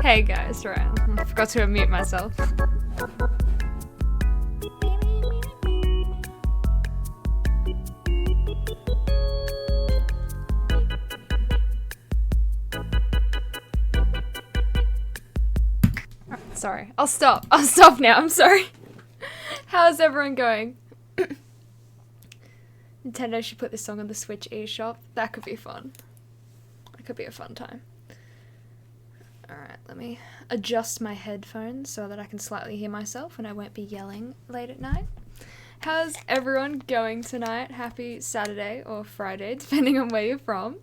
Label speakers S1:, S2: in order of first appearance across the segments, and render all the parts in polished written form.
S1: Hey guys, right. I forgot to unmute myself. Sorry. I'll stop. I'll stop now. I'm sorry. How's everyone going? Nintendo should put this song on the Switch eShop. That could be fun. That could be a fun time. Alright, let me adjust my headphones so that I can slightly hear myself and I won't be yelling late at night. How's everyone going tonight? Happy Saturday or Friday, depending on where you're from.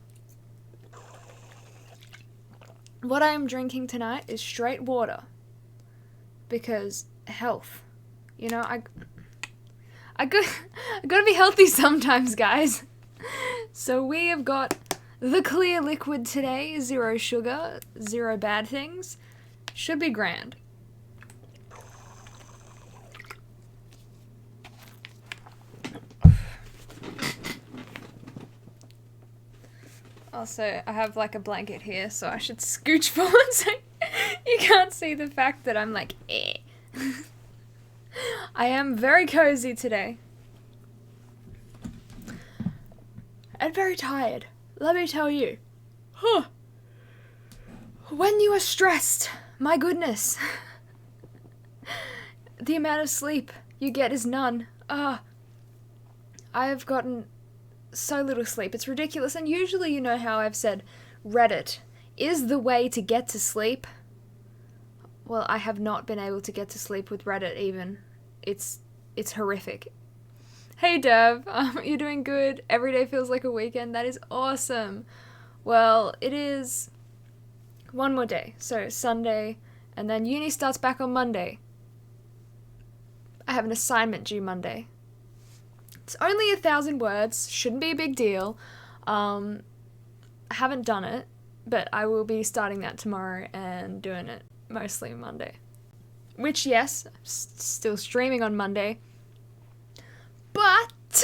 S1: What I am drinking tonight is straight water. Because health. You know, I gotta be healthy sometimes, guys. So we have got the clear liquid today, 0 sugar, 0 bad things. Should be grand. Also, I have like a blanket here, so I should scooch forward so you can't see the fact that I'm like, eh. I am very cozy today. And very tired. Let me tell you. Huh. When you are stressed, my goodness. The amount of sleep you get is none. I have gotten so little sleep. It's ridiculous. And usually, you know how I've said Reddit is the way to get to sleep. Well, I have not been able to get to sleep with Reddit even. It's horrific. Hey Dev, you're doing good. Every day feels like a weekend. That is awesome. Well, it is one more day. So Sunday, and then uni starts back on Monday. I have an assignment due Monday. It's only 1,000 words. Shouldn't be a big deal. I haven't done it, but I will be starting that tomorrow and doing it mostly Monday. Which, yes, still streaming on Monday. But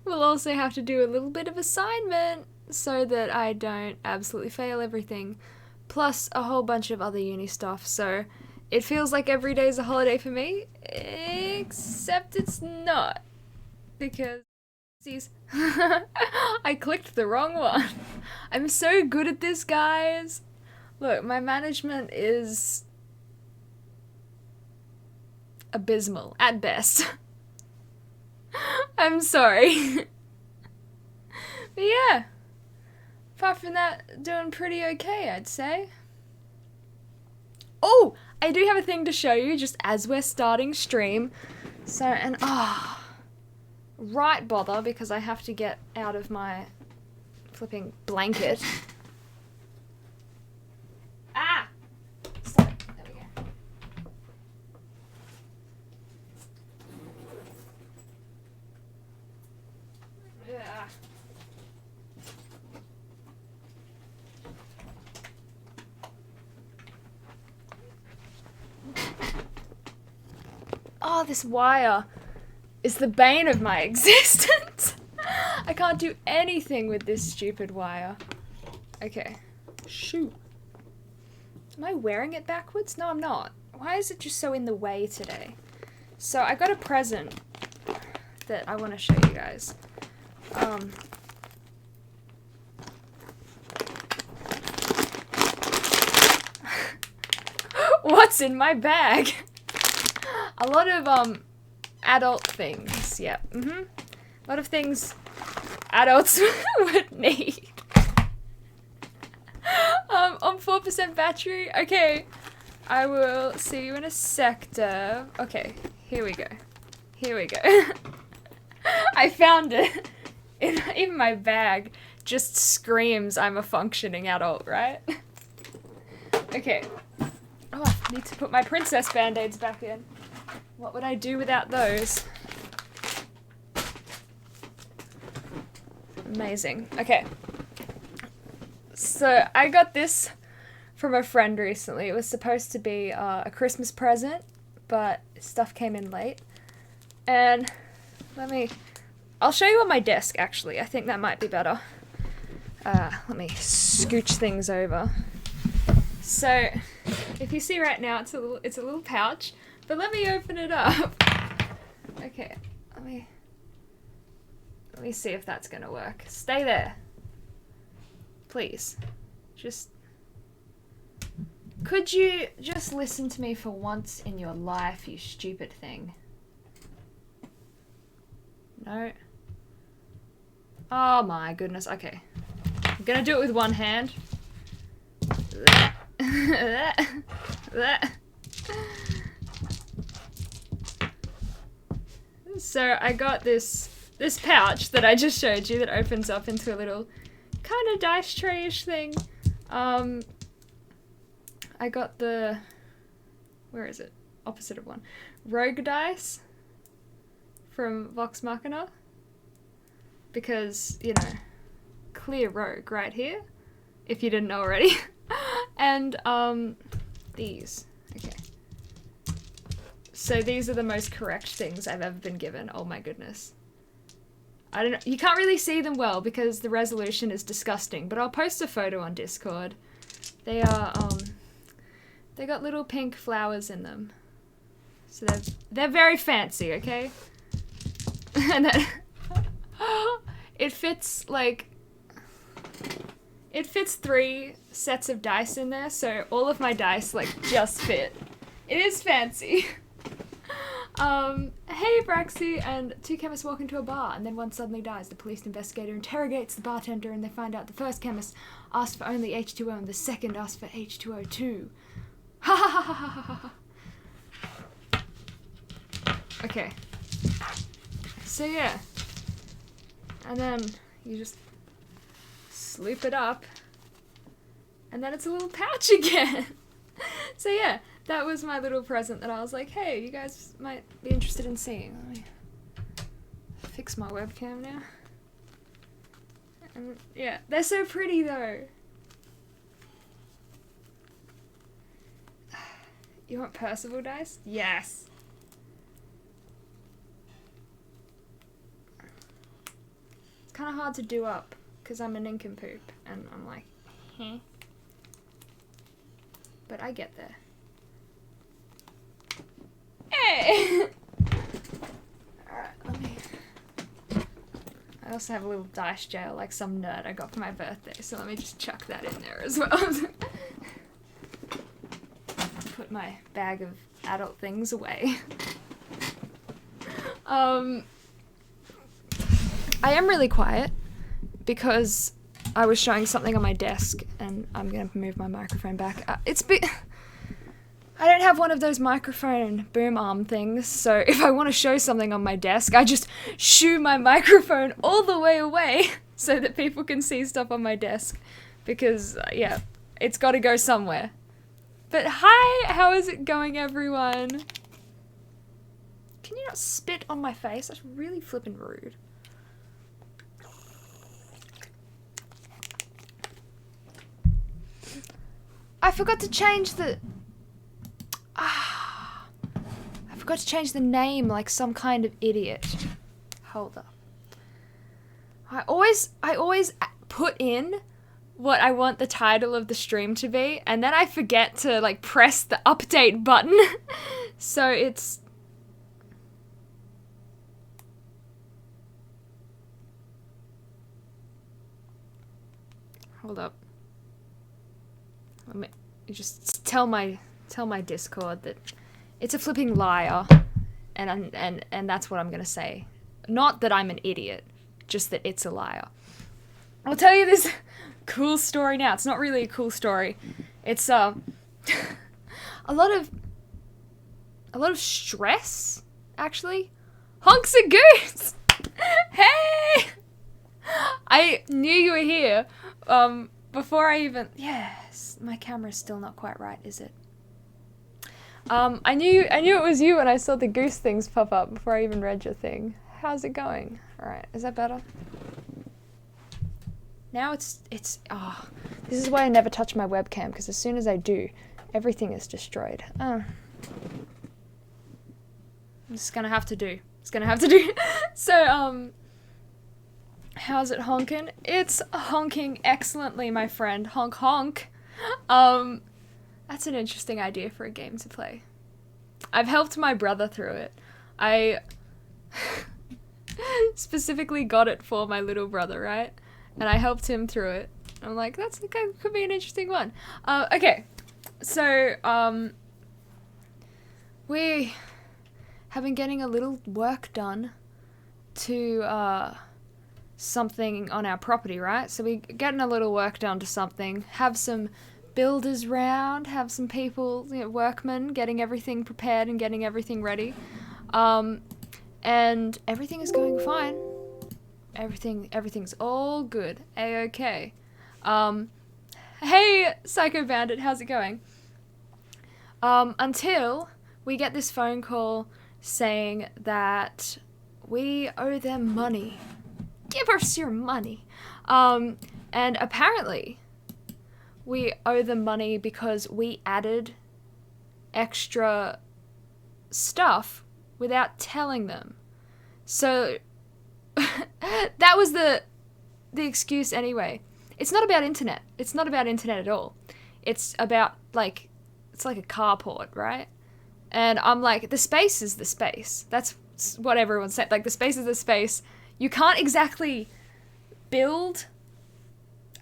S1: we'll also have to do a little bit of assignment so that I don't absolutely fail everything. Plus a whole bunch of other uni stuff. So it feels like every day is a holiday for me. Except it's not. Because I clicked the wrong one. I'm so good at this, guys. Look, my management is abysmal at best. I'm sorry. But yeah, apart from that, doing pretty okay, I'd say. Oh, I do have a thing to show you just as we're starting stream. So, and right bother, because I have to get out of my flipping blanket. Ah! Sorry, there we go. Yeah. Oh, this wire is the bane of my existence. I can't do anything with this stupid wire. Okay. Shoot. Am I wearing it backwards? No, I'm not. Why is it just so in the way today? So I got a present that I want to show you guys. What's in my bag? A lot of adult things. Yeah. A lot of things adults would need. On 4% battery. Okay. I will see you in a sector. Okay, here we go. Here we go. I found it. Even my bag just screams I'm a functioning adult, right? Okay. Oh, I need to put my princess band-aids back in. What would I do without those? Amazing. Okay. So I got this from a friend recently. It was supposed to be a Christmas present, but stuff came in late. And I'll show you on my desk, actually. I think that might be better. Let me scooch things over So, if you see right now, it's a little pouch, but let me open it up. Okay, let me see if that's gonna work. Stay there. Please. Could you just listen to me for once in your life, you stupid thing? No? Oh my goodness, okay. I'm gonna do it with one hand. So I got this pouch that I just showed you that opens up into a little kind of dice tray-ish thing. I got the, where is it? Opposite of one. Rogue dice from Vox Machina. Because, you know, clear rogue right here, if you didn't know already. And, these. Okay. So these are the most correct things I've ever been given. Oh my goodness. I don't know. You can't really see them well because the resolution is disgusting, but I'll post a photo on Discord. They are, they got little pink flowers in them. So they're very fancy, okay? And then it fits, like, it fits 3 sets of dice in there, so all of my dice, like, just fit. It is fancy. Hey Braxy, and 2 chemists walk into a bar, and then one suddenly dies. The police investigator interrogates the bartender, and they find out the first chemist asked for only H2O, and the second asked for H2O too. Ha ha ha ha ha ha ha. Okay. So yeah. And then you just sloop it up, and then it's a little pouch again. So yeah, that was my little present that I was like, hey, you guys might be interested in seeing. Let me fix my webcam now. And yeah, they're so pretty though. You want Percival dice? Yes. It's kind of hard to do up because I'm a nincompoop and I'm like, heh. But I get there. Hey! Alright, let me... I also have a little dice jail like some nerd I got for my birthday, so let me just chuck that in there as well. Put my bag of adult things away. I am really quiet because I was showing something on my desk, and I'm gonna move my microphone back. I don't have one of those microphone boom arm things, so if I want to show something on my desk, I just shoo my microphone all the way away so that people can see stuff on my desk. Because, yeah, it's got to go somewhere. But hi, how is it going, everyone? Can you not spit on my face? That's really flippin' rude. I forgot to change the... I forgot to change the name like some kind of idiot. Hold up. I always put in what I want the title of the stream to be, and then I forget to like press the update button. So it's... Hold up. Let me just tell my Discord that it's a flipping liar, and that's what I'm gonna say. Not that I'm an idiot, just that it's a liar. I'll tell you this cool story now. It's not really a cool story. It's a lot of stress, actually. Honks a goose. Hey, I knew you were here before I even... Yes, my camera's still not quite right, is it? I knew it was you when I saw the goose things pop up before I even read your thing. How's it going? Alright, is that better? Now it's this is why I never touch my webcam, because as soon as I do, everything is destroyed. I'm just gonna have to do. It's gonna have to do. So, how's it honking? It's honking excellently, my friend. Honk honk. That's an interesting idea for a game to play. I've helped my brother through it. I specifically got it for my little brother, right? And I helped him through it. I'm like, could be an interesting one. Okay, so we have been getting a little work done to something on our property, right? So we're getting a little work done to something, have some builders round, have some people, workmen, getting everything prepared and getting everything ready. And everything is going fine. Everything's all good. A-okay. Hey, Psycho Bandit, how's it going? Until we get this phone call saying that we owe them money. Give us your money. And apparently we owe them money because we added extra stuff without telling them. So that was the excuse anyway. It's not about internet. It's not about internet at all. It's about, it's like a carport, right? And I'm like, the space is the space. That's what everyone said. Like, the space is the space. You can't exactly build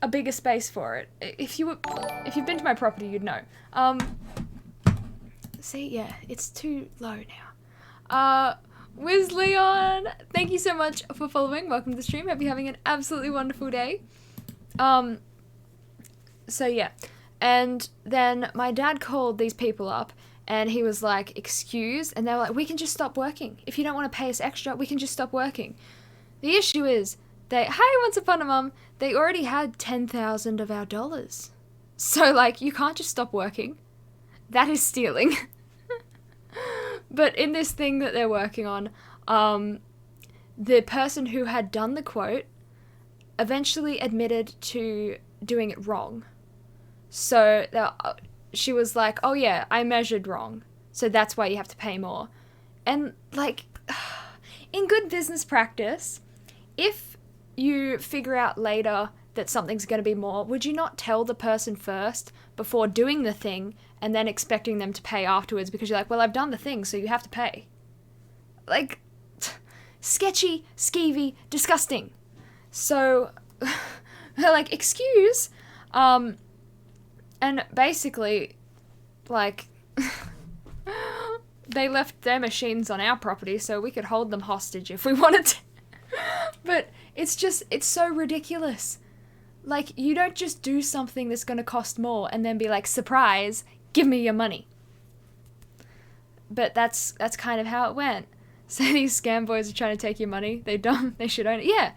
S1: a bigger space for it. If you've been to my property, you'd know. See, yeah, it's too low now. Wiz Leon, thank you so much for following. Welcome to the stream. Hope you're having an absolutely wonderful day. So yeah, and then my dad called these people up, and he was like, excuse, and they were like, we can just stop working. If you don't want to pay us extra, we can just stop working. The issue is, hi, once upon a mum, they already had 10,000 of our dollars. So, you can't just stop working. That is stealing. But in this thing that they're working on, the person who had done the quote eventually admitted to doing it wrong. So she was like, oh yeah, I measured wrong, so that's why you have to pay more. And in good business practice, if you figure out later that something's going to be more, would you not tell the person first before doing the thing and then expecting them to pay afterwards because you're like, well, I've done the thing, so you have to pay? Sketchy, skeevy, disgusting. So they're like, excuse, and basically, they left their machines on our property so we could hold them hostage if we wanted to. But it's so ridiculous. You don't just do something that's going to cost more and then be like, surprise, give me your money. But that's kind of how it went. So these scam boys are trying to take your money. They should own it. Yeah.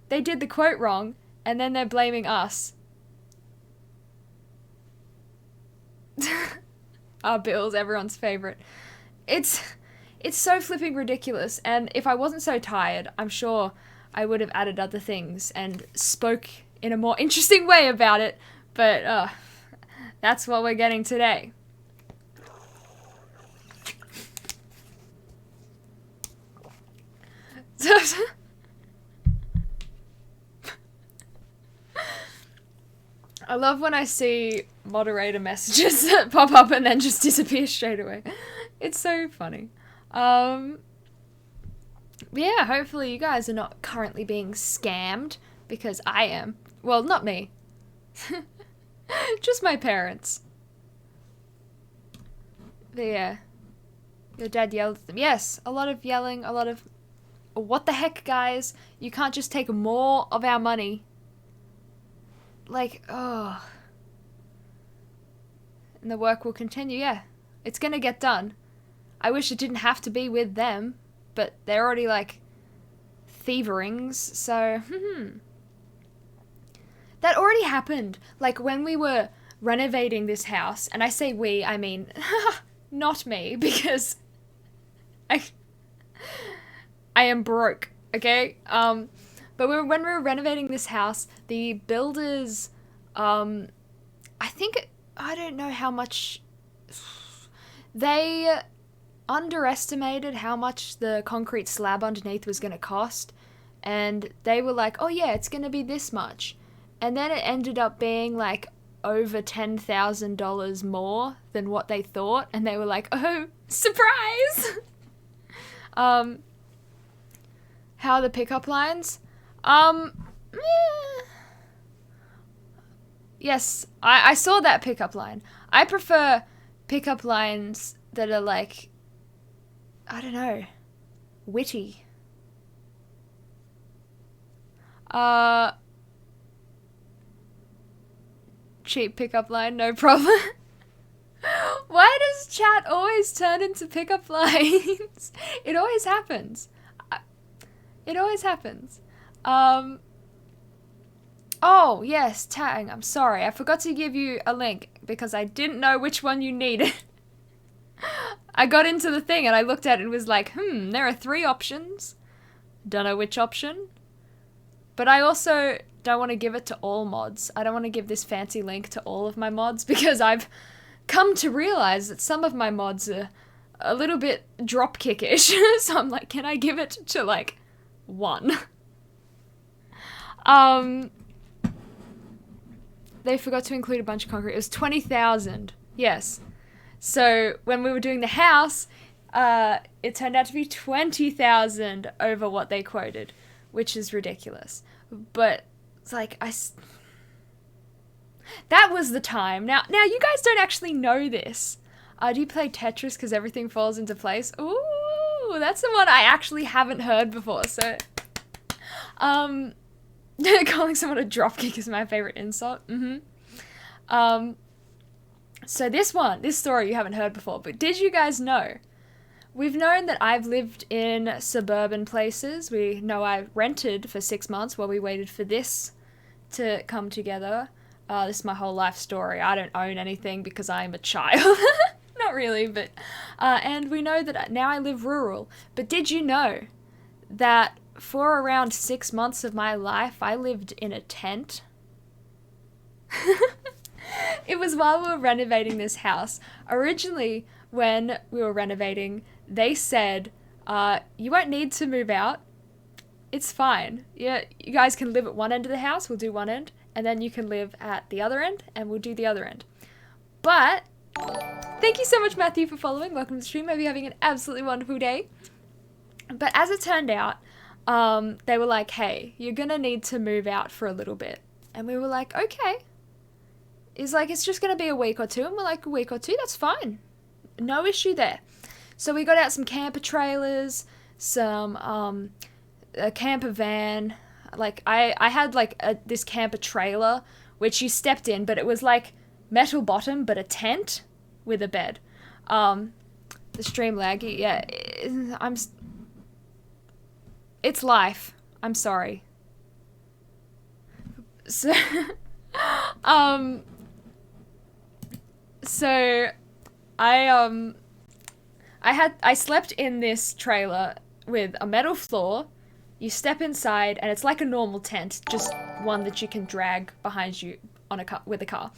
S1: They did the quote wrong, and then they're blaming us. Our bills, everyone's favorite. It's so flipping ridiculous, and if I wasn't so tired, I'm sure I would have added other things and spoke in a more interesting way about it, but that's what we're getting today. I love when I see moderator messages that pop up and then just disappear straight away. It's so funny. Yeah, hopefully you guys are not currently being scammed, because I am. Well, not me. Just my parents. But yeah. Your dad yelled at them. Yes, a lot of yelling, a lot of, what the heck, guys? You can't just take more of our money. Oh. And the work will continue, yeah. It's gonna get done. I wish it didn't have to be with them, but they're already, thieverings, so, That already happened. When we were renovating this house, and I say we, I mean, not me, because I am broke, okay? But when we were renovating this house, the builders, I don't know how much, they underestimated how much the concrete slab underneath was going to cost, and they were like, oh yeah, it's going to be this much. And then it ended up being over $10,000 more than what they thought, and they were like, oh, surprise! How are the pickup lines? Yes, I saw that pickup line. I prefer pickup lines that are like, I don't know, witty. Cheap pickup line, no problem. Why does chat always turn into pickup lines? It always happens. It always happens. Oh, yes, Tang, I'm sorry. I forgot to give you a link because I didn't know which one you needed. I got into the thing and I looked at it and was like, there are 3 options. Don't know which option. But I also don't want to give it to all mods. I don't want to give this fancy link to all of my mods because I've come to realize that some of my mods are a little bit dropkick-ish. So I'm like, can I give it to like 1? They forgot to include a bunch of concrete. It was 20,000. Yes. So when we were doing the house, it turned out to be 20,000 over what they quoted, which is ridiculous. But it's like, that was the time. Now you guys don't actually know this. Do you play Tetris because everything falls into place? Ooh, that's the one I actually haven't heard before. So, calling someone a dropkick is my favorite insult. So this story you haven't heard before, but did you guys know? We've known that I've lived in suburban places. We know I rented for 6 months while we waited for this to come together. This is my whole life story. I don't own anything because I'm a child. Not really, but... and we know that now I live rural. But did you know that for around 6 months of my life, I lived in a tent? It was while we were renovating this house. Originally, when we were renovating, they said, you won't need to move out. It's fine. Yeah, you guys can live at one end of the house, we'll do one end, and then you can live at the other end, and we'll do the other end. But, thank you so much, Matthew, for following. Welcome to the stream. Hope you're having an absolutely wonderful day. But as it turned out, they were like, hey, you're gonna need to move out for a little bit. And we were like, okay. He's like, it's just going to be a week or 2. And we're like, a week or 2, that's fine. No issue there. So we got out some camper trailers, some, a camper van. Like, I had, like, this camper trailer, which you stepped in, but it was, like, metal bottom, but a tent with a bed. The stream laggy, yeah. It's life. I'm sorry. So, So, I slept in this trailer with a metal floor. You step inside, and it's like a normal tent, just one that you can drag behind you on a car with a car.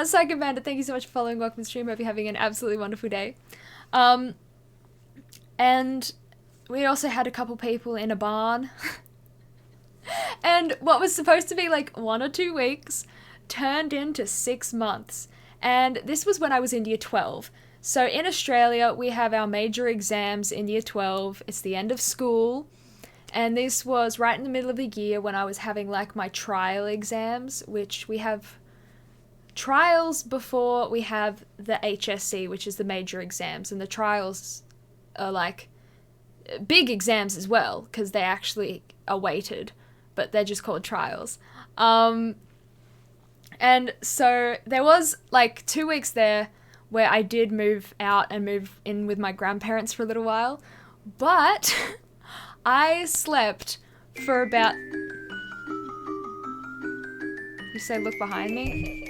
S1: Psycho Bandit, thank you so much for following. Welcome to the stream. Hope you're having an absolutely wonderful day. And we also had a couple people in a barn. And what was supposed to be like 1 or 2 weeks turned into 6 months. And this was when I was in year 12. So in Australia, we have our major exams in year 12. It's the end of school. And this was right in the middle of the year when I was having like my trial exams, which we have trials before we have the HSC, which is the major exams. And the trials are like big exams as well, because they actually are weighted, but they're just called trials. And so there was like 2 weeks there where I did move out and move in with my grandparents for a little while, but I slept for about... You say look behind me?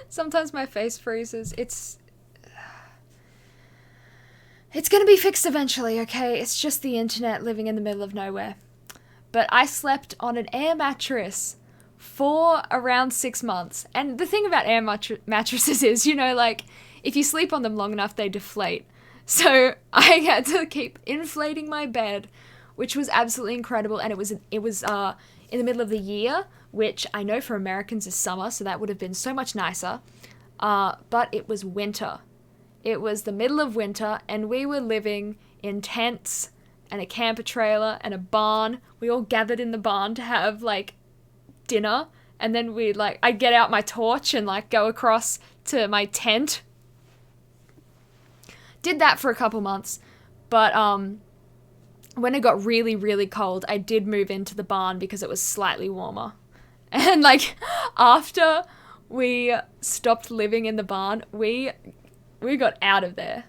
S1: Sometimes my face freezes. It's gonna be fixed eventually, okay? It's just the internet living in the middle of nowhere. But I slept on an air mattress for around 6 months. And the thing about air mattresses is, you know, like, if you sleep on them long enough, they deflate. So I had to keep inflating my bed which was absolutely incredible. And it was in the middle of the year, which I know for Americans is summer, so that would have been so much nicer. But it was winter. It was the middle of winter, and we were living in tents and a camper trailer and a barn. We all gathered in the barn to have, like, dinner, and then I'd get out my torch and, like, go across to my tent. Did that for a couple months, but when it got really, really cold, I did move into the barn because it was slightly warmer. And, like, after we stopped living in the barn, we got out of there.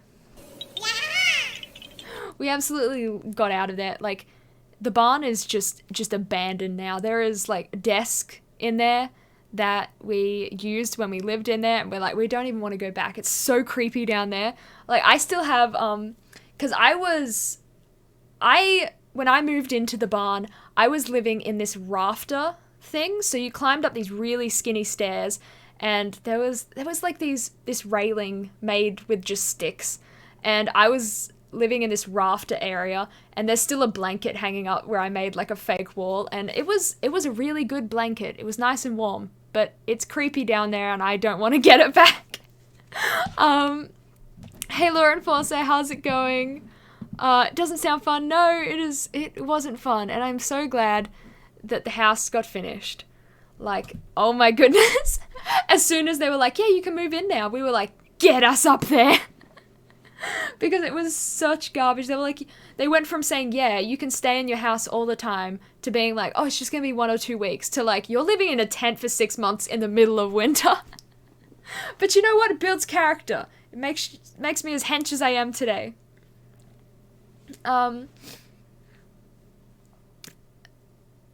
S1: We absolutely got out of there. Like, the barn is just abandoned now. There is, like, a desk in there that we used when we lived in there, and we're like, we don't even want to go back. It's so creepy down there. Like, I still have, because when I moved into the barn, I was living in this rafter thing. So you climbed up these really skinny stairs, and there was like this railing made with just sticks, and I was living in this rafter area, and there's still a blanket hanging up where I made like a fake wall, and it was a really good blanket. It was nice and warm, but it's creepy down there, and I don't want to get it back. Hey Laura Enforcer, how's it going? It doesn't sound fun. No, it wasn't fun, and I'm so glad that the house got finished. Like, oh my goodness. As soon as they were like, yeah, you can move in now, we were like, get us up there. Because it was such garbage. They were like, they went from saying, yeah, you can stay in your house all the time, to being like, oh, it's just gonna be 1 or 2 weeks, to like, you're living in a tent for 6 months in the middle of winter. But you know what? It builds character. It makes me as hench as I am today.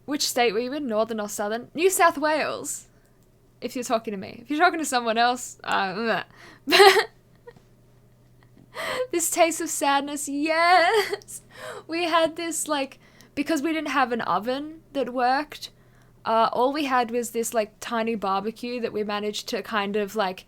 S1: Which state were you in? Northern or southern? New South Wales. If you're talking to me. If you're talking to someone else, this taste of sadness, yes! We had this, like, because we didn't have an oven that worked, all we had was this, like, tiny barbecue that we managed to kind of, like,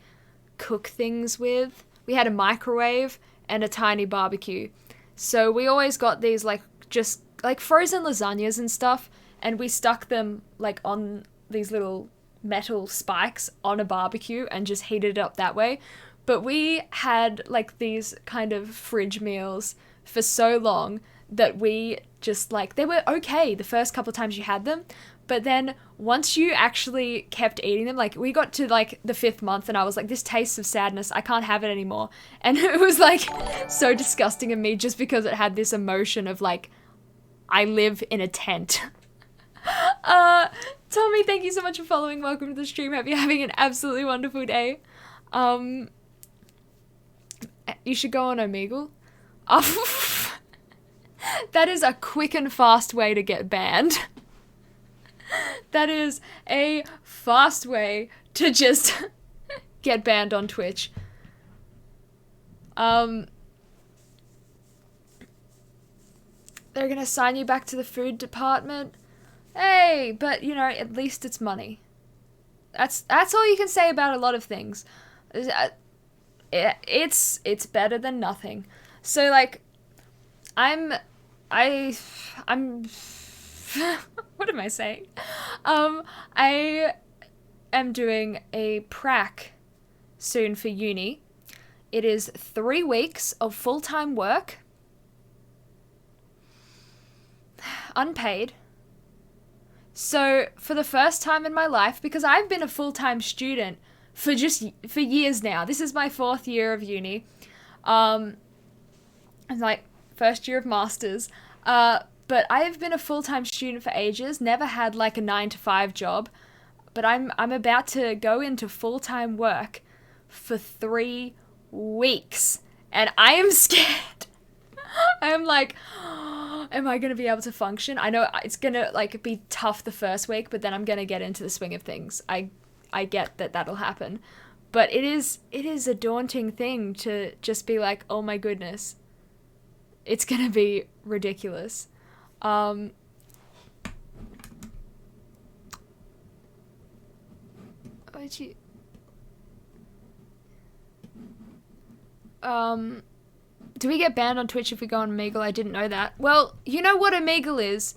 S1: cook things with. We had a microwave and a tiny barbecue. So we always got these, like, just, like, frozen lasagnas and stuff, and we stuck them, like, on these little metal spikes on a barbecue and just heated it up that way. But we had, like, these kind of fridge meals for so long that we just, like, they were okay the first couple of times you had them, but then once you actually kept eating them, like, we got to, like, the 5th month, and I was like, this tastes of sadness, I can't have it anymore. And it was, like, so disgusting of me just because it had this emotion of, like, I live in a tent. Tommy, thank you so much for following. Welcome to the stream. Hope you're having an absolutely wonderful day. You should go on Omegle. That is a quick and fast way to get banned. That is a fast way to just get banned on Twitch. They're gonna assign you back to the food department. Hey, but you know, at least it's money. That's all you can say about a lot of things. It's better than nothing. So, like, I'm what am I saying? I am doing a prac soon for uni. It is 3 weeks of full-time work, unpaid. So for the first time in my life, because I've been a full-time student for years now. This is my 4th year of uni. It's like first year of masters. But I've been a full-time student for ages, never had like a 9-to-5 job, but I'm about to go into full-time work for 3 weeks, and I am scared. I'm like, am I going to be able to function? I know it's going to like be tough the first week, but then I'm going to get into the swing of things. I get that that'll happen, but it is a daunting thing to just be like, oh my goodness, it's going to be ridiculous. Do we get banned on Twitch if we go on Omegle? I didn't know that. Well, you know what Omegle is?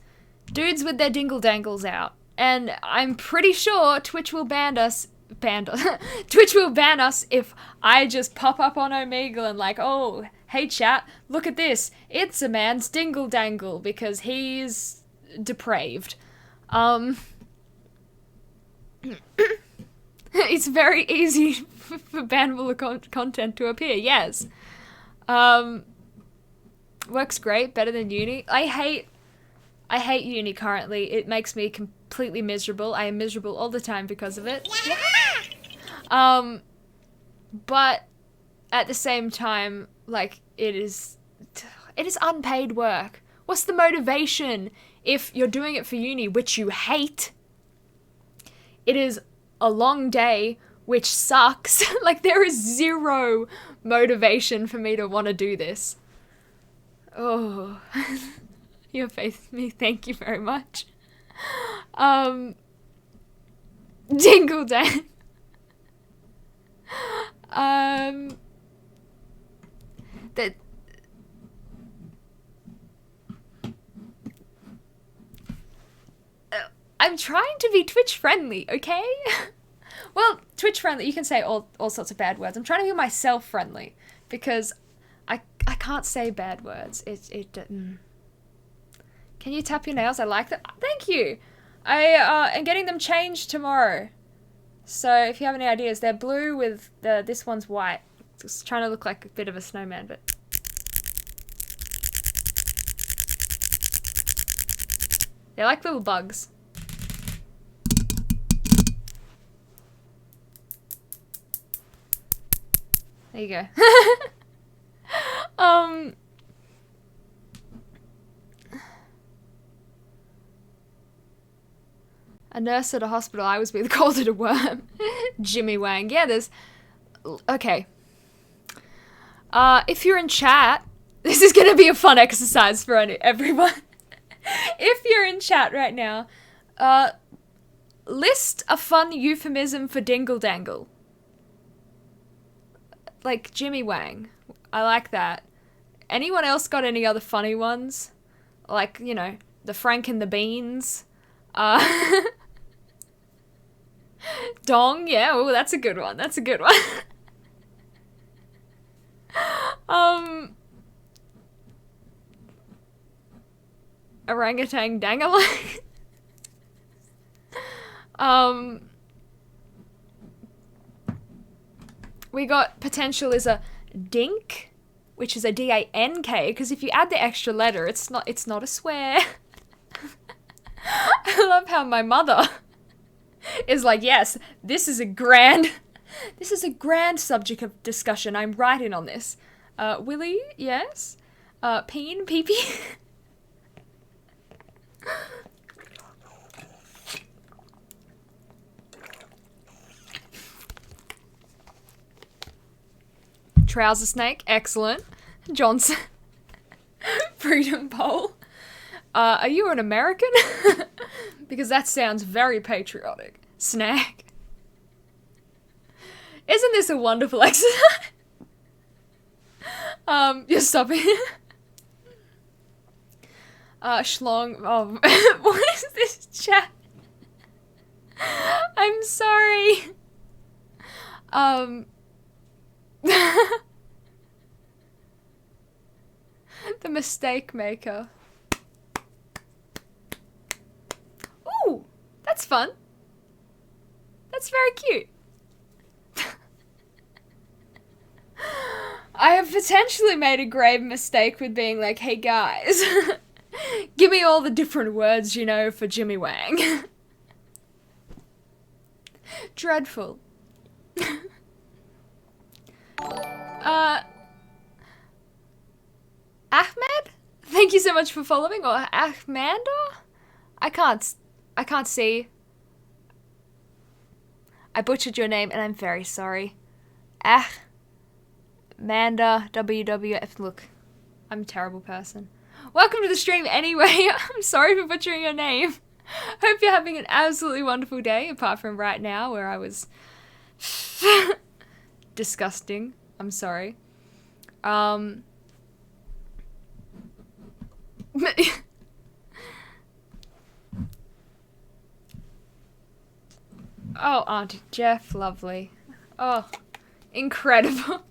S1: Dudes with their dingle dangles out. And I'm pretty sure Twitch will ban us. Twitch will ban us if I just pop up on Omegle and like, oh, hey chat, look at this. It's a man's dingle dangle because he's depraved. It's very easy for bannable content to appear, yes. Works great, better than uni. I hate uni currently. It makes me completely miserable. I am miserable all the time because of it. Yeah! But at the same time, like, it is unpaid work. What's the motivation if you're doing it for uni, which you hate? It is a long day, which sucks. Like, there is zero motivation for me to want to do this. Oh, your faith in me, thank you very much. Dingle dang. That. I'm trying to be Twitch friendly, okay? Well, Twitch friendly, you can say all sorts of bad words. I'm trying to be myself friendly because I can't say bad words. Can you tap your nails? I like that. Thank you. I am getting them changed tomorrow. So if you have any ideas, they're blue with this one's white. Just trying to look like a bit of a snowman, but they're like little bugs. There you go. A nurse at a hospital I was with called it a worm. Jimmy Wang. Yeah, there's... Okay. If you're in chat, this is going to be a fun exercise for everyone. If you're in chat right now, list a fun euphemism for dingle dangle. Like Jimmy Wang. I like that. Anyone else got any other funny ones? Like, you know, the Frank and the Beans. Dong, yeah, oh, that's a good one. That's a good one. Orangutan dangalang. We got potential is a dink, which is a D-A-N-K, because if you add the extra letter, it's not a swear. I love how my mother is like, yes, this is a grand subject of discussion. I'm right in on this. Willie, yes. Peen, pee-pee. Trouser snake, excellent. Johnson. Freedom pole. Are you an American? Because that sounds very patriotic. Snack. Isn't this a wonderful exercise? You're stopping. Schlong. Oh, what is this chat? I'm sorry. The mistake maker. Ooh, that's fun. That's very cute. I have potentially made a grave mistake with being like, hey guys, give me all the different words you know for Jimmy Wang. Dreadful. Ahmed? Thank you so much for following, or Ahmanda? I can't see. I butchered your name and I'm very sorry. Ahmanda WWF. Look, I'm a terrible person. Welcome to the stream anyway. I'm sorry for butchering your name. Hope you're having an absolutely wonderful day, apart from right now where I was disgusting. I'm sorry. Oh, Auntie Jeff, lovely. Oh, incredible.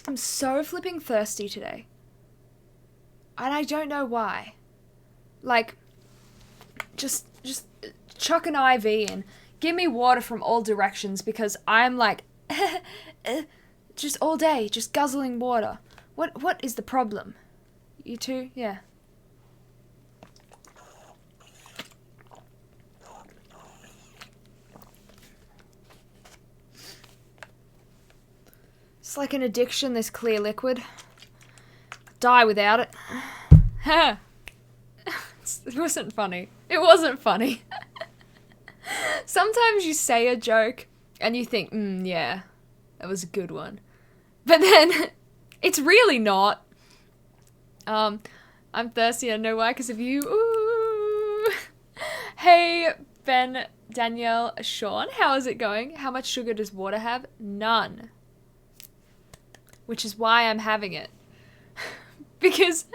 S1: I'm so flipping thirsty today. And I don't know why. Like, just chuck an IV in. Give me water from all directions because I'm like, just all day, just guzzling water. What is the problem? You too? Yeah. It's like an addiction, this clear liquid. Die without it. It wasn't funny. It wasn't funny. Sometimes you say a joke and you think, yeah, that was a good one. But then it's really not. I'm thirsty, I know why, because of you. Ooh. Hey, Ben, Danielle, Sean, how is it going? How much sugar does water have? None. Which is why I'm having it. Because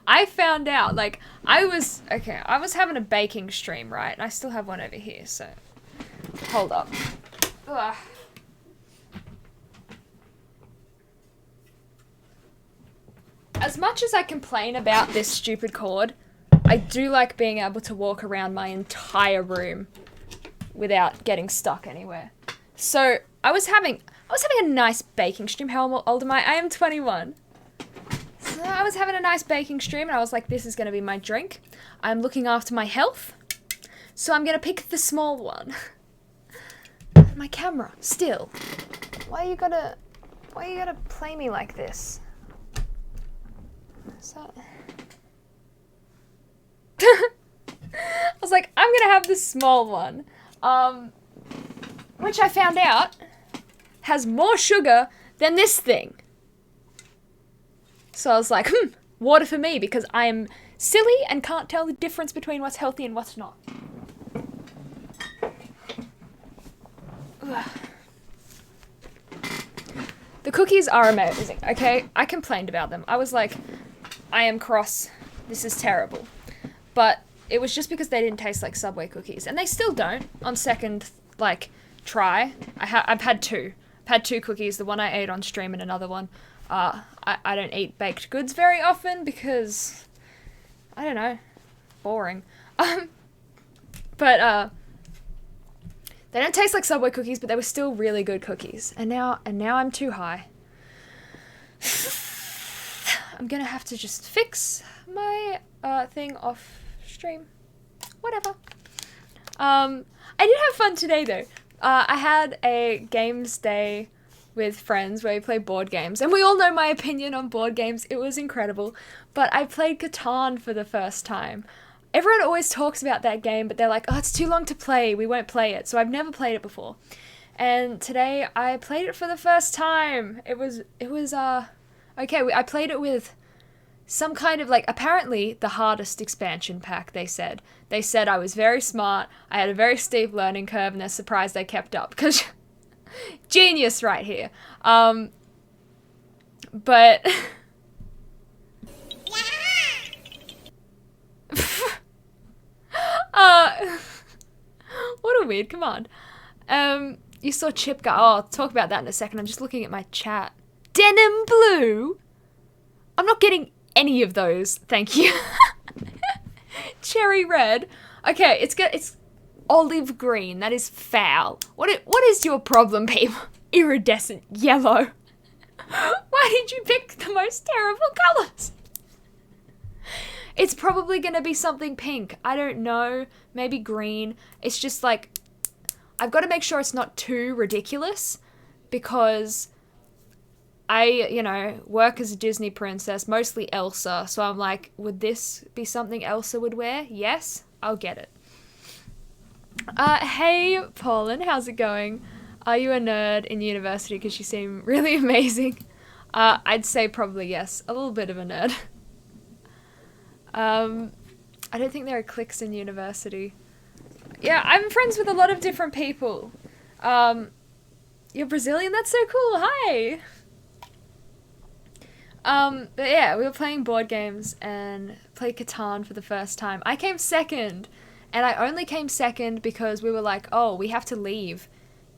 S1: I found out, like, I was having a baking stream, right? And I still have one over here, so hold up. Ugh. As much as I complain about this stupid cord, I do like being able to walk around my entire room without getting stuck anywhere. So I was having a nice baking stream. How old am I? I am 21. So I was having a nice baking stream and I was like, this is going to be my drink. I'm looking after my health. So I'm going to pick the small one. My camera, still. Why you gotta play me like this? So I was like, I'm going to have the small one. Which I found out has more sugar than this thing. So I was like, water for me, because I'm silly and can't tell the difference between what's healthy and what's not. Ugh. The cookies are amazing, okay? I complained about them. I was like, I am cross. This is terrible. But it was just because they didn't taste like Subway cookies. And they still don't on second, try. I've had two. I've had two cookies. The one I ate on stream and another one. I don't eat baked goods very often because, I don't know, boring. But they don't taste like Subway cookies, but they were still really good cookies. And now I'm too high. I'm gonna have to just fix my thing off stream. Whatever. I did have fun today though. I had a games day with friends where we played board games, and we all know my opinion on board games. It was incredible. But I played Catan for the first time. Everyone always talks about that game, but they're like, oh, it's too long to play, we won't play it. So I've never played it before. And today I played it for the first time. It was okay, I played it with some kind of, apparently the hardest expansion pack, they said. They said I was very smart, I had a very steep learning curve, and they're surprised I kept up, because genius right here. But what a weird command. You saw Chip go, oh, I'll talk about that in a second. I'm just looking at my chat. Denim blue? I'm not getting any of those, thank you. Cherry red. Okay, it's olive green. That is foul. What is your problem, people? Iridescent yellow. Why did you pick the most terrible colours? It's probably going to be something pink. I don't know. Maybe green. It's just I've got to make sure it's not too ridiculous, because I, work as a Disney princess, mostly Elsa. So I'm like, would this be something Elsa would wear? Yes, I'll get it. Hey, Paulin, how's it going? Are you a nerd in university? Because you seem really amazing. I'd say probably yes. A little bit of a nerd. I don't think there are cliques in university. Yeah, I'm friends with a lot of different people. You're Brazilian? That's so cool. Hi! But yeah, we were playing board games and played Catan for the first time. I came second, and I only came second because we were like, oh, we have to leave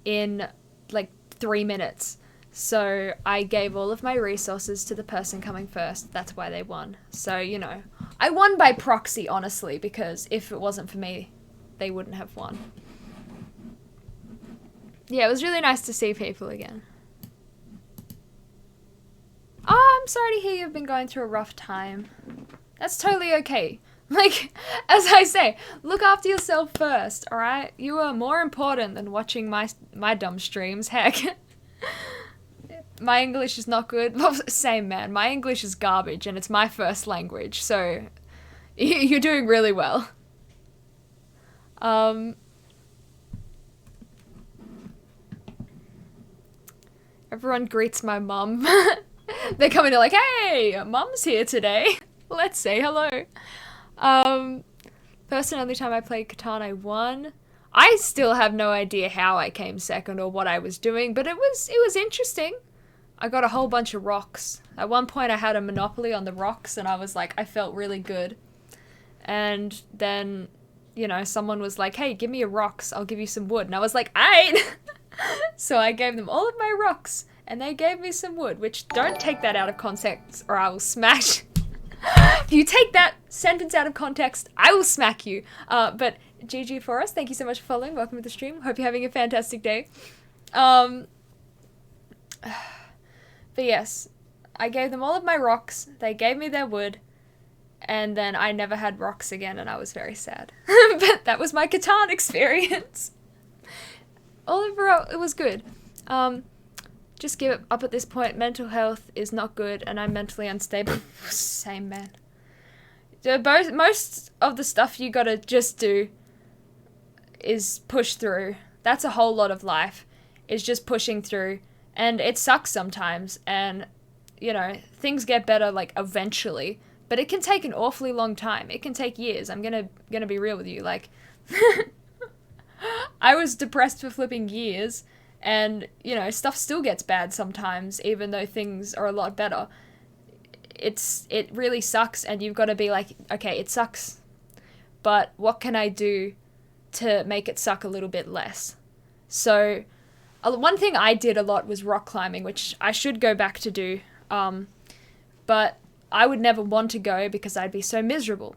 S1: in like 3 minutes. So I gave all of my resources to the person coming first. That's why they won. So, you know, I won by proxy, honestly, because if it wasn't for me, they wouldn't have won. Yeah, it was really nice to see people again. Oh, I'm sorry to hear you've been going through a rough time. That's totally okay. Like, as I say, look after yourself first, alright? You are more important than watching my dumb streams. Heck. My English is not good. Well, same, man. My English is garbage, and it's my first language, so you're doing really well. Everyone greets my mum. They come in, they're like, hey, mum's here today. Let's say hello. First and only time I played Catan, I won. I still have no idea how I came second or what I was doing, but it was interesting. I got a whole bunch of rocks. At one point I had a monopoly on the rocks, and I was like, I felt really good. And then, you know, someone was like, hey, give me your rocks, I'll give you some wood. And I was like, aight! So I gave them all of my rocks, and they gave me some wood, which don't take that out of context or I will smash. If you take that sentence out of context, I will smack you. But GG for us, thank you so much for following. Welcome to the stream. Hope you're having a fantastic day. But yes, I gave them all of my rocks, they gave me their wood, and then I never had rocks again, and I was very sad. But that was my Catan experience. Overall, it was good. Just give it up at this point. Mental health is not good, and I'm mentally unstable. Same, man. Most of the stuff you gotta just do is push through. That's a whole lot of life, is just pushing through. And it sucks sometimes, and, you know, things get better, like, eventually. But it can take an awfully long time. It can take years. I'm gonna be real with you. Like, I was depressed for flipping years, and, you know, stuff still gets bad sometimes, even though things are a lot better. It really sucks, and you've got to be like, okay, it sucks, but what can I do to make it suck a little bit less? So, one thing I did a lot was rock climbing, which I should go back to do, but I would never want to go because I'd be so miserable.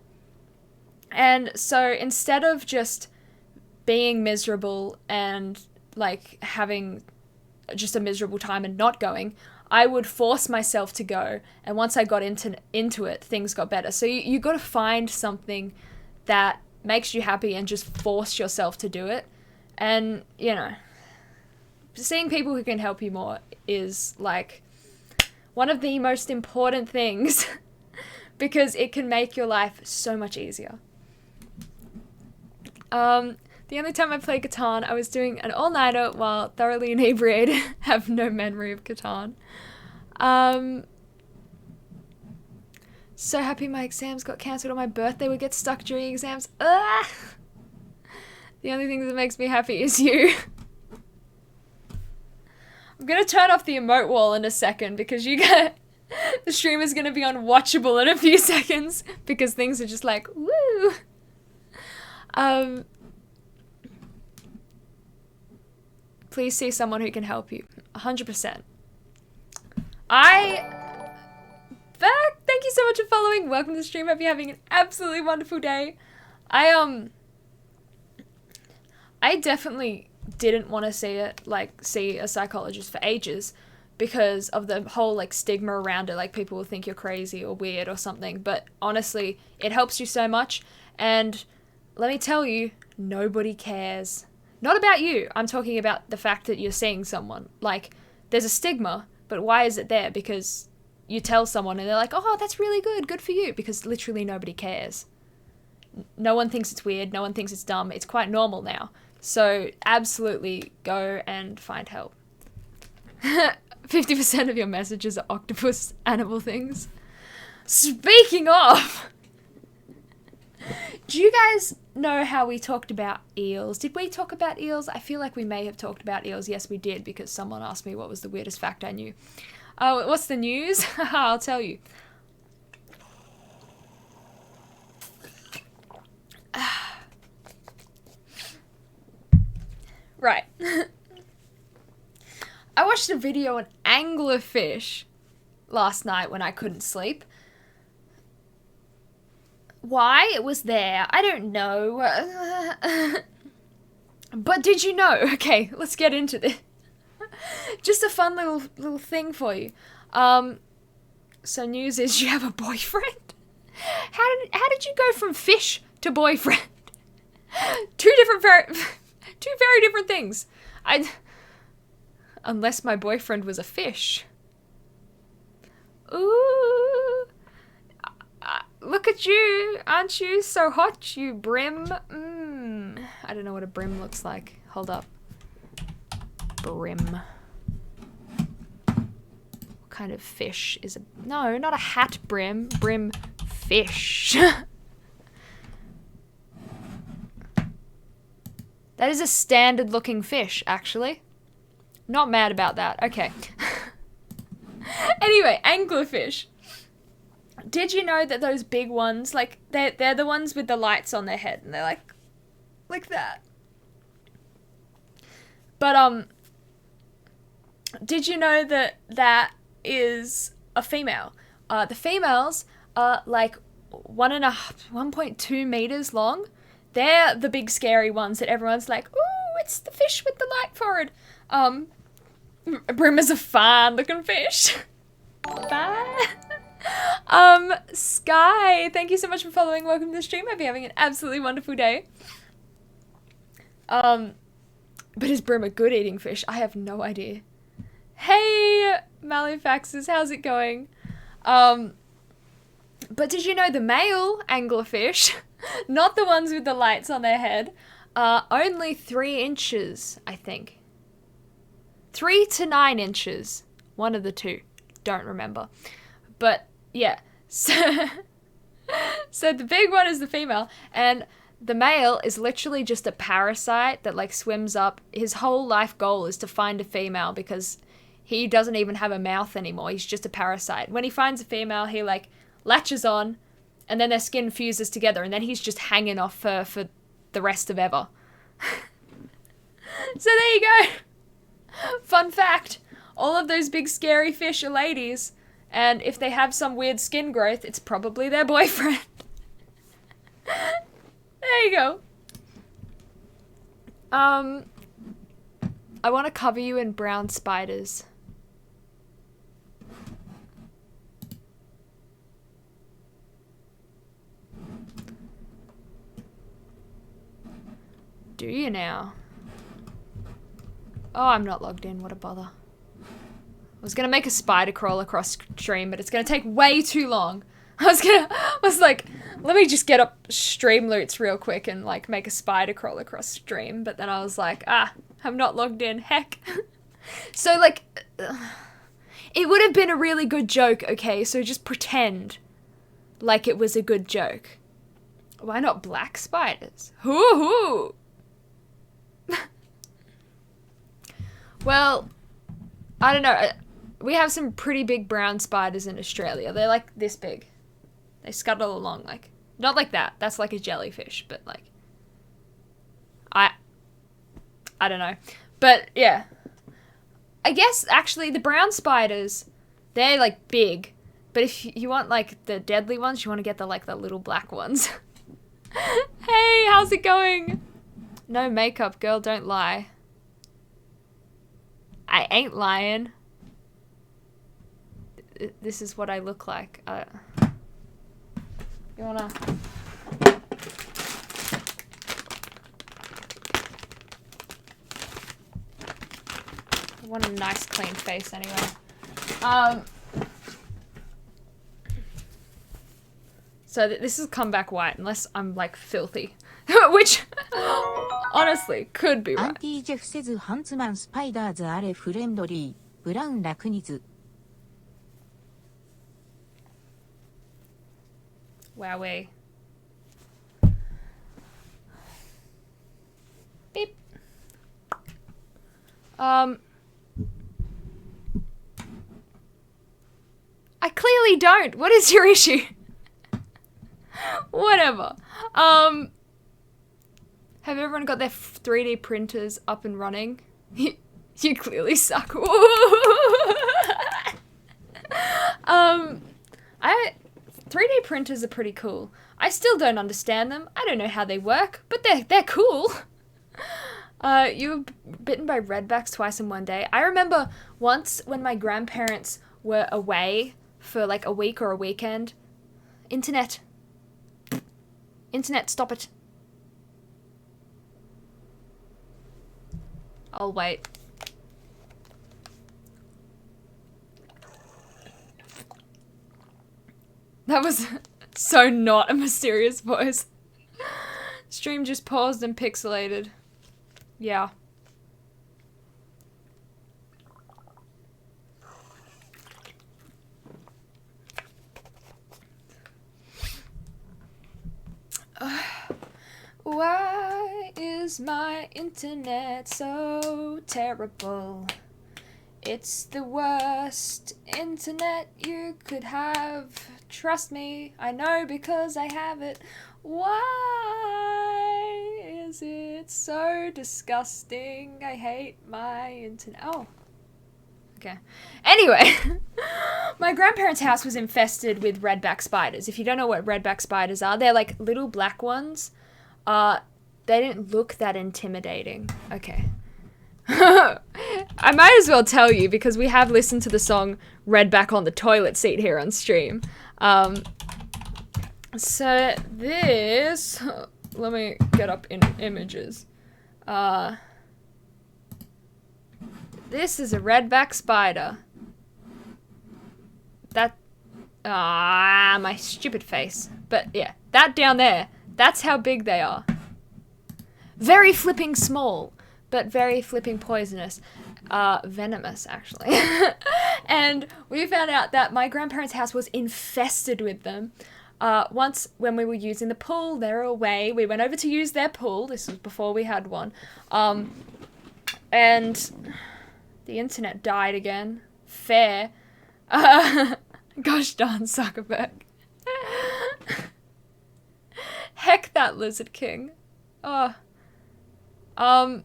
S1: And so instead of just being miserable and like having just a miserable time and not going, I would force myself to go, and once I got into it, things got better. So you got to find something that makes you happy and just force yourself to do it. And, you know, seeing people who can help you more is, like, one of the most important things because it can make your life so much easier. The only time I played Catan, I was doing an all-nighter while thoroughly inebriated. Have no memory of Catan. So happy my exams got cancelled on my birthday. We get stuck during exams. Ugh! The only thing that makes me happy is you. I'm gonna turn off the emote wall in a second because the stream is gonna be unwatchable in a few seconds because things are just like, woo! Please see someone who can help you. 100%. Thank you so much for following. Welcome to the stream. Hope you're having an absolutely wonderful day. I definitely didn't want to see a psychologist for ages because of the whole, like, stigma around it. Like, people will think you're crazy or weird or something. But honestly, it helps you so much. And let me tell you, nobody cares. Not about you. I'm talking about the fact that you're seeing someone. Like, there's a stigma, but why is it there? Because you tell someone and they're like, oh, that's really good. Good for you. Because literally nobody cares. No one thinks it's weird. No one thinks it's dumb. It's quite normal now. So absolutely go and find help. 50% of your messages are octopus animal things. Speaking of, do you guys know how we talked about eels? Did we talk about eels? I feel like we may have talked about eels. Yes, we did, because someone asked me what was the weirdest fact I knew. Oh, what's the news? I'll tell you. Right. I watched a video on anglerfish last night when I couldn't sleep. Why it was there, I don't know. But did you know? Okay, let's get into this. Just a fun little thing for you. So news is you have a boyfriend? How did you go from fish to boyfriend? Two very different things. Unless my boyfriend was a fish. Ooh. Look at you. Aren't you so hot, you brim? I don't know what a brim looks like. Hold up. Brim. What kind of fish is a... No, not a hat brim. Brim fish. That is a standard looking fish, actually. Not mad about that. Okay. Anyway, anglerfish. Did you know that those big ones, like, they're the ones with the lights on their head, and they're like that. But, did you know that that is a female? The females are like 1.2 meters long. They're the big scary ones that everyone's like, ooh, it's the fish with the light forehead. Brim is a fine looking fish. Bye. Sky, thank you so much for following. Welcome to the stream. Hope you're having an absolutely wonderful day. But is Brim a good eating fish? I have no idea. Hey, Malifaxes, how's it going? But did you know the male anglerfish, not the ones with the lights on their head, are only 3 inches, I think. 3 to 9 inches. One of the two. Don't remember. But, yeah. So the big one is the female, and the male is literally just a parasite that, like, swims up. His whole life goal is to find a female because he doesn't even have a mouth anymore. He's just a parasite. When he finds a female, he, like, latches on, and then their skin fuses together, and then he's just hanging off her for the rest of ever. So there you go. Fun fact. All of those big scary fish are ladies, and if they have some weird skin growth, it's probably their boyfriend. There you go. I want to cover you in brown spiders. Do you now? Oh, I'm not logged in. What a bother. I was gonna make a spider crawl across stream, but it's gonna take way too long. I was like, let me just get up streamloots real quick and, like, make a spider crawl across stream. But then I was like, I'm not logged in. Heck. So, like, it would have been a really good joke, okay? So just pretend like it was a good joke. Why not black spiders? Hoo-hoo! Well, I don't know. We have some pretty big brown spiders in Australia. They're like this big. They scuttle along like... Not like that. That's like a jellyfish, but like... I don't know. But, yeah. I guess, actually, the brown spiders, they're like big. But if you want like the deadly ones, you want to get the little black ones. Hey, how's it going? No makeup, girl, don't lie. I ain't lying. This is what I look like. You wanna... I want a nice clean face anyway. So this has come back white unless I'm like filthy. Which honestly could be right. Wowee. Beep. clearly don't. What is your issue? Whatever. Have everyone got their 3D printers up and running? You clearly suck. 3D printers are pretty cool. I still don't understand them. I don't know how they work, but they're cool. You were bitten by redbacks twice in one day. I remember once when my grandparents were away for like a week or a weekend. Internet, stop it. I'll wait. That was so not a mysterious voice. Stream just paused and pixelated. Yeah. Why is my internet so terrible? It's the worst internet you could have. Trust me, I know because I have it. Why is it so disgusting? I hate my internet. Oh. Okay. Anyway, my grandparents' house was infested with redback spiders. If you don't know what redback spiders are, they're like little black ones. They didn't look that intimidating. Okay. I might as well tell you because we have listened to the song Redback on the Toilet Seat here on stream. So this, let me get up in images. This is a redback spider. That, my stupid face. But yeah, that down there, that's how big they are. Very flipping small, but very flipping poisonous. Venomous, actually. And we found out that my grandparents' house was infested with them. Once, when we were using the pool, they were away. We went over to use their pool. This was before we had one. And the internet died again. Fair. Gosh darn Zuckerberg. Heck that Lizard King. Oh. I'll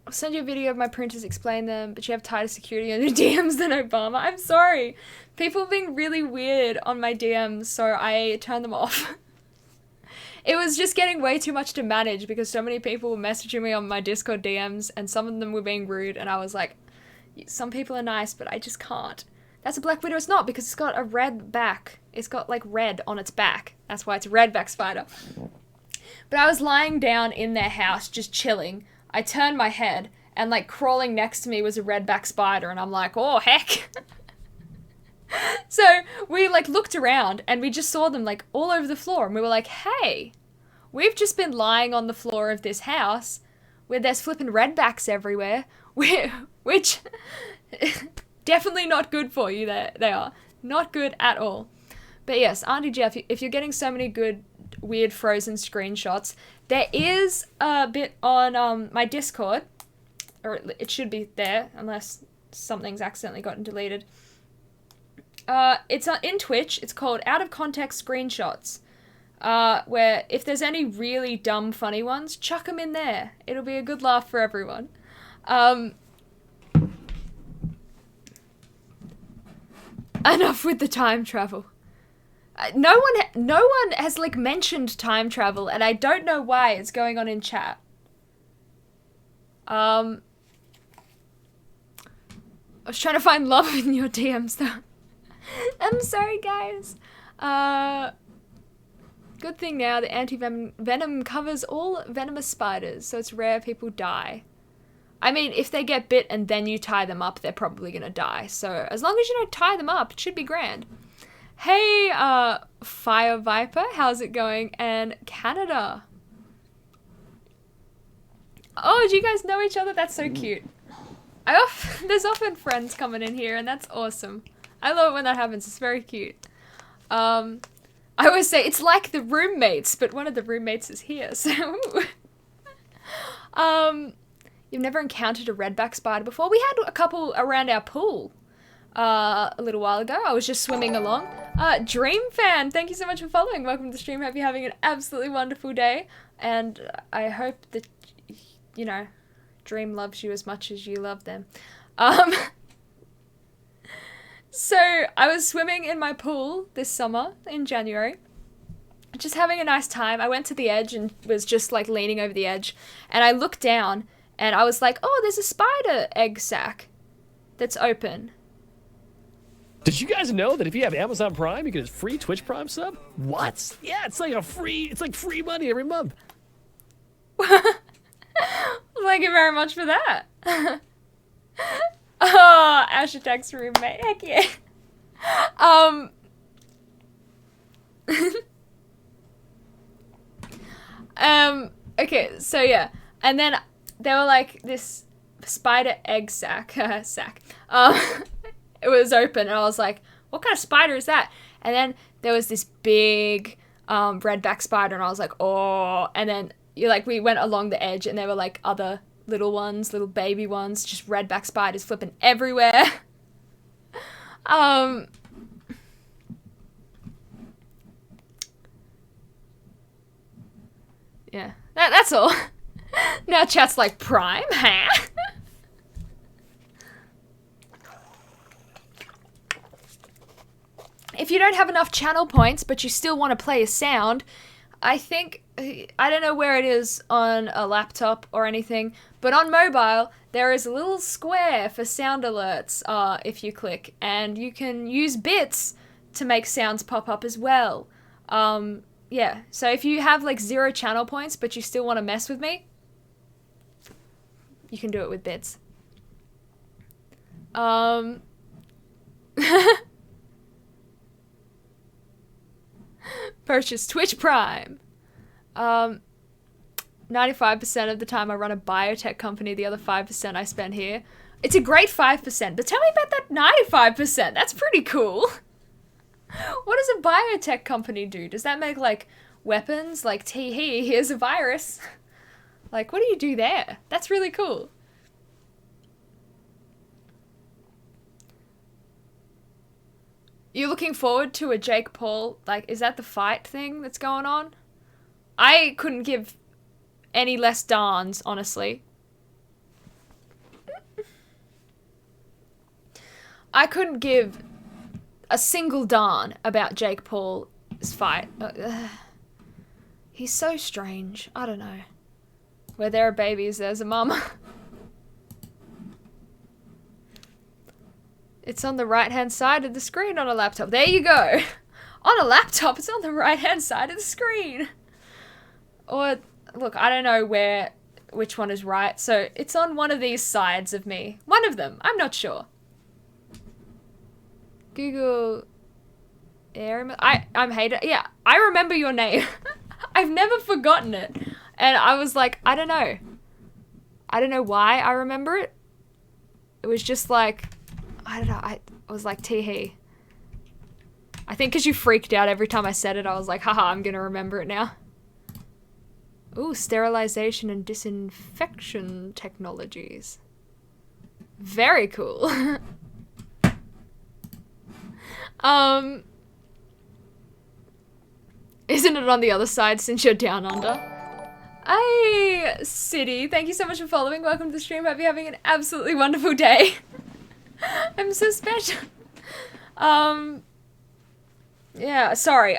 S1: send you a video of my printers, explain them, but you have tighter security on your DMs than Obama. I'm sorry. People are being really weird on my DMs, so I turned them off. It was just getting way too much to manage because so many people were messaging me on my Discord DMs and some of them were being rude and I was like, some people are nice, but I just can't. That's a Black Widow. It's not because it's got a red back. It's got like red on its back. That's why it's a redback spider. But I was lying down in their house just chilling. I turned my head and like crawling next to me was a redback spider and I'm like, oh heck. So we like looked around and we just saw them like all over the floor and we were like, hey, we've just been lying on the floor of this house where there's flipping redbacks everywhere, which definitely not good for you. They are not good at all. But yes, Auntie Jeff, if you're getting so many good weird frozen screenshots, there is a bit on my Discord, or it should be there unless something's accidentally gotten deleted. It's in Twitch. It's called Out of Context Screenshots, where if there's any really dumb funny ones, chuck them in there. It'll be a good laugh for everyone. Enough with the time travel. No one has like mentioned time travel, and I don't know why it's going on in chat. I was trying to find love in your DMs though. I'm sorry, guys. Good thing now the anti-venom covers all venomous spiders, so it's rare people die. I mean, if they get bit and then you tie them up, they're probably gonna die. So as long as you don't tie them up, it should be grand. Hey, Fire Viper, how's it going? And Canada. Oh, do you guys know each other? That's so cute. There's often friends coming in here, and that's awesome. I love it when that happens. It's very cute. I always say it's like the roommates, but one of the roommates is here. So, You've never encountered a redback spider before? We had a couple around our pool a little while ago. I was just swimming along. Dream fan, thank you so much for following. Welcome to the stream. Hope you're having an absolutely wonderful day. And I hope that, you know, Dream loves you as much as you love them. So I was swimming in my pool this summer in January, just having a nice time. I went to the edge and was just like leaning over the edge, and I looked down and I was like, oh, there's a spider egg sac that's open.
S2: Did you guys know that if you have Amazon Prime, you get a free Twitch Prime sub? What? Yeah, it's like free money every month.
S1: Thank you very much for that. Oh, Ash attacks roommate. Heck yeah. Okay, so yeah. And then they were like this spider egg sac. It was open and I was like, what kind of spider is that? And then there was this big redback spider and I was like, oh. And then we went along the edge and there were like other little ones, little baby ones, just redback spiders flipping everywhere. Yeah, that's all. Now chat's like, Prime, huh? If you don't have enough channel points, but you still want to play a sound, I think, I don't know where it is on a laptop or anything, but on mobile, there is a little square for sound alerts if you click, and you can use bits to make sounds pop up as well. Yeah, so if you have like 0 channel points, but you still want to mess with me, you can do it with bits. Purchase Twitch Prime. 95% of the time I run a biotech company, the other 5% I spend here. It's a great 5%, but tell me about that 95%. That's pretty cool. What does a biotech company do? Does that make, like, weapons? Like, tee-hee, here's a virus. Like, what do you do there? That's really cool. You're looking forward to a Jake Paul, like, is that the fight thing that's going on? I couldn't give any less darns, honestly. I couldn't give a single darn about Jake Paul's fight. He's so strange. I don't know. Where there are babies, there's a mama. It's on the right-hand side of the screen on a laptop. There you go. On a laptop, it's on the right-hand side of the screen. Or, look, I don't know which one is right. So it's on one of these sides of me. One of them. I'm not sure. Google I'm Hater. Yeah, I remember your name. I've never forgotten it. And I was like, I don't know. I don't know why I remember it. It was just like, I don't know. I was like, tee-hee. I think because you freaked out every time I said it, I was like, haha, I'm going to remember it now. Ooh, sterilization and disinfection technologies. Very cool. Isn't it on the other side since you're down under? Hey, City, thank you so much for following. Welcome to the stream. Hope you're having an absolutely wonderful day. I'm so special. Yeah, sorry.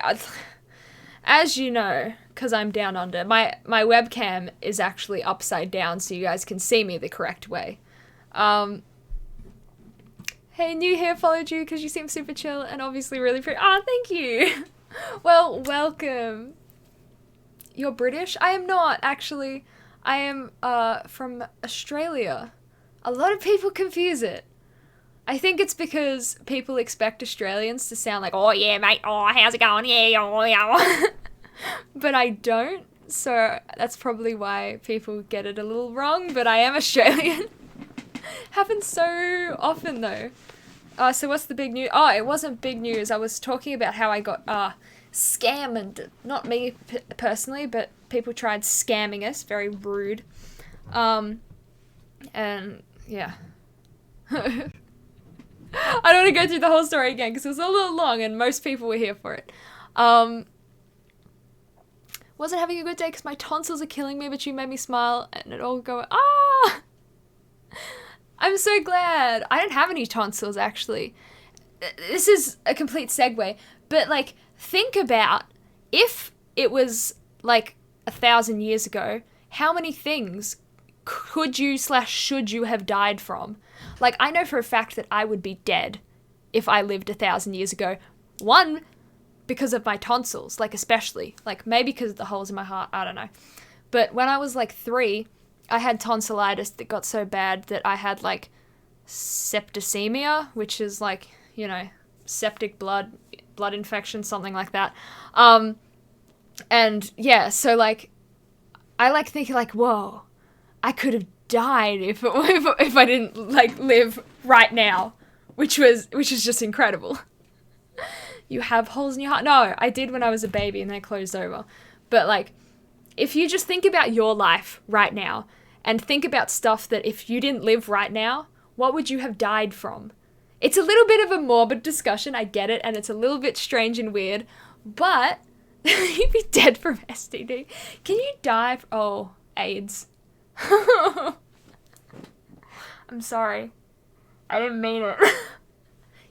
S1: As you know, because I'm down under, my webcam is actually upside down so you guys can see me the correct way. Hey, new here, followed you because you seem super chill and obviously really pretty. Ah, thank you. Well, welcome. You're British? I am not, actually. I am from Australia. A lot of people confuse it. I think it's because people expect Australians to sound like, oh yeah, mate, oh, how's it going? Yeah, oh, yeah. But I don't, so that's probably why people get it a little wrong, but I am Australian. Happens so often, though. So what's the big news? Oh, it wasn't big news. I was talking about how I got scammed. Not me personally, but people tried scamming us. Very rude. And yeah. I don't want to go through the whole story again because it was a little long and most people were here for it. Wasn't having a good day because my tonsils are killing me, but you made me smile and it all go, ah! I'm so glad. I don't have any tonsils, actually. This is a complete segue, but, like, think about if it was, like, 1,000 years ago, how many things could you / should you have died from? Like, I know for a fact that I would be dead if I lived 1,000 years ago. One, because of my tonsils, like, especially. Like, maybe because of the holes in my heart, I don't know. But when I was, like, 3, I had tonsillitis that got so bad that I had, like, septicemia, which is, like, you know, septic blood infection, something like that. And, yeah, so, like, I, like, think, like, whoa, I could have died if I didn't, like, live right now, which is just incredible. You have holes in your heart. No, I did when I was a baby and they closed over. But, like, if you just think about your life right now and think about stuff that if you didn't live right now, what would you have died from? It's a little bit of a morbid discussion, I get it, and it's a little bit strange and weird, but you'd be dead from STD. Can you die from... AIDS. I'm sorry. I didn't mean it.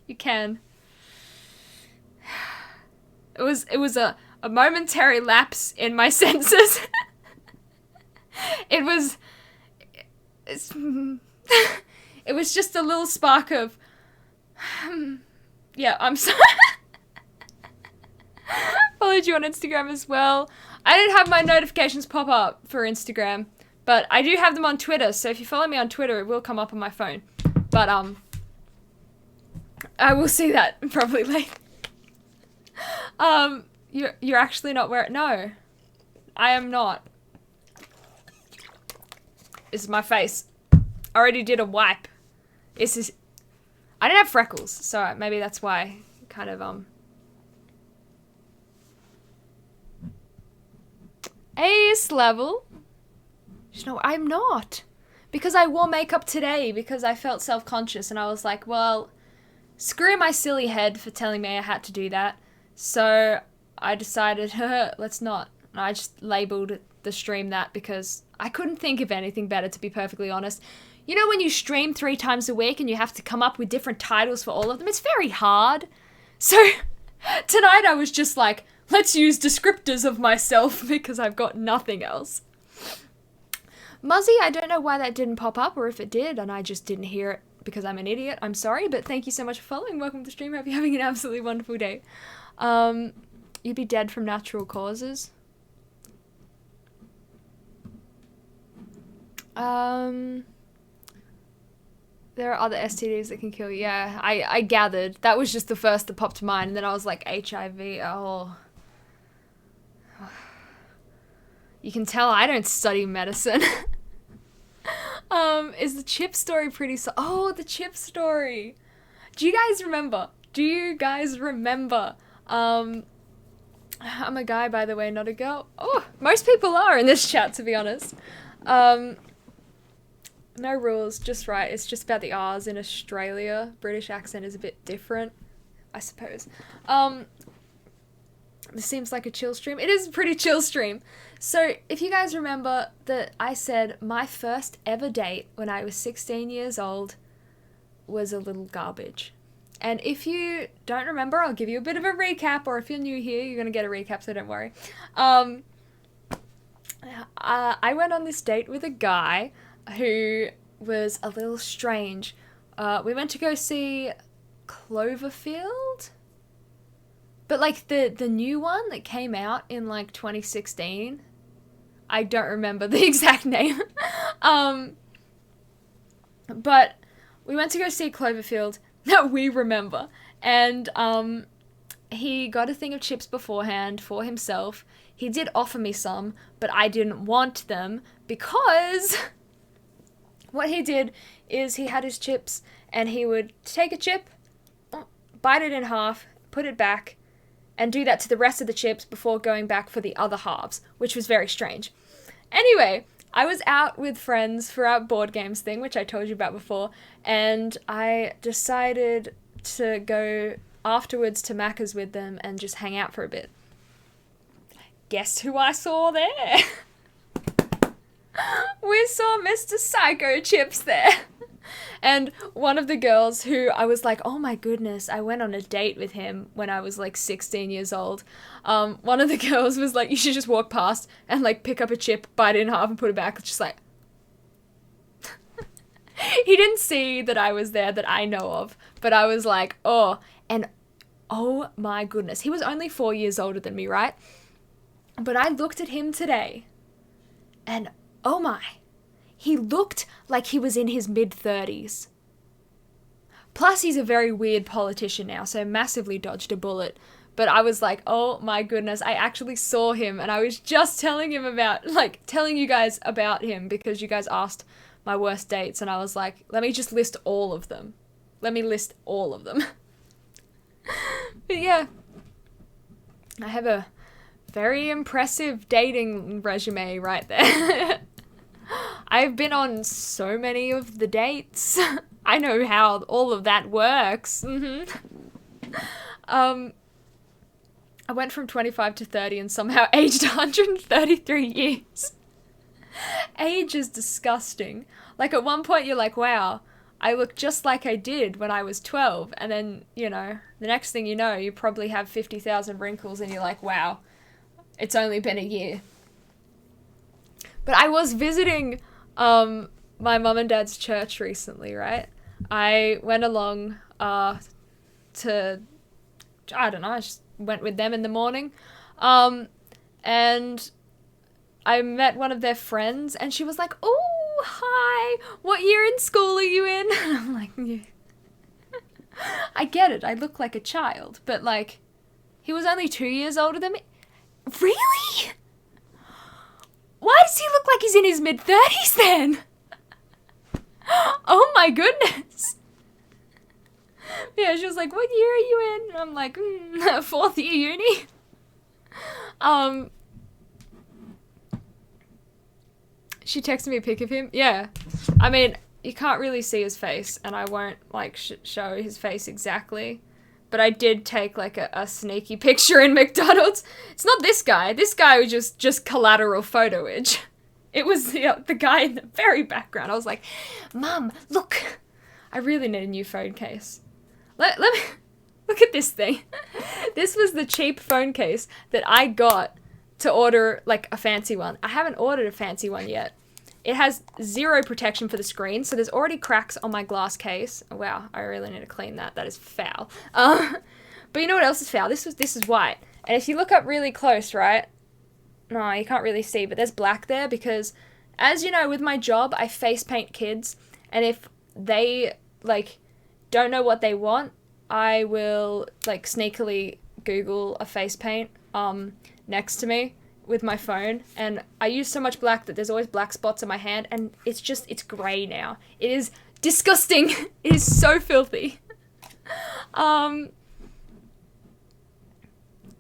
S1: You can. It was a momentary lapse in my senses. It was just a little spark of yeah, I'm sorry. Followed you on Instagram as well. I didn't have my notifications pop up for Instagram, but I do have them on Twitter, so if you follow me on Twitter, it will come up on my phone. But I will see that probably later. You're actually not wearing... No, I am not. This is my face. I already did a wipe. This is... I don't have freckles, so maybe that's why kind of, Ace level? No, I'm not. Because I wore makeup today because I felt self-conscious and I was like, well, screw my silly head for telling me I had to do that. So I decided, let's not. And I just labeled the stream that because I couldn't think of anything better, to be perfectly honest. You know when you stream 3 times a week and you have to come up with different titles for all of them? It's very hard. So tonight I was just like, let's use descriptors of myself because I've got nothing else. Muzzy, I don't know why that didn't pop up or if it did and I just didn't hear it because I'm an idiot. I'm sorry, but thank you so much for following. Welcome to the stream. Hope you're having an absolutely wonderful day. You'd be dead from natural causes. There are other STDs that can kill you. Yeah, I gathered. That was just the first that popped to mind. And then I was like, HIV. Oh. You can tell I don't study medicine. Is the chip story pretty... Oh, the chip story. Do you guys remember? I'm a guy, by the way, not a girl. Oh, most people are in this chat, to be honest. No rules, just right. It's just about the R's in Australia. British accent is a bit different, I suppose. This seems like a chill stream. It is a pretty chill stream. So, if you guys remember that I said my first ever date when I was 16 years old was a little garbage. And if you don't remember, I'll give you a bit of a recap, or if you're new here, you're going to get a recap, so don't worry. I went on this date with a guy who was a little strange. We went to go see Cloverfield, but like the new one that came out in like 2016. I don't remember the exact name. But we went to go see Cloverfield that we remember, and he got a thing of chips beforehand for himself. He did offer me some, but I didn't want them because what he did is he had his chips and he would take a chip, bite it in half, put it back, and do that to the rest of the chips before going back for the other halves, which was very strange. Anyway, I was out with friends for our board games thing, which I told you about before, and I decided to go afterwards to Macca's with them and just hang out for a bit. Guess who I saw there? We saw Mr. Psycho Chips there. And one of the girls who I was like, oh my goodness, I went on a date with him when I was like 16 years old. One of the girls was like, you should just walk past and like pick up a chip, bite it in half and put it back. It's just like, he didn't see that I was there that I know of, but I was like, oh, and oh my goodness. He was only 4 years older than me, right? But I looked at him today and oh my, he looked like he was in his mid-30s. Plus, he's a very weird politician now, so massively dodged a bullet. But I was like, oh my goodness, I actually saw him, and I was just telling him about, like, telling you guys about him because you guys asked my worst dates, and I was like, let me just list all of them. Let me list all of them. But yeah, I have a very impressive dating resume right there. I've been on so many of the dates. I know how all of that works. I went from 25 to 30 and somehow aged 133 years. Age is disgusting. Like at one point you're like, wow, I look just like I did when I was 12. And then, you know, the next thing you know, you probably have 50,000 wrinkles and you're like, wow, it's only been a year. But I was visiting my mum and dad's church recently, right? I went along to, I don't know, I just went with them in the morning. And I met one of their friends and she was like, oh, hi, what year in school are you in? And I'm like, yeah. I get it, I look like a child, but like, he was only 2 years older than me. Really? Why does he look like he's in his mid-30s then? Oh my goodness. Yeah, she was like, what year are you in? And I'm like, fourth year uni. She texted me a pic of him. Yeah. I mean, you can't really see his face, and I won't, like, show his face exactly. But I did take, like, a sneaky picture in McDonald's. It's not this guy. This guy was just collateral photoage. It was the guy in the very background. I was like, Mum, look. I really need a new phone case. Let me... Look at this thing. This was the cheap phone case that I got to order, like, a fancy one. I haven't ordered a fancy one yet. It has zero protection for the screen, so there's already cracks on my glass case. Oh, wow, I really need to clean that. That is foul. But you know what else is foul? This is white. And if you look up really close, right? No, you can't really see, but there's black there because, as you know, with my job, I face paint kids. And if they, like, don't know what they want, I will, like, sneakily Google a face paint next to me with my phone, and I use so much black that there's always black spots on my hand, and it's grey now. It is disgusting. It is so filthy. Do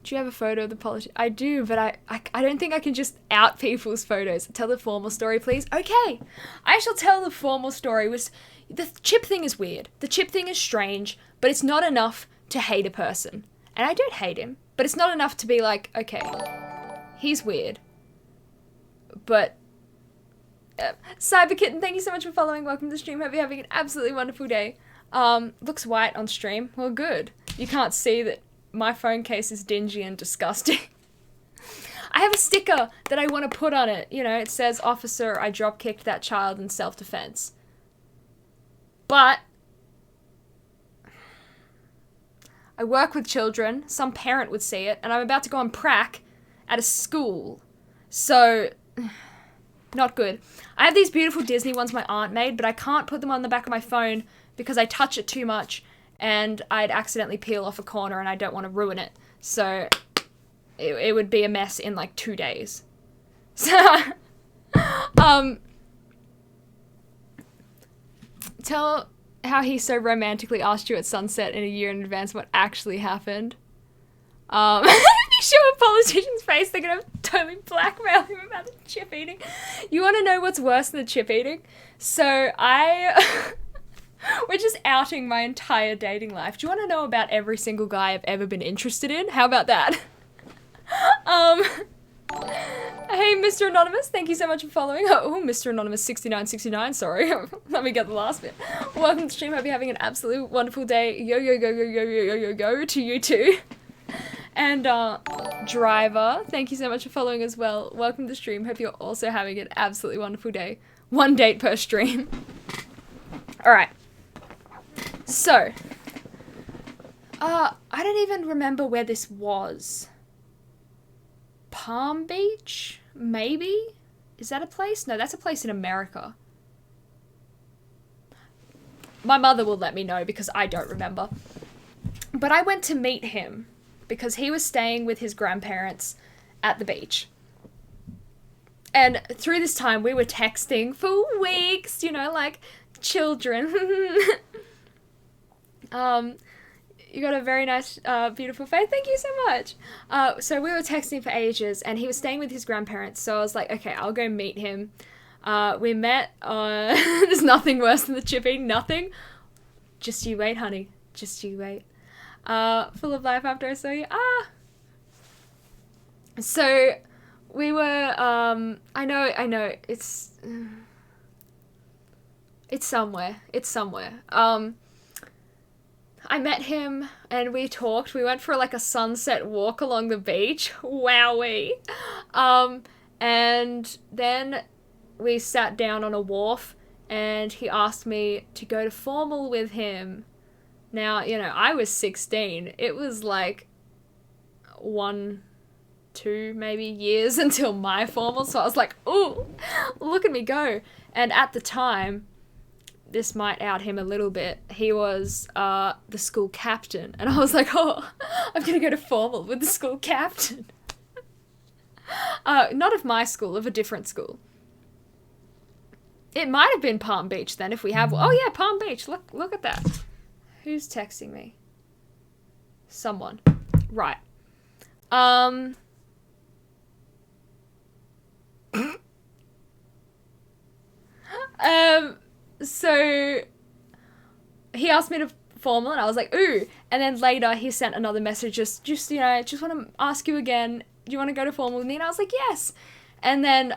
S1: you have a photo of the politician? I do, but I don't think I can just out people's photos. Tell the formal story, please. Okay, I shall tell the formal story. The chip thing is weird. The chip thing is strange, but it's not enough to hate a person. And I don't hate him, but it's not enough to be like, okay, he's weird. But Cyber Kitten, thank you so much for following. Welcome to the stream. Hope you're having an absolutely wonderful day. Looks white on stream. Well, good. You can't see that my phone case is dingy and disgusting. I have a sticker that I want to put on it. You know, it says, Officer, I drop-kicked that child in self-defense. But I work with children. Some parent would see it. And I'm about to go on prac at a school. So, not good. I have these beautiful Disney ones my aunt made, but I can't put them on the back of my phone because I touch it too much and I'd accidentally peel off a corner and I don't want to ruin it. So, it would be a mess in like 2 days. So, tell how he so romantically asked you at sunset in a year in advance what actually happened. If you show a politician's face, they're gonna have totally blackmail him about the chip eating. You want to know what's worse than the chip eating? So we're just outing my entire dating life. Do you want to know about every single guy I've ever been interested in? How about that? Hey, Mr. Anonymous, thank you so much for following. Oh, Mr. Anonymous 6969, sorry. Let me get the last bit. Welcome to the stream. Hope you're having an absolute wonderful day. Yo to you too. And Driver, thank you so much for following as well. Welcome to the stream. Hope you're also having an absolutely wonderful day. 1 date per stream. Alright. So, I don't even remember where this was. Palm Beach? Maybe? Is that a place? No, that's a place in America. My mother will let me know because I don't remember. But I went to meet him because he was staying with his grandparents at the beach. And through this time, we were texting for weeks, you know, like children. You got a very nice, beautiful face. Thank you so much. So we were texting for ages, and he was staying with his grandparents. So I was like, okay, I'll go meet him. We met. There's nothing worse than the chip eating. Nothing. Just you wait, honey. Just you wait. Full of life after I saw you. So we were. I know. It's somewhere. It's somewhere. I met him and we talked. We went for like a sunset walk along the beach. Wowee. And then we sat down on a wharf and he asked me to go to formal with him. Now, you know, I was 16. It was like 1, 2 maybe years until my formal. So I was like, ooh, look at me go. And at the time, this might out him a little bit, he was the school captain. And I was like, oh, I'm going to go to formal with the school captain. Not of my school, of a different school. It might have been Palm Beach then, if we have... Oh yeah, Palm Beach. Look at that. Who's texting me? Someone. Right. So he asked me to formal and I was like, ooh. And then later he sent another message, just you know, just want to ask you again, do you want to go to formal with me? And I was like, yes. And then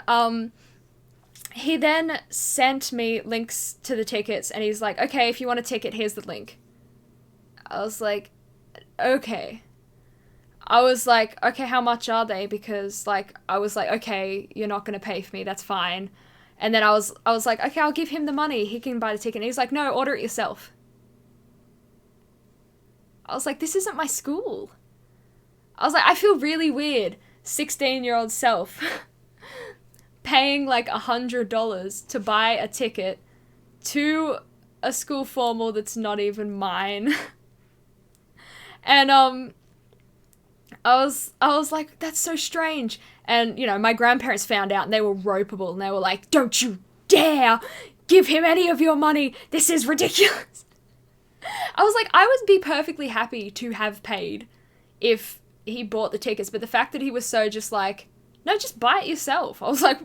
S1: he then sent me links to the tickets and he's like, okay, if you want a ticket, here's the link. I was like, okay. I was like, okay, how much are they? Because like, I was like, okay, you're not going to pay for me. That's fine. And then I was like, okay, I'll give him the money. He can buy the ticket. And he's like, no, order it yourself. I was like, this isn't my school. I was like, I feel really weird, 16-year-old self, paying like $100 to buy a ticket to a school formal that's not even mine. And I was like, that's so strange. And, you know, my grandparents found out and they were ropeable and they were like, don't you dare give him any of your money. This is ridiculous. I was like, I would be perfectly happy to have paid if he bought the tickets. But the fact that he was so just like, no, just buy it yourself. I was like,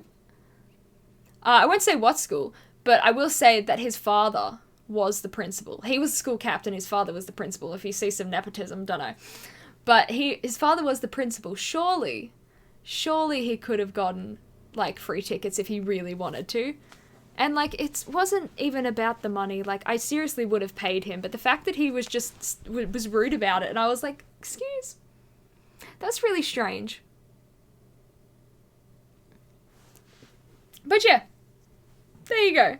S1: I won't say what school, but I will say that his father was the principal. He was the school captain. His father was the principal. If you see some nepotism, don't know. But his father was the principal. Surely he could have gotten, like, free tickets if he really wanted to. And, like, it wasn't even about the money. Like, I seriously would have paid him. But the fact that he was just, was rude about it. And I was like, excuse? That's really strange. But yeah. There you go.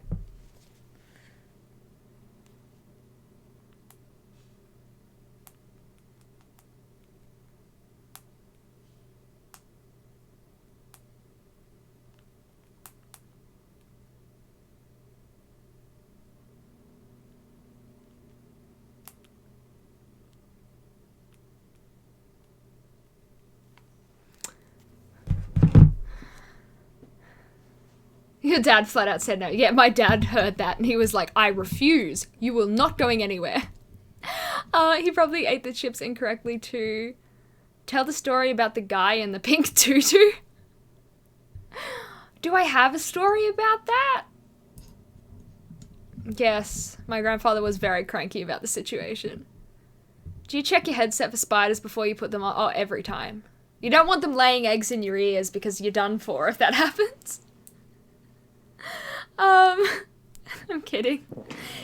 S1: Your dad flat out said no. Yeah, my dad heard that and he was like, I refuse. You will not going anywhere. He probably ate the chips incorrectly to tell the story about the guy in the pink tutu. Do I have a story about that? Yes, my grandfather was very cranky about the situation. Do you check your headset for spiders before you put them on? Oh, every time. You don't want them laying eggs in your ears because you're done for if that happens. I'm kidding.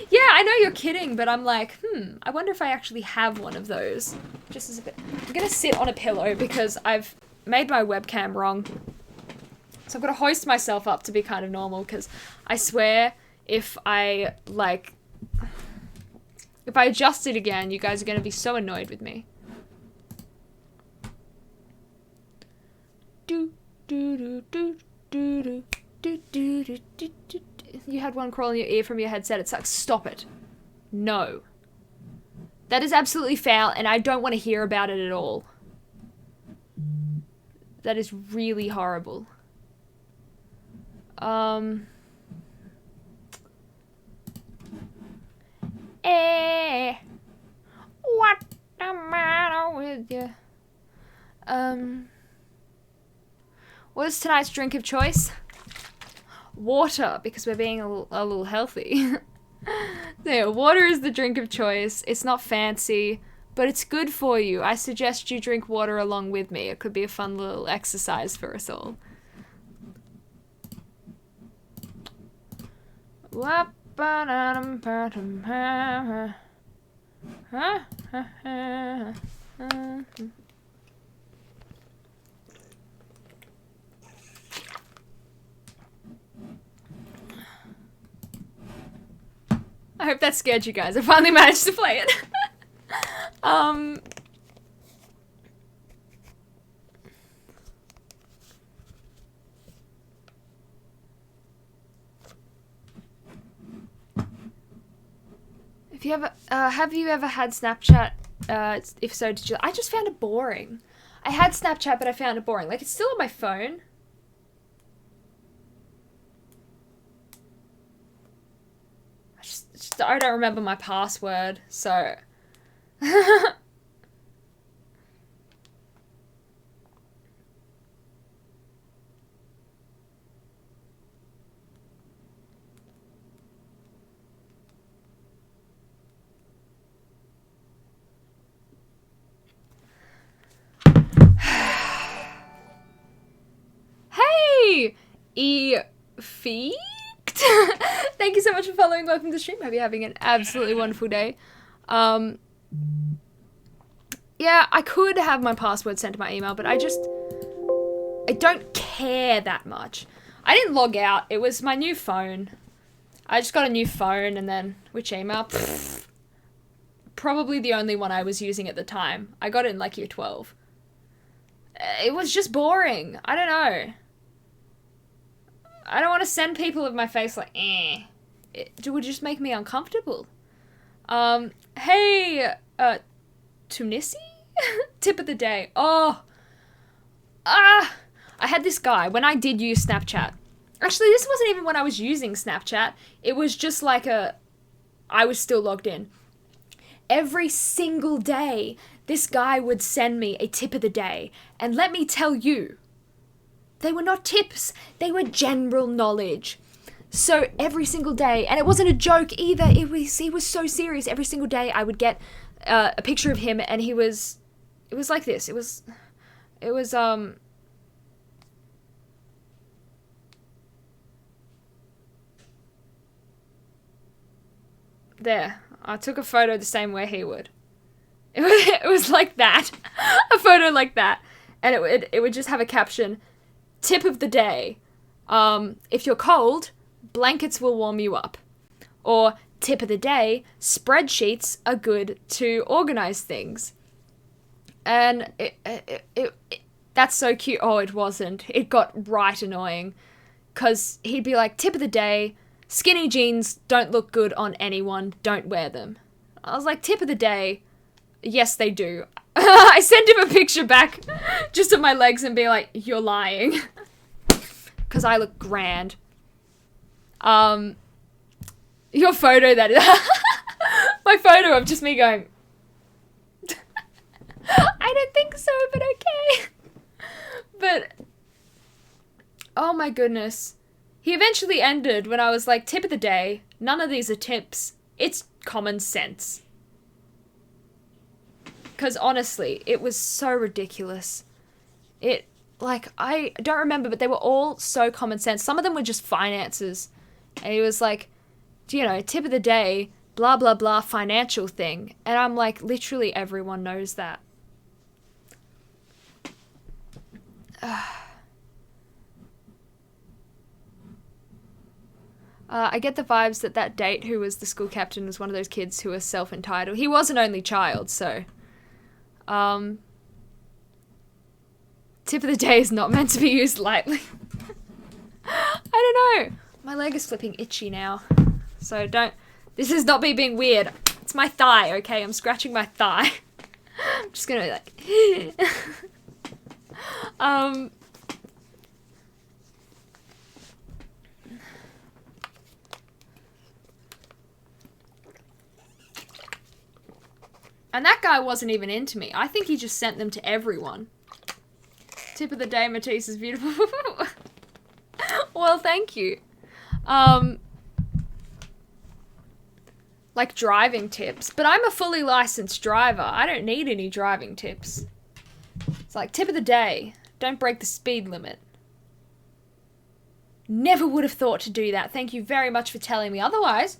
S1: Yeah, I know you're kidding, but I'm like, I wonder if I actually have one of those. Just as a bit. I'm gonna sit on a pillow because I've made my webcam wrong. So I've got to hoist myself up to be kind of normal because I swear if I adjust it again, you guys are going to be so annoyed with me. You had one crawl in your ear from your headset. It's like, stop it. No. That is absolutely foul, and I don't want to hear about it at all. That is really horrible. What's the matter with you? What is tonight's drink of choice? Water, because we're being a little healthy. So yeah, water is the drink of choice. It's not fancy, but it's good for you. I suggest you drink water along with me. It could be a fun little exercise for us all. I hope that scared you guys. I finally managed to play it. If you ever, have you ever had Snapchat? If so, did you? I just found it boring. I had Snapchat, but I found it boring. Like, it's still on my phone. I don't remember my password, so... Hey! E-feeked? Thank you so much for following. Welcome to the stream. Hope you're having an absolutely wonderful day. Yeah, I could have my password sent to my email, but I don't care that much. I didn't log out. It was my new phone. I just got a new phone, and then which email? Pfft. Probably the only one I was using at the time. I got it in like year 12. It was just boring. I don't know. I don't want to send people with my face like, eh. It would just make me uncomfortable. Hey, Tunisi? Tip of the day. Oh. I had this guy, when I did use Snapchat. Actually, this wasn't even when I was using Snapchat. It was just like I was still logged in. Every single day, this guy would send me a tip of the day. And let me tell you, they were not tips. They were general knowledge. So every single day, and it wasn't a joke either. He was so serious. Every single day I would get a picture of him, and it was like this. It was there. I took a photo the same way he would. It was like that. A photo like that. And it would just have a caption, tip of the day. If you're cold, blankets will warm you up. Or tip of the day, spreadsheets are good to organize things. And that's so cute. Oh, it wasn't. It got right annoying. Because he'd be like, tip of the day, skinny jeans don't look good on anyone, don't wear them. I was like, tip of the day, yes they do. I sent him a picture back just of my legs and be like, you're lying. Because I look grand. Your photo, that is... my photo of just me going... I don't think so, but okay. But... Oh my goodness. He eventually ended when I was like, tip of the day, none of these are tips. It's common sense. Because honestly, it was so ridiculous. I don't remember, but they were all so common sense. Some of them were just finances. And he was like, tip of the day, blah, blah, blah, financial thing. And I'm like, literally everyone knows that. I get the vibes that date who was the school captain was one of those kids who was self-entitled. He was an only child, so... tip of the day is not meant to be used lightly. I don't know. My leg is flipping itchy now. So don't... This is not me being weird. It's my thigh, okay? I'm scratching my thigh. I'm just gonna be like... And that guy wasn't even into me. I think he just sent them to everyone. Tip of the day, Matisse is beautiful. Well, thank you. Like driving tips. But I'm a fully licensed driver. I don't need any driving tips. It's like, tip of the day, don't break the speed limit. Never would have thought to do that. Thank you very much for telling me. Otherwise,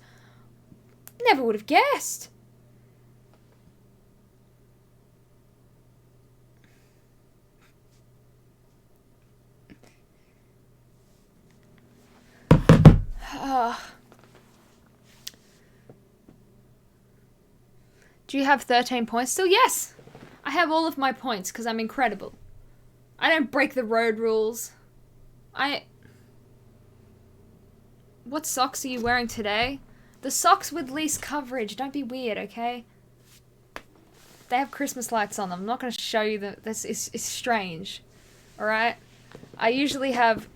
S1: never would have guessed. Do you have 13 points still? Yes! I have all of my points because I'm incredible. I don't break the road rules. What socks are you wearing today? The socks with least coverage. Don't be weird, okay? They have Christmas lights on them. I'm not going to show you that. It's strange. Alright? I usually have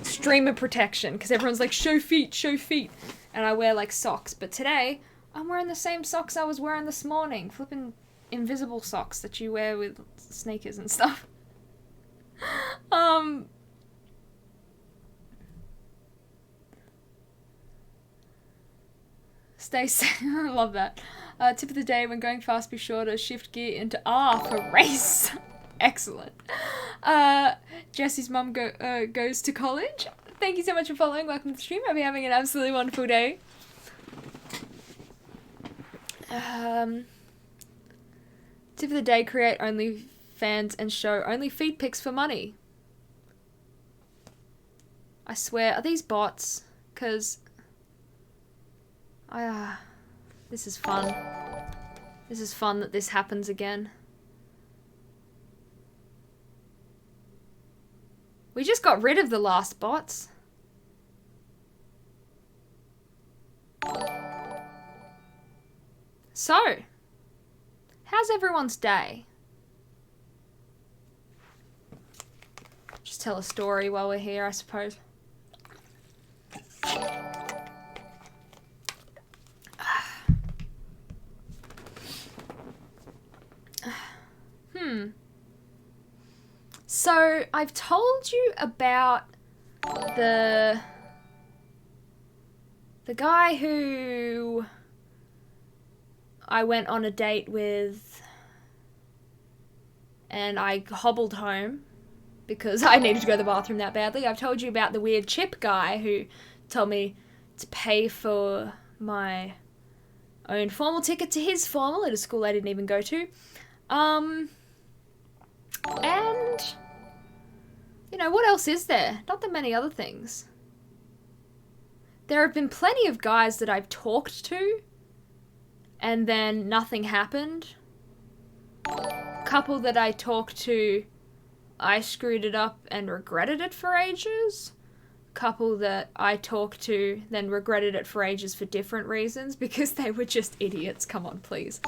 S1: streamer protection because everyone's like, show feet, show feet. And I wear like socks. But today, I'm wearing the same socks I was wearing this morning. Flipping invisible socks that you wear with sneakers and stuff. Stay safe. I love that. Tip of the day, when going fast, be sure to shift gear into R for race. Excellent. Jesse's mum goes to college. Thank you so much for following. Welcome to the stream. I'll be having an absolutely wonderful day. Tip of the day, create OnlyFans and show only feed pics for money. I swear, are these bots? Because... this is fun. This is fun that this happens again. We just got rid of the last bots. So, how's everyone's day? Just tell a story while we're here, I suppose. So, I've told you about the guy who I went on a date with and I hobbled home because I needed to go to the bathroom that badly. I've told you about the weird chip guy who told me to pay for my own formal ticket to his formal at a school I didn't even go to. And, you know, what else is there? Not that many other things. There have been plenty of guys that I've talked to and then nothing happened. Couple that I talked to, I screwed it up and regretted it for ages. Couple that I talked to, then regretted it for ages for different reasons because they were just idiots. Come on, please.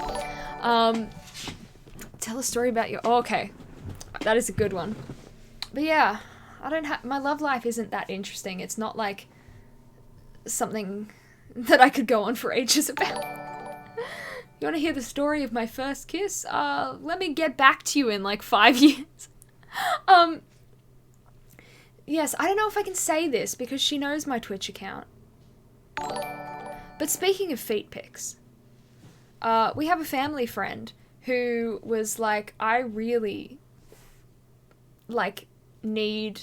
S1: Tell a story about your... Oh, okay. That is a good one. But yeah, I don't have... My love life isn't that interesting. It's not like something that I could go on for ages about. You want to hear the story of my first kiss? Let me get back to you in like 5 years. yes, I don't know if I can say this because she knows my Twitch account. But speaking of feet pics, we have a family friend who was like, I really, like, really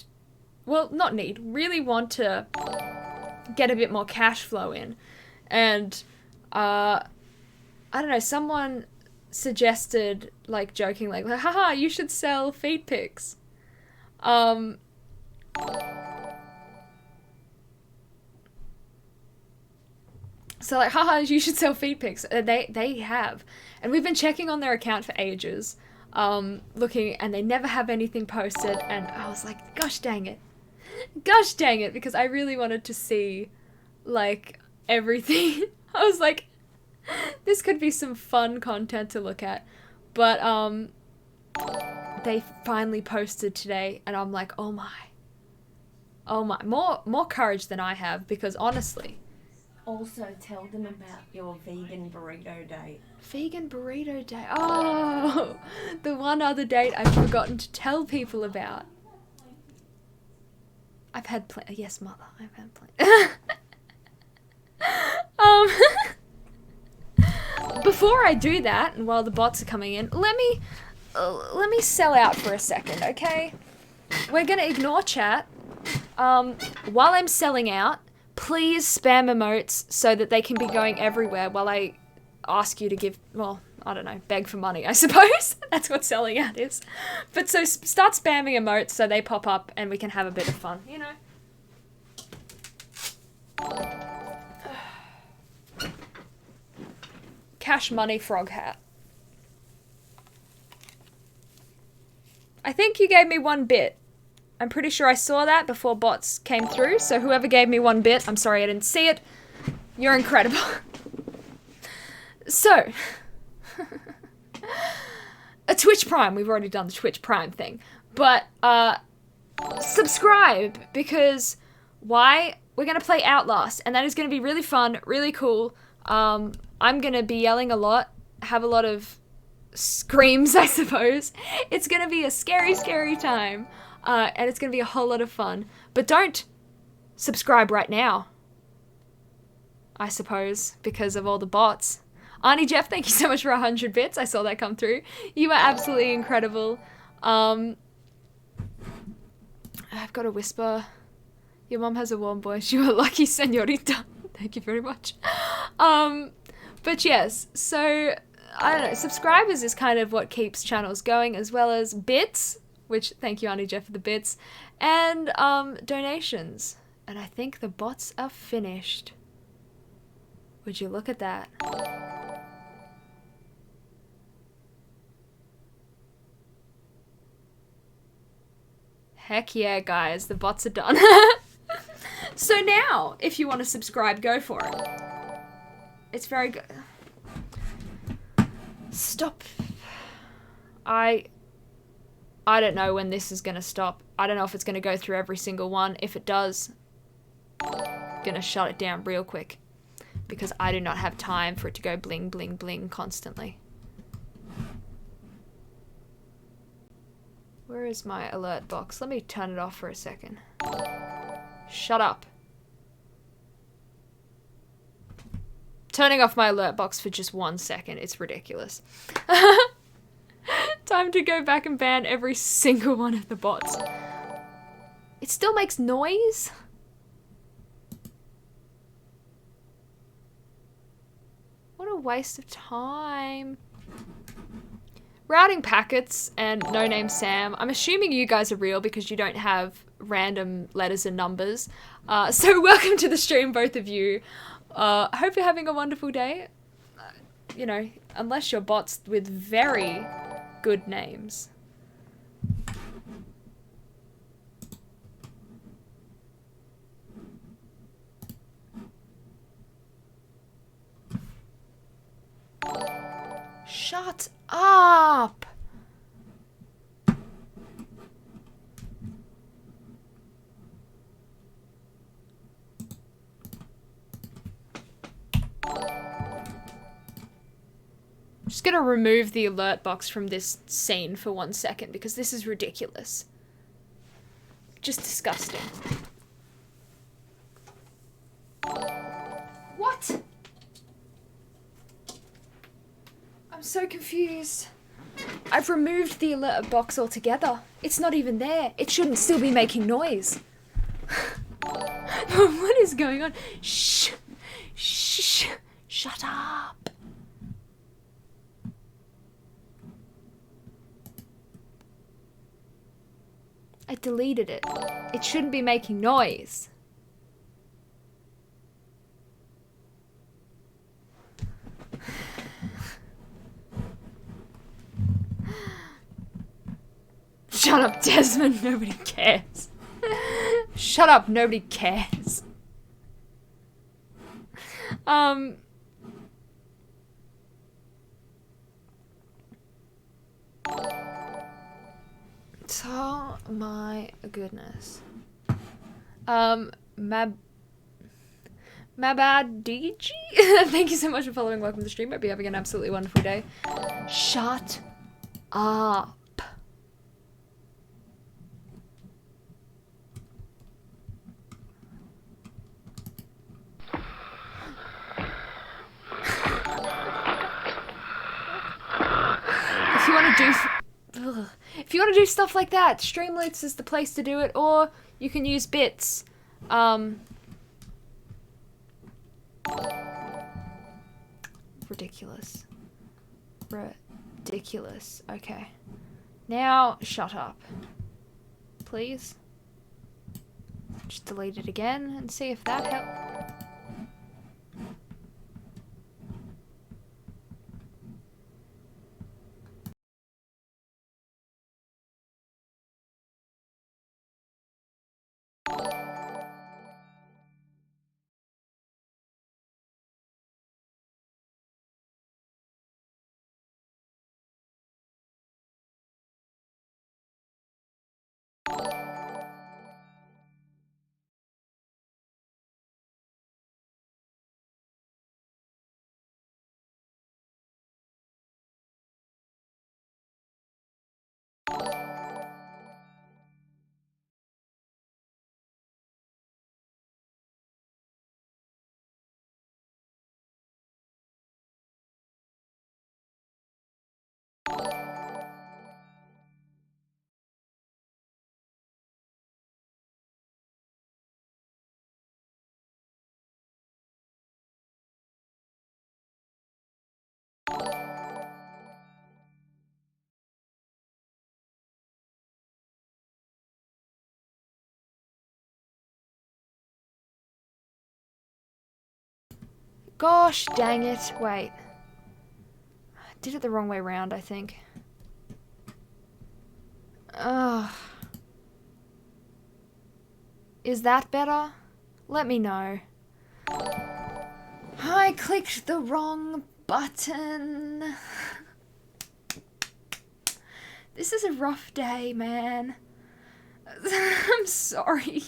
S1: want to get a bit more cash flow in. And, I don't know, someone suggested, like, joking, like, haha, you should sell feet pics. So like, haha, you should sell feed pics. They have. And we've been checking on their account for ages, looking, and they never have anything posted. And I was like, gosh dang it. Gosh dang it, because I really wanted to see, like, everything. I was like, this could be some fun content to look at. But, they finally posted today, and I'm like, oh my. Oh my. More courage than I have, because honestly...
S3: Also, tell them about your vegan burrito date.
S1: Vegan burrito date. Oh, the one other date I've forgotten to tell people about. I've had plans. Yes, mother, I've had plans. Before I do that, and while the bots are coming in, let me sell out for a second, okay? We're gonna ignore chat. While I'm selling out, please spam emotes so that they can be going everywhere while I ask you to give, well, I don't know, beg for money, I suppose. That's what selling out is. But so start spamming emotes so they pop up and we can have a bit of fun, you know? Cash money frog hat. I think you gave me 1 bit. I'm pretty sure I saw that before bots came through, so whoever gave me 1 bit, I'm sorry I didn't see it. You're incredible. So, a Twitch Prime. We've already done the Twitch Prime thing. But, subscribe, because why? We're going to play Outlast, and that is going to be really fun, really cool. I'm going to be yelling a lot, have a lot of screams, I suppose. It's going to be a scary, scary time. And it's going to be a whole lot of fun. But don't subscribe right now, I suppose, because of all the bots. Arnie Jeff, thank you so much for 100 bits. I saw that come through. You are absolutely incredible. I've got a whisper. Your mom has a warm voice. You are lucky, senorita. Thank you very much. But yes, so, I don't know. Subscribers is kind of what keeps channels going, as well as bits. Which, thank you, Auntie Jeff, for the bits. And, donations. And I think the bots are finished. Would you look at that? Heck yeah, guys. The bots are done. So now, if you want to subscribe, go for it. It's very good. Stop. I don't know when this is going to stop. I don't know if it's going to go through every single one. If it does, I'm going to shut it down real quick. Because I do not have time for it to go bling, bling, bling constantly. Where is my alert box? Let me turn it off for a second. Shut up. Turning off my alert box for just 1 second. It's ridiculous. Time to go back and ban every single one of the bots. It still makes noise? What a waste of time. Routing packets and No Name Sam. I'm assuming you guys are real because you don't have random letters and numbers. So welcome to the stream, both of you. Hope you're having a wonderful day. You know, unless you're bots with very good names. Shut up! I'm just gonna remove the alert box from this scene for 1 second because this is ridiculous. Just disgusting. What? I'm so confused. I've removed the alert box altogether. It's not even there. It shouldn't still be making noise. What is going on? Shh. Shh. Shut up. I deleted it. It shouldn't be making noise. Shut up, Desmond. Nobody cares. Shut up. Nobody cares. Oh my goodness. Mabadiji? Thank you so much for following. Welcome to the stream. Hope you're having an absolutely wonderful day. Shut up. If you want to do stuff like that, Streamloots is the place to do it, or you can use bits. Ridiculous. Ridiculous. Okay. Now, shut up. Please. Just delete it again and see if that helps. Gosh dang it. Wait. I did it the wrong way around, I think. Ugh. Is that better? Let me know. I clicked the wrong button. This is a rough day, man. I'm sorry.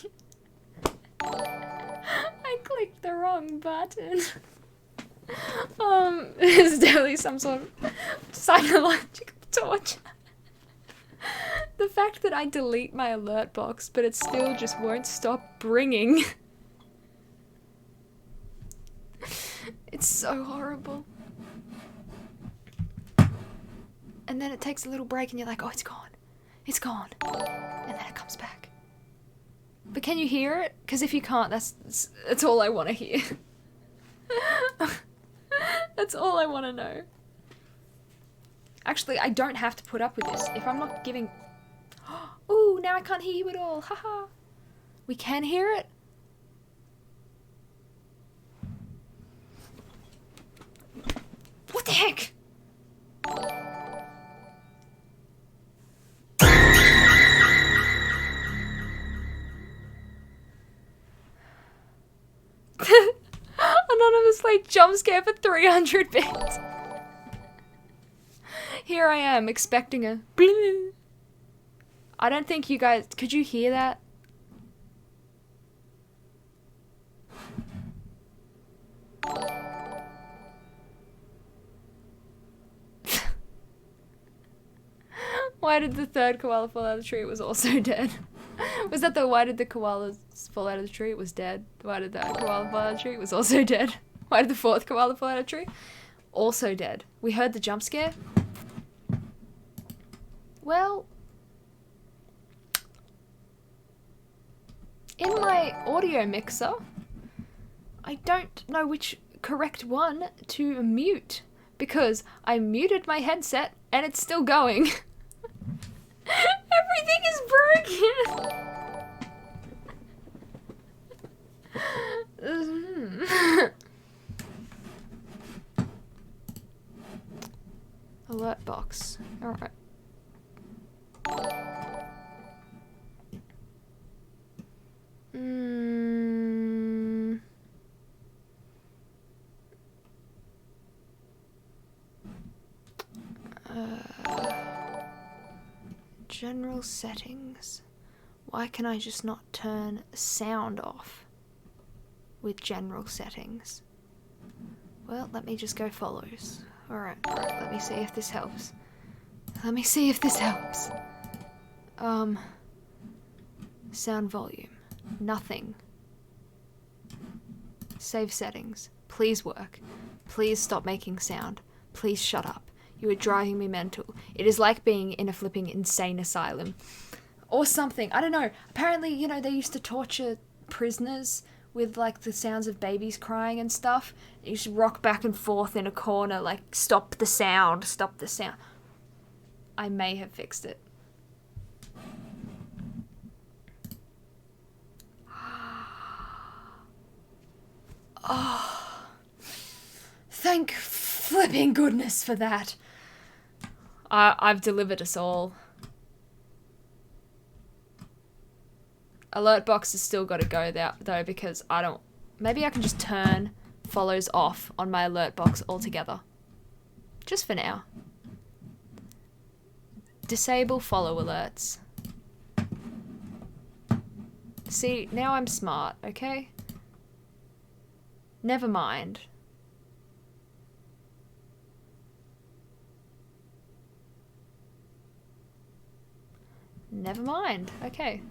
S1: I clicked the wrong button. It's definitely some sort of psychological torture. The fact that I delete my alert box, but it still just won't stop bringing. It's so horrible. And then it takes a little break and you're like, oh, it's gone. It's gone. And then it comes back. But can you hear it? Because if you can't, that's all I want to hear. That's all I want to know. Actually, I don't have to put up with this. If I'm not giving... Ooh, now I can't hear you at all. Haha. We can hear it? What the heck? Anonymous like jump scare for 300 bits. Here I am expecting a bling. I don't think you guys could you hear that? Why did the third koala fall out of the tree? It was also dead. Was that the why did the koalas fall out of the tree? It was dead. Why did the koala fall out of the tree? It was also dead. Why did the fourth koala fall out of the tree? Also dead. We heard the jump scare. Well, in my audio mixer, I don't know which correct one to mute because I muted my headset and it's still going. Everything is broken. Alert box. Alright. General settings. Why can I just not turn sound off with general settings? Well, let me just go follows. Alright, let me see if this helps. Let me see if this helps. Sound volume. Nothing. Save settings. Please work. Please stop making sound. Please shut up. You are driving me mental. It is like being in a flipping insane asylum. Or something. I don't know. Apparently, you know, they used to torture prisoners with, like, the sounds of babies crying and stuff. You just rock back and forth in a corner, like, stop the sound, stop the sound. I may have fixed it. Oh. Thank flipping goodness for that. I've delivered us all. Alert box has still got to go though because I don't... Maybe I can just turn follows off on my alert box altogether. Just for now. Disable follow alerts. See, now I'm smart, okay? Never mind. Never mind. Okay.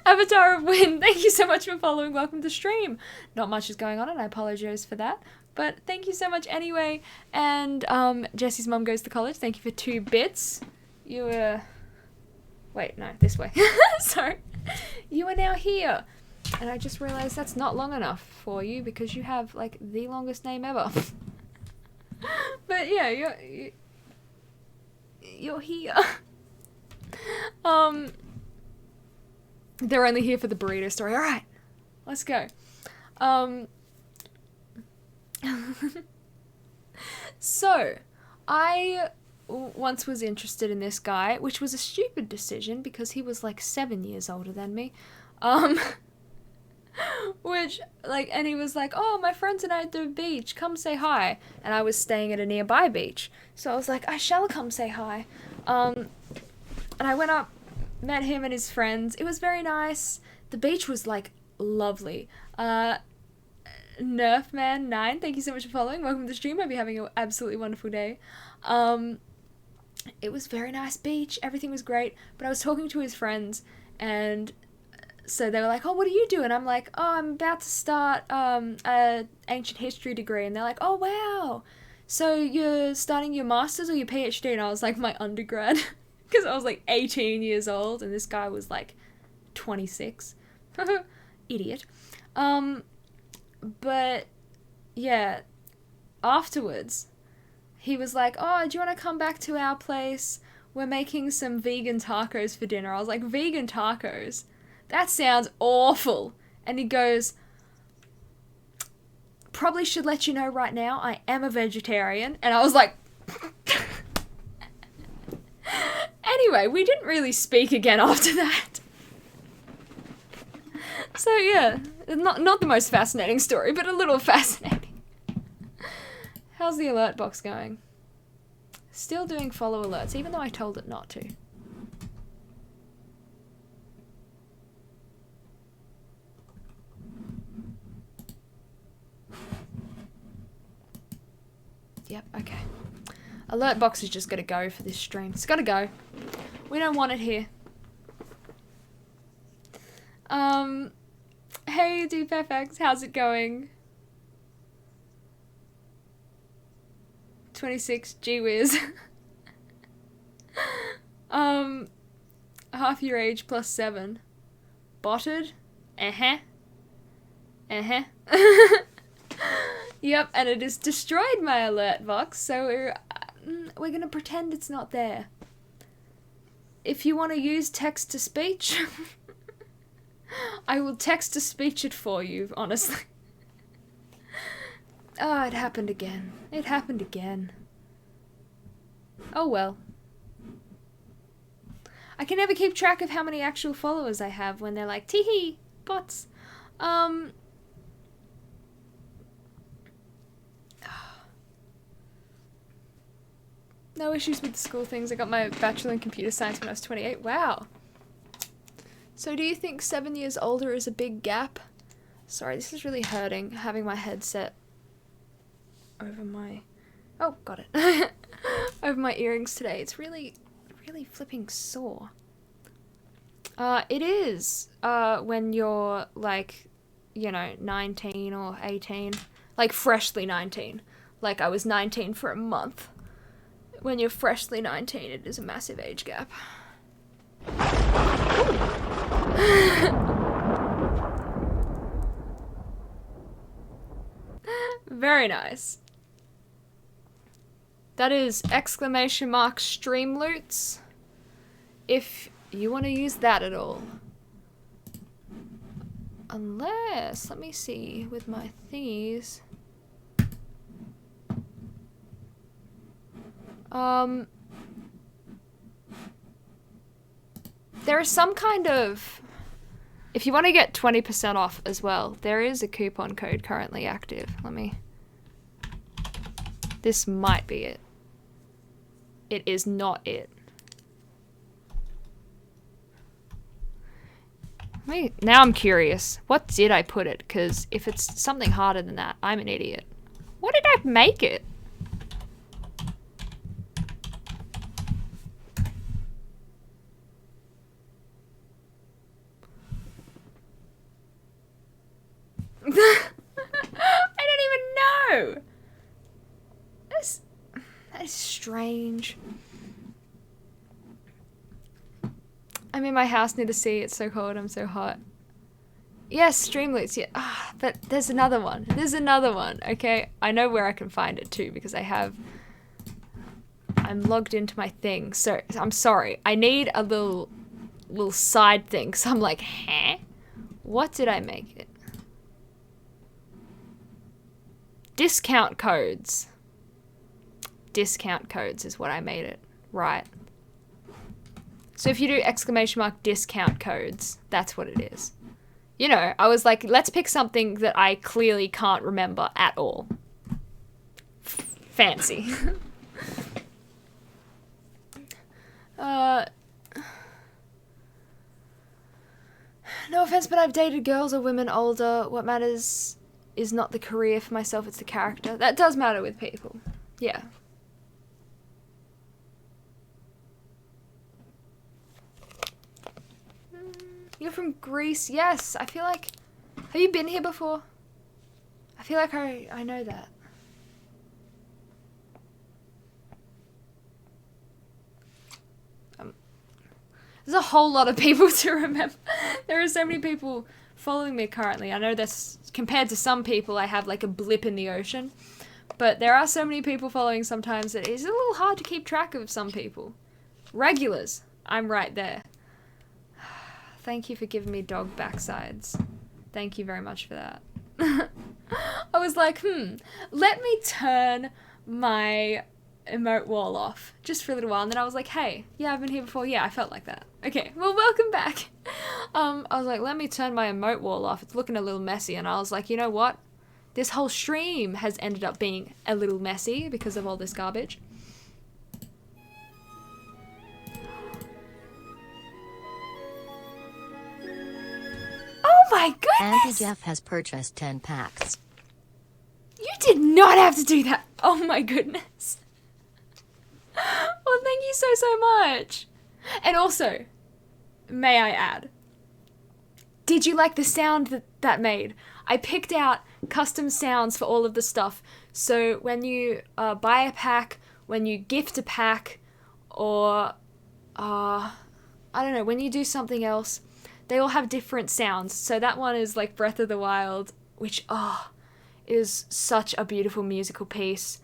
S1: Avatar of Wind, thank you so much for following. Welcome to stream. Not much is going on and I apologize for that. But thank you so much anyway. And Jesse's mum goes to college. Thank you for 2 bits. You were... Wait, no, this way. Sorry. You are now here. And I just realized that's not long enough for you because you have, like, the longest name ever. But yeah, you're here. They're only here for the burrito story. Alright, let's go. So, I once was interested in this guy, which was a stupid decision because he was like 7 years older than me. Which, like, and he was like, oh, my friends and I at the beach, come say hi. And I was staying at a nearby beach. So I was like, I shall come say hi. And I went up, met him and his friends. It was very nice. The beach was, like, lovely. Nerfman9, thank you so much for following. Welcome to the stream. I'll be having an absolutely wonderful day. It was very nice beach. Everything was great. But I was talking to his friends and... So they were like, oh, what are you doing? I'm like, oh, I'm about to start a ancient history degree. And they're like, oh, wow. So you're starting your master's or your PhD? And I was like, my undergrad. Because I was like 18 years old and this guy was like 26. Idiot. But yeah, afterwards, he was like, oh, do you want to come back to our place? We're making some vegan tacos for dinner. I was like, vegan tacos? That sounds awful. And he goes, probably should let you know right now, I am a vegetarian. And I was like... Anyway, we didn't really speak again after that. So yeah, not the most fascinating story, but a little fascinating. How's the alert box going? Still doing follow alerts, even though I told it not to. Yep, okay. Alert box is just gotta go for this stream. It's gotta go. We don't want it here. Hey, DeepFX, how's it going? 26, gee whiz. Half your age plus 7. Botted? Uh-huh. Yep, and it has destroyed my alert box, so we're gonna pretend it's not there. If you want to use text-to-speech, I will text-to-speech it for you, honestly. Oh, it happened again. It happened again. Oh well. I can never keep track of how many actual followers I have when they're like, tee-hee, bots. No issues with the school things. I got my bachelor in computer science when I was 28. Wow. So do you think 7 years older is a big gap? Sorry, this is really hurting, having my headset over my... Oh, got it. Over my earrings today. It's really flipping sore. It is, when you're, like, you know, 19 or 18. Like, freshly 19. Like, I was 19 for a month. When you're freshly 19, it is a massive age gap. Very nice. That is !streamloots. If you want to use that at all. Unless, let me see with my thingies. There is some kind of... If you want to get 20% off as well, there is a coupon code currently active. Let me... This might be it. It is not it. Now I'm curious. What did I put it? Because if it's something harder than that, I'm an idiot. What did I make it? I don't even know. That is strange. I'm in my house near the sea. It's so cold. I'm so hot. Yes, Streamloots. Yeah, but there's another one. There's another one. Okay, I know where I can find it too because I'm logged into my thing. So I'm sorry. I need a little side thing. So I'm like, huh? What did I make it? Discount codes. Discount codes is what I made it. Right. So if you do !discount codes, that's what it is. You know, I was like, let's pick something that I clearly can't remember at all. Fancy. No offense, but I've dated girls or women older. What matters is not the career for myself, it's the character. That does matter with people. Yeah. You're from Greece? Yes, I feel like... Have you been here before? I feel like I know that. There's a whole lot of people to remember. There are so many people following me currently. I know that's... Compared to some people, I have like a blip in the ocean. But there are so many people following sometimes that it's a little hard to keep track of some people. Regulars. I'm right there. Thank you for giving me dog backsides. Thank you very much for that. I was like, let me turn my emote wall off just for a little while. And then I was like, hey, yeah, I've been here before. Yeah, I felt like that. Okay, well, welcome back. I was like, let me turn my emote wall off. It's looking a little messy. And I was like, you know what? This whole stream has ended up being a little messy because of all this garbage. Oh my goodness!
S4: Auntie Jeff has purchased 10 packs.
S1: You did not have to do that. Oh my goodness. Well, thank you so much. And also, may I add, did you like the sound that made? I picked out custom sounds for all of the stuff. So when you buy a pack, when you gift a pack, or I don't know, when you do something else, they all have different sounds. So that one is like Breath of the Wild, which is such a beautiful musical piece.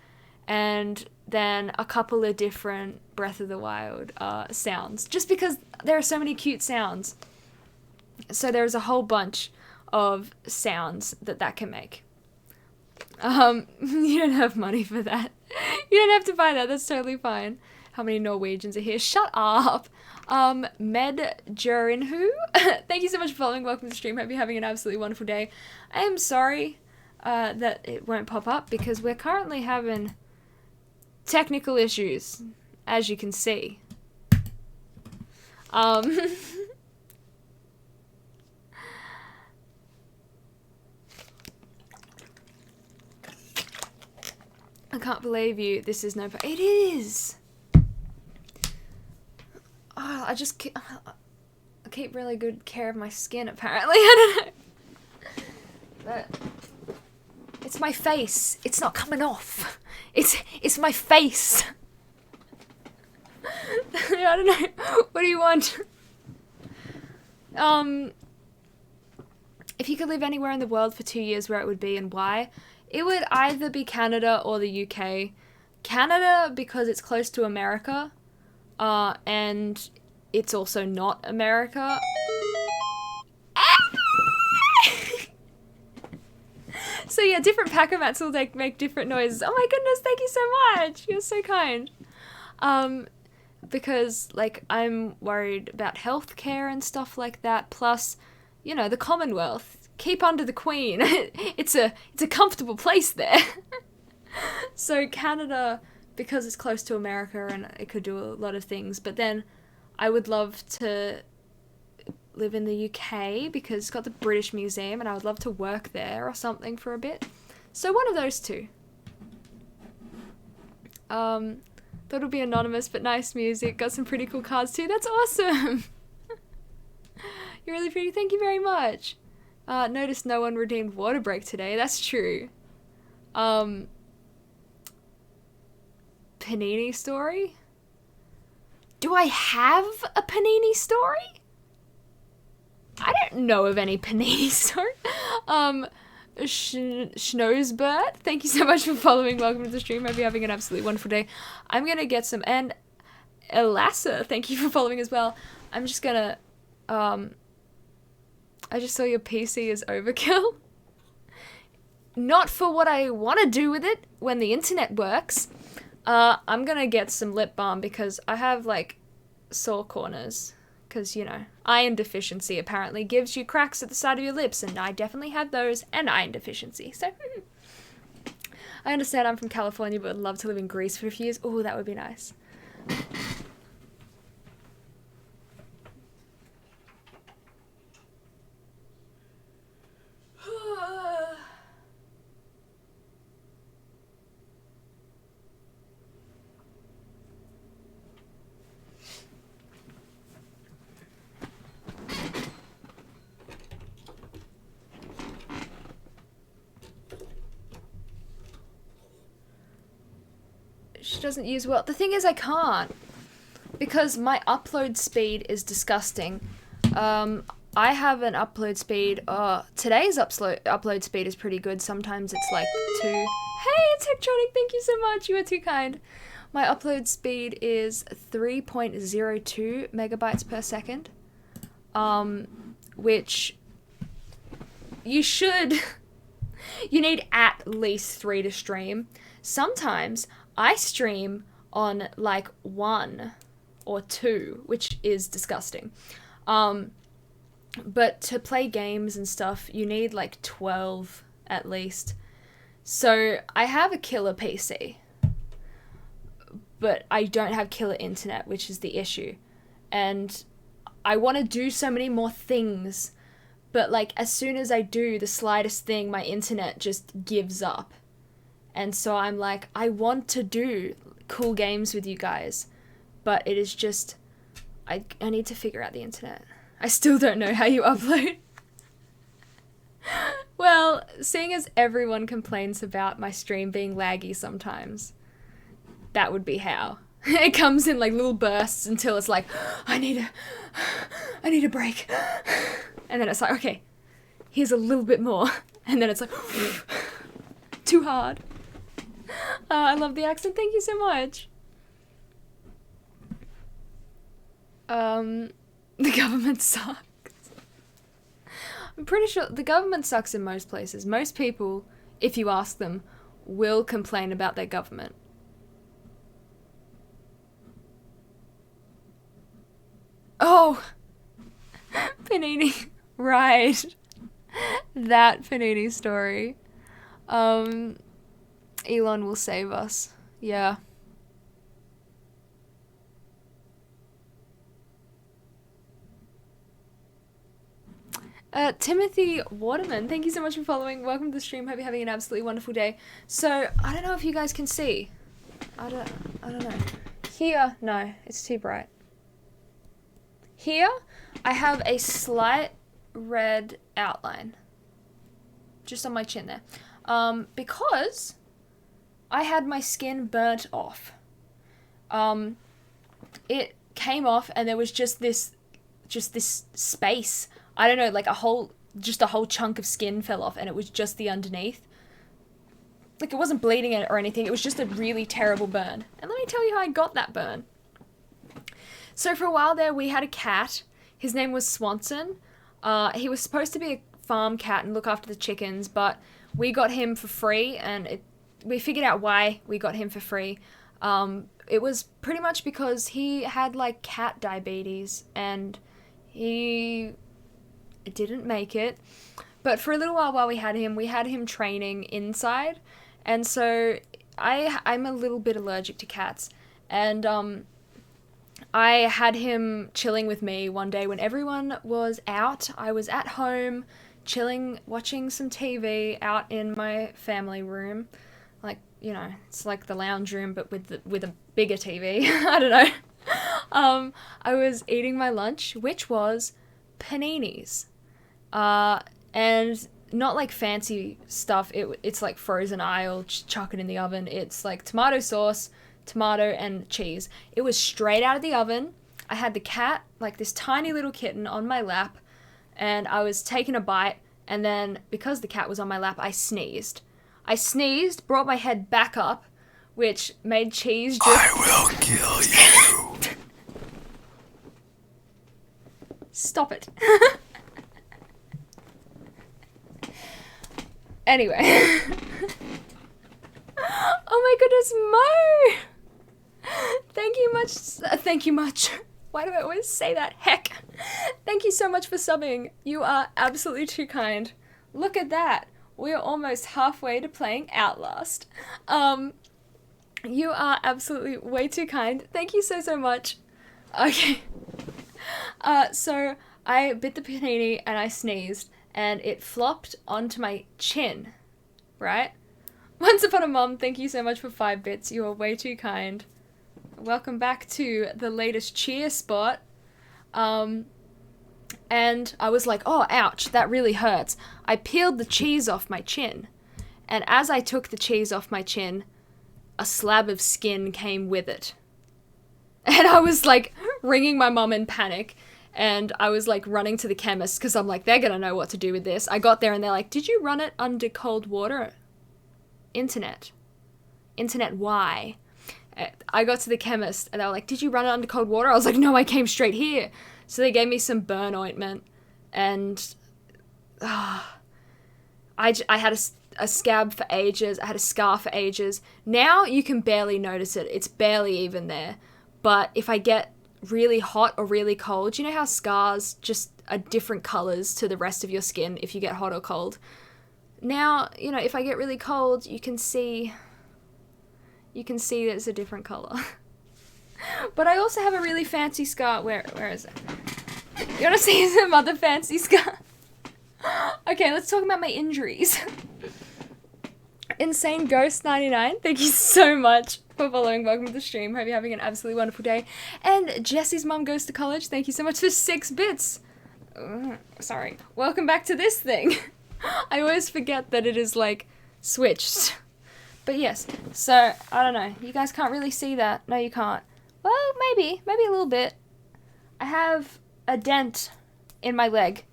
S1: And then a couple of different Breath of the Wild sounds, just because there are so many cute sounds. So there's a whole bunch of sounds that can make. You don't have money for that. You don't have to buy that. That's totally fine. How many Norwegians are here? Shut up. Med Jurinhu, thank you so much for following. Welcome to the stream. Hope you're having an absolutely wonderful day. I am sorry that it won't pop up because we're currently having technical issues, as you can see. I can't believe you. This is no... It is! Oh, I keep really good care of my skin, apparently. I don't know. But it's my face. It's not coming off. It's my face. I don't know. What do you want? If you could live anywhere in the world for 2 years, where it would be and why? It would either be Canada or the UK. Canada, because it's close to America, and it's also not America. So yeah, different Pacomats will make different noises. Oh my goodness, thank you so much. You're so kind. Because, like, I'm worried about healthcare and stuff like that. Plus, you know, the Commonwealth. Keep under the Queen. It's a comfortable place there. So Canada, because it's close to America and it could do a lot of things. But then I would love to live in the UK because it's got the British Museum and I would love to work there or something for a bit. So one of those two. Thought it would be anonymous, but nice music. Got some pretty cool cards too. That's awesome. You're really pretty. Thank you very much. Noticed no one redeemed Water Break today. That's true. Panini story? Do I have a Panini story? I don't know of any Panini story. Schnoesbert, thank you so much for following. Welcome to the stream. Hope you're having an absolutely wonderful day. I'm gonna get some, and Elassa, thank you for following as well. I'm just gonna, I just saw your PC is overkill. Not for what I want to do with it when the internet works. I'm gonna get some lip balm because I have, like, sore corners. Because, you know, iron deficiency apparently gives you cracks at the side of your lips, and I definitely have those, and iron deficiency. So, I understand I'm from California, but would love to live in Greece for a few years. Oh, that would be nice. She doesn't use well. The thing is, I can't. Because my upload speed is disgusting. I have an upload speed. Today's upload speed is pretty good. Sometimes it's like 2. Hey, Techtronic, thank you so much. You are too kind. My upload speed is 3.02 megabytes per second. Which you should... You need at least 3 to stream. Sometimes I stream on like 1 or 2, which is disgusting. But to play games and stuff, you need like 12 at least. So I have a killer PC, but I don't have killer internet, which is the issue. And I want to do so many more things, but like as soon as I do the slightest thing, my internet just gives up. And so I'm like, I want to do cool games with you guys, but it is just, I need to figure out the internet. I still don't know how you upload. Well, seeing as everyone complains about my stream being laggy sometimes, that would be how. It comes in like little bursts until it's like, I need a break. And then it's like, okay, here's a little bit more. And then it's like, too hard. I love the accent. Thank you so much. The government sucks. I'm pretty sure the government sucks in most places. Most people, if you ask them, will complain about their government. Oh! Panini. Right. That Panini story. Elon will save us. Yeah. Timothy Waterman, thank you so much for following. Welcome to the stream. Hope you're having an absolutely wonderful day. So, I don't know if you guys can see. I don't know. Here, no, it's too bright. Here, I have a slight red outline. Just on my chin there. Because I had my skin burnt off. It came off and there was just this space. I don't know, like a whole chunk of skin fell off and it was just the underneath. Like it wasn't bleeding or anything, it was just a really terrible burn. And let me tell you how I got that burn. So for a while there, we had a cat. His name was Swanson. He was supposed to be a farm cat and look after the chickens, but we got him for free and we figured out why we got him for free. It was pretty much because he had like cat diabetes and he didn't make it. But for a little while we had him training inside. And so I'm a little bit allergic to cats. And I had him chilling with me one day when everyone was out. I was at home, chilling, watching some TV out in my family room. Like, you know, it's like the lounge room, but with a bigger TV. I don't know. I was eating my lunch, which was paninis. And not like fancy stuff. It's like frozen aisle, chuck it in the oven. It's like tomato sauce, tomato, and cheese. It was straight out of the oven. I had the cat, like this tiny little kitten, on my lap, and I was taking a bite, and then because the cat was on my lap, I sneezed. Brought my head back up, which made cheese just...
S5: I will kill you.
S1: Stop it. Anyway. Oh my goodness, Mo! Thank you much. Why do I always say that? Heck. Thank you so much for subbing. You are absolutely too kind. Look at that. We are almost halfway to playing Outlast. You are absolutely way too kind. Thank you so much. Okay. So I bit the panini and I sneezed and it flopped onto my chin, right? Once Upon a Mom, thank you so much for 5 bits. You are way too kind. Welcome back to the latest cheer spot. And I was like, oh, ouch, that really hurts. I peeled the cheese off my chin. And as I took the cheese off my chin, a slab of skin came with it. And I was like ringing my mum in panic. And I was like running to the chemist because I'm like, they're going to know what to do with this. I got there and they're like, did you run it under cold water? Internet why? I got to the chemist and they were like, did you run it under cold water? I was like, no, I came straight here. So they gave me some burn ointment and I had a scab for ages. I had a scar for ages. Now you can barely notice it. It's barely even there. But if I get really hot or really cold, you know how scars just are different colors to the rest of your skin if you get hot or cold? Now, you know, if I get really cold, you can see it's a different color. But I also have a really fancy scar. Where is it? You want to see some other fancy scar? Okay, let's talk about my injuries. Insane Ghost 99, thank you so much for following. Welcome to the stream. Hope you're having an absolutely wonderful day. And Jesse's mum goes to college. Thank you so much for 6 bits. Sorry. Welcome back to this thing. I always forget that it is, like, switched. But yes, so, I don't know. You guys can't really see that. No, you can't. Well, maybe a little bit. I have a dent in my leg.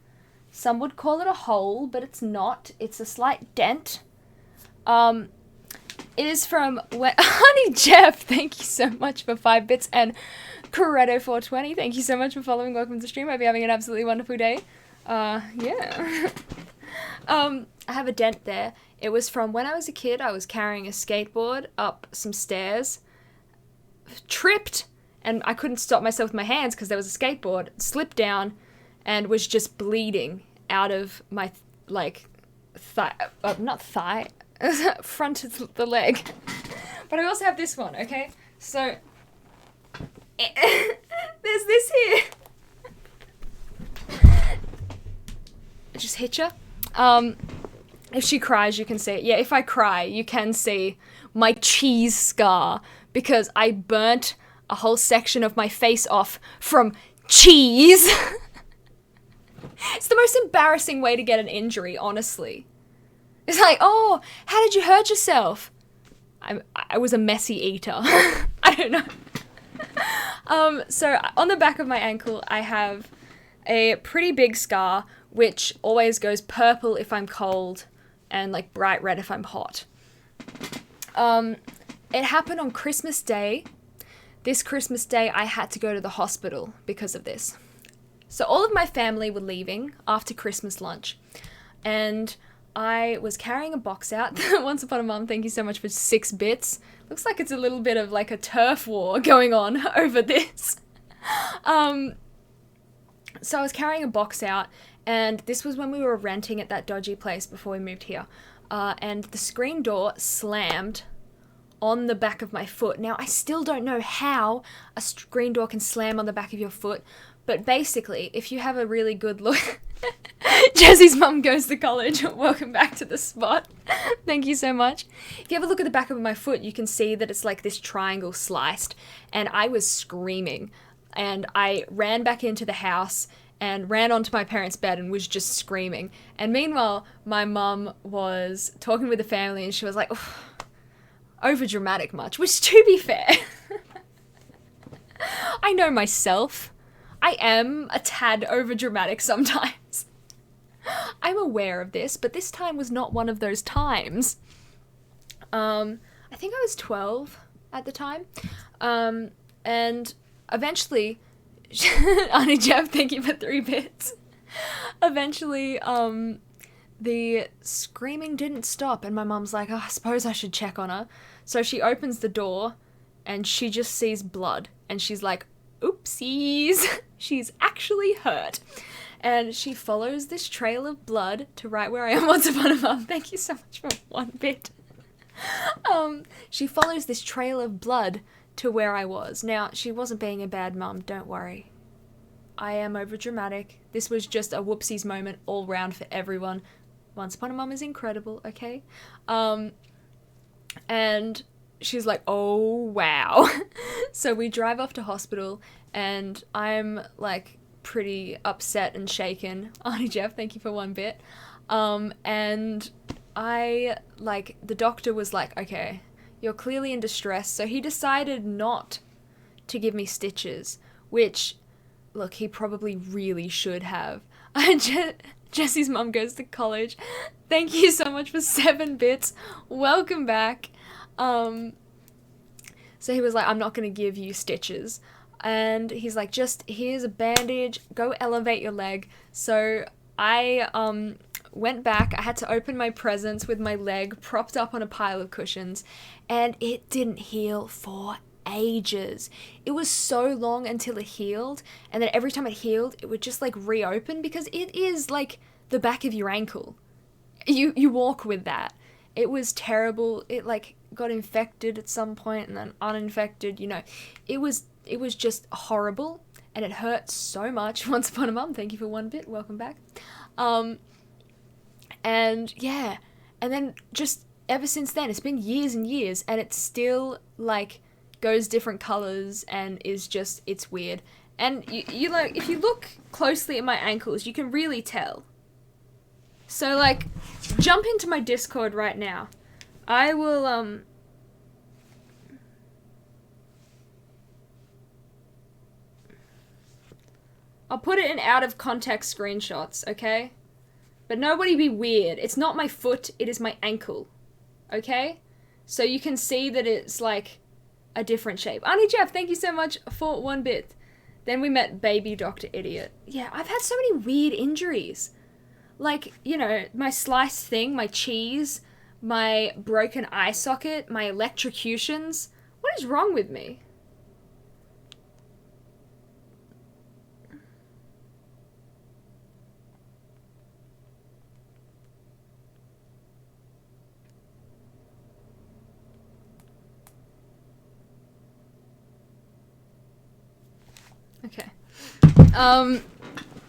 S1: Some would call it a hole, but it's not. It's a slight dent. It is from Honey Jeff, thank you so much for 5 bits, and Coretto420, thank you so much for following. Welcome to the stream. I hope you're having an absolutely wonderful day. Yeah. I have a dent there. It was from when I was a kid. I was carrying a skateboard up some stairs, tripped, and I couldn't stop myself with my hands because there was a skateboard, slipped down, and was just bleeding out of my, like, front of the leg. But I also have this one, okay? So, there's this here. I just hit you. If she cries, you can see it. Yeah, if I cry, you can see my cheese scar because I burnt a whole section of my face off from cheese. It's the most embarrassing way to get an injury, honestly. It's like, oh, how did you hurt yourself? I was a messy eater. I don't know. So on the back of my ankle, I have a pretty big scar, which always goes purple if I'm cold and like bright red if I'm hot. It happened on Christmas Day. This Christmas Day, I had to go to the hospital because of this. So all of my family were leaving after Christmas lunch, and I was carrying a box out. Once Upon a Mum, thank you so much for 6 bits. Looks like it's a little bit of like a turf war going on over this. So I was carrying a box out, and this was when we were renting at that dodgy place before we moved here. And the screen door slammed on the back of my foot. Now, I still don't know how a screen door can slam on the back of your foot, but basically, if you have a really good look... Jesse's mum goes to college. Welcome back to the spot. Thank you so much. If you have a look at the back of my foot, you can see that it's like this triangle sliced, and I was screaming. And I ran back into the house and ran onto my parents' bed and was just screaming. And meanwhile, my mum was talking with the family, and she was like, over dramatic much, which, to be fair, I know myself. I am a tad over dramatic sometimes. I'm aware of this, but this time was not one of those times. I think I was 12 at the time. And eventually, Auntie Jeff, thank you for 3 bits. Eventually, the screaming didn't stop, and my mum's like, oh, I suppose I should check on her. So she opens the door, and she just sees blood, and she's like, oopsies, she's actually hurt. And she follows this trail of blood to right where I am. Once Upon a Mum, thank you so much for 1 bit. She follows this trail of blood to where I was. Now, she wasn't being a bad mum, don't worry. I am over dramatic. This was just a whoopsies moment all round for everyone. Once Upon a Mum is incredible, okay? And she's like, oh, wow. So we drive off to hospital, and I'm, like, pretty upset and shaken. Auntie Jeff, thank you for 1 bit. And the doctor was like, okay, you're clearly in distress. So he decided not to give me stitches, which, look, he probably really should have. Jesse's mum goes to college. Thank you so much for 7 bits. Welcome back. So he was like, I'm not going to give you stitches. And he's like, just here's a bandage, go elevate your leg. So I went back. I had to open my presents with my leg propped up on a pile of cushions, and it didn't heal for ages. It was so long until it healed, and then every time it healed, it would just like reopen, because it is like the back of your ankle. You walk with that. It was terrible. It like got infected at some point and then uninfected, you know. It was just horrible, and it hurt so much. Once Upon a Mum, thank you for 1 bit. Welcome back. And yeah, and then just ever since then, it's been years and years, and it still like goes different colors and is just, it's weird. And you like, if you look closely at my ankles, you can really tell. So, like, jump into my Discord right now. I will, I'll put it in out of context screenshots, okay? But nobody be weird. It's not my foot, it is my ankle. Okay? So you can see that it's like a different shape. Auntie Jeff, thank you so much for 1 bit. Then we met baby Dr. Idiot. Yeah, I've had so many weird injuries. Like, you know, my sliced thing, my cheese, my broken eye socket, my electrocutions. What is wrong with me? Okay.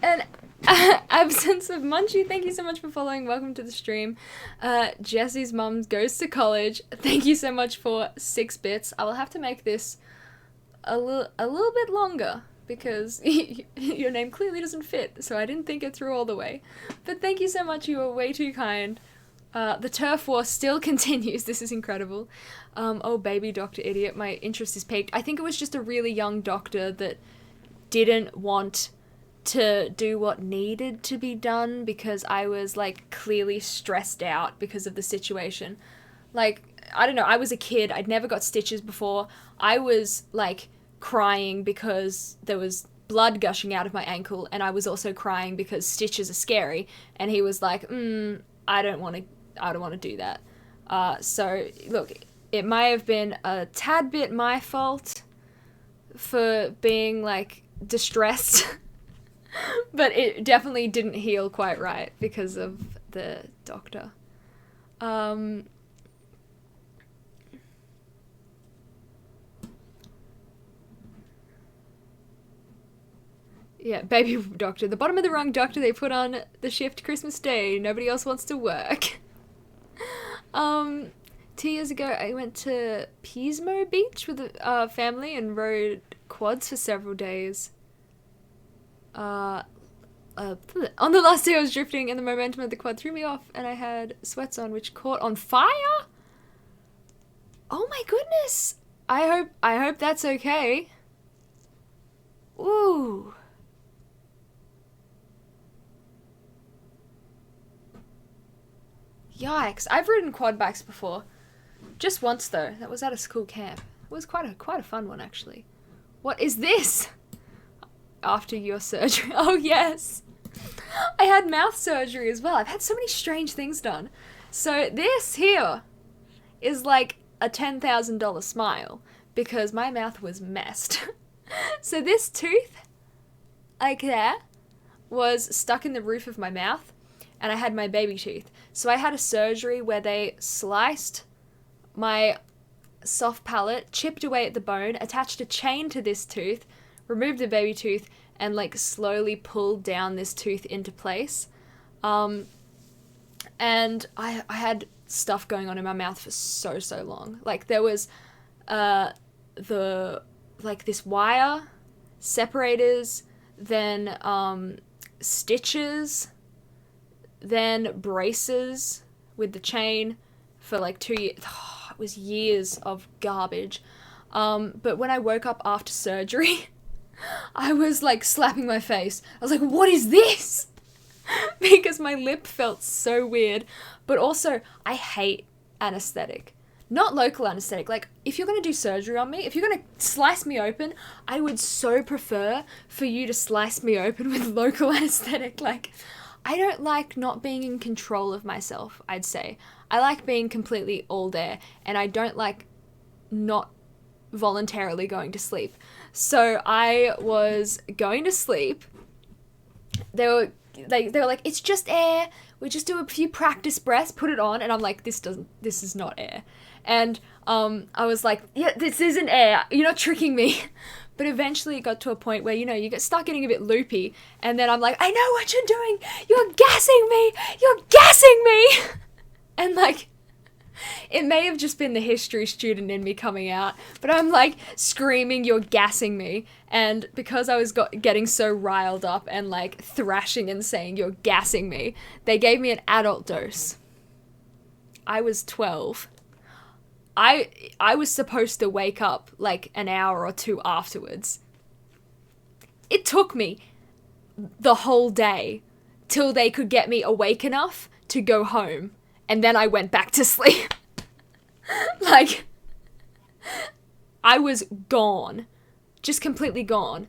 S1: And absence of Munchie, thank you so much for following. Welcome to the stream. Jesse's mum goes to college. Thank you so much for 6 bits. I will have to make this a little bit longer because your name clearly doesn't fit, so I didn't think it through all the way. But thank you so much. You were way too kind. The turf war still continues. This is incredible. Oh, baby Dr. Idiot, my interest is peaked. I think it was just a really young doctor that didn't want to do what needed to be done because I was, like, clearly stressed out because of the situation. Like, I don't know, I was a kid, I'd never got stitches before. I was, like, crying because there was blood gushing out of my ankle, and I was also crying because stitches are scary, and he was like, I don't want to do that. So, look, it may have been a tad bit my fault for being, like, distressed, but it definitely didn't heal quite right because of the doctor. Yeah, baby doctor. The bottom of the rung doctor they put on the shift Christmas Day. Nobody else wants to work. 2 years ago, I went to Pismo Beach with a family and rode quads for several days. On the last day I was drifting and the momentum of the quad threw me off and I had sweats on which caught on fire? Oh my goodness! I hope that's okay. Ooh. Yikes. I've ridden quad bikes before. Just once though. That was at a school camp. It was quite a fun one actually. What is this? After your surgery. Oh yes. I had mouth surgery as well. I've had so many strange things done. So this here is like a $10,000 smile because my mouth was messed. So this tooth, like there, was stuck in the roof of my mouth and I had my baby tooth. So I had a surgery where they sliced my soft palate, chipped away at the bone, attached a chain to this tooth, removed the baby tooth, and like slowly pulled down this tooth into place. And I had stuff going on in my mouth for so long. Like there was this wire, separators, then stitches, then braces with the chain for like 2 years. Oh, it was years of garbage. But when I woke up after surgery, I was like slapping my face. I was like, what is this? Because my lip felt so weird. But also, I hate anesthetic. Not local anesthetic. Like, if you're going to do surgery on me, if you're going to slice me open, I would so prefer for you to slice me open with local anesthetic. Like, I don't like not being in control of myself, I'd say. I like being completely all there, and I don't like not voluntarily going to sleep. So I was going to sleep. They were like, it's just air. We just do a few practice breaths, put it on, and I'm like, this is not air. And I was like, yeah, this isn't air. You're not tricking me. But eventually it got to a point where, you know, you start getting a bit loopy, and then I'm like, I know what you're doing. You're gassing me. You're gassing me. And like, It may have just been the history student in me coming out, but I'm like screaming, "You're gassing me." And because I was getting so riled up and like thrashing and saying, "You're gassing me," they gave me an adult dose. I was 12. I was supposed to wake up like an hour or two afterwards. It took me the whole day till they could get me awake enough to go home. And then I went back to sleep. Like, I was gone. Just completely gone.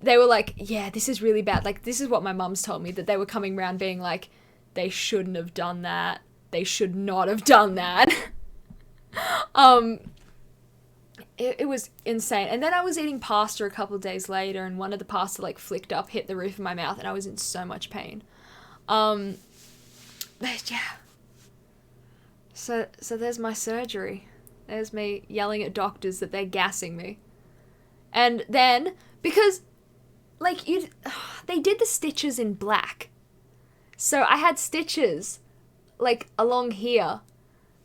S1: They were like, yeah, this is really bad. Like, this is what my mum's told me, that they were coming around being like, they shouldn't have done that. They should not have done that. It was insane. And then I was eating pasta a couple of days later, and one of the pasta like flicked up, hit the roof of my mouth, and I was in so much pain. But yeah. So there's my surgery. There's me yelling at doctors that they're gassing me. And then, because, like, they did the stitches in black. So I had stitches, like, along here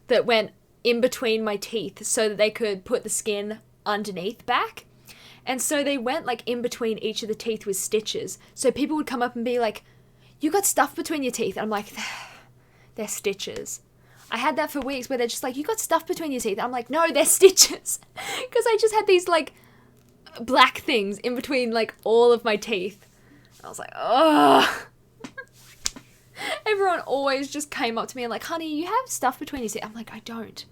S1: that went in between my teeth so that they could put the skin underneath back. And so they went, like, in between each of the teeth with stitches. So people would come up and be like, "You got stuff between your teeth." And I'm like, they're stitches. I had that for weeks where they're just like, "You got stuff between your teeth." And I'm like, no, they're stitches. Because I just had these, like, black things in between, like, all of my teeth. I was like, ugh. Everyone always just came up to me and like, "Honey, you have stuff between your teeth." I'm like, I don't.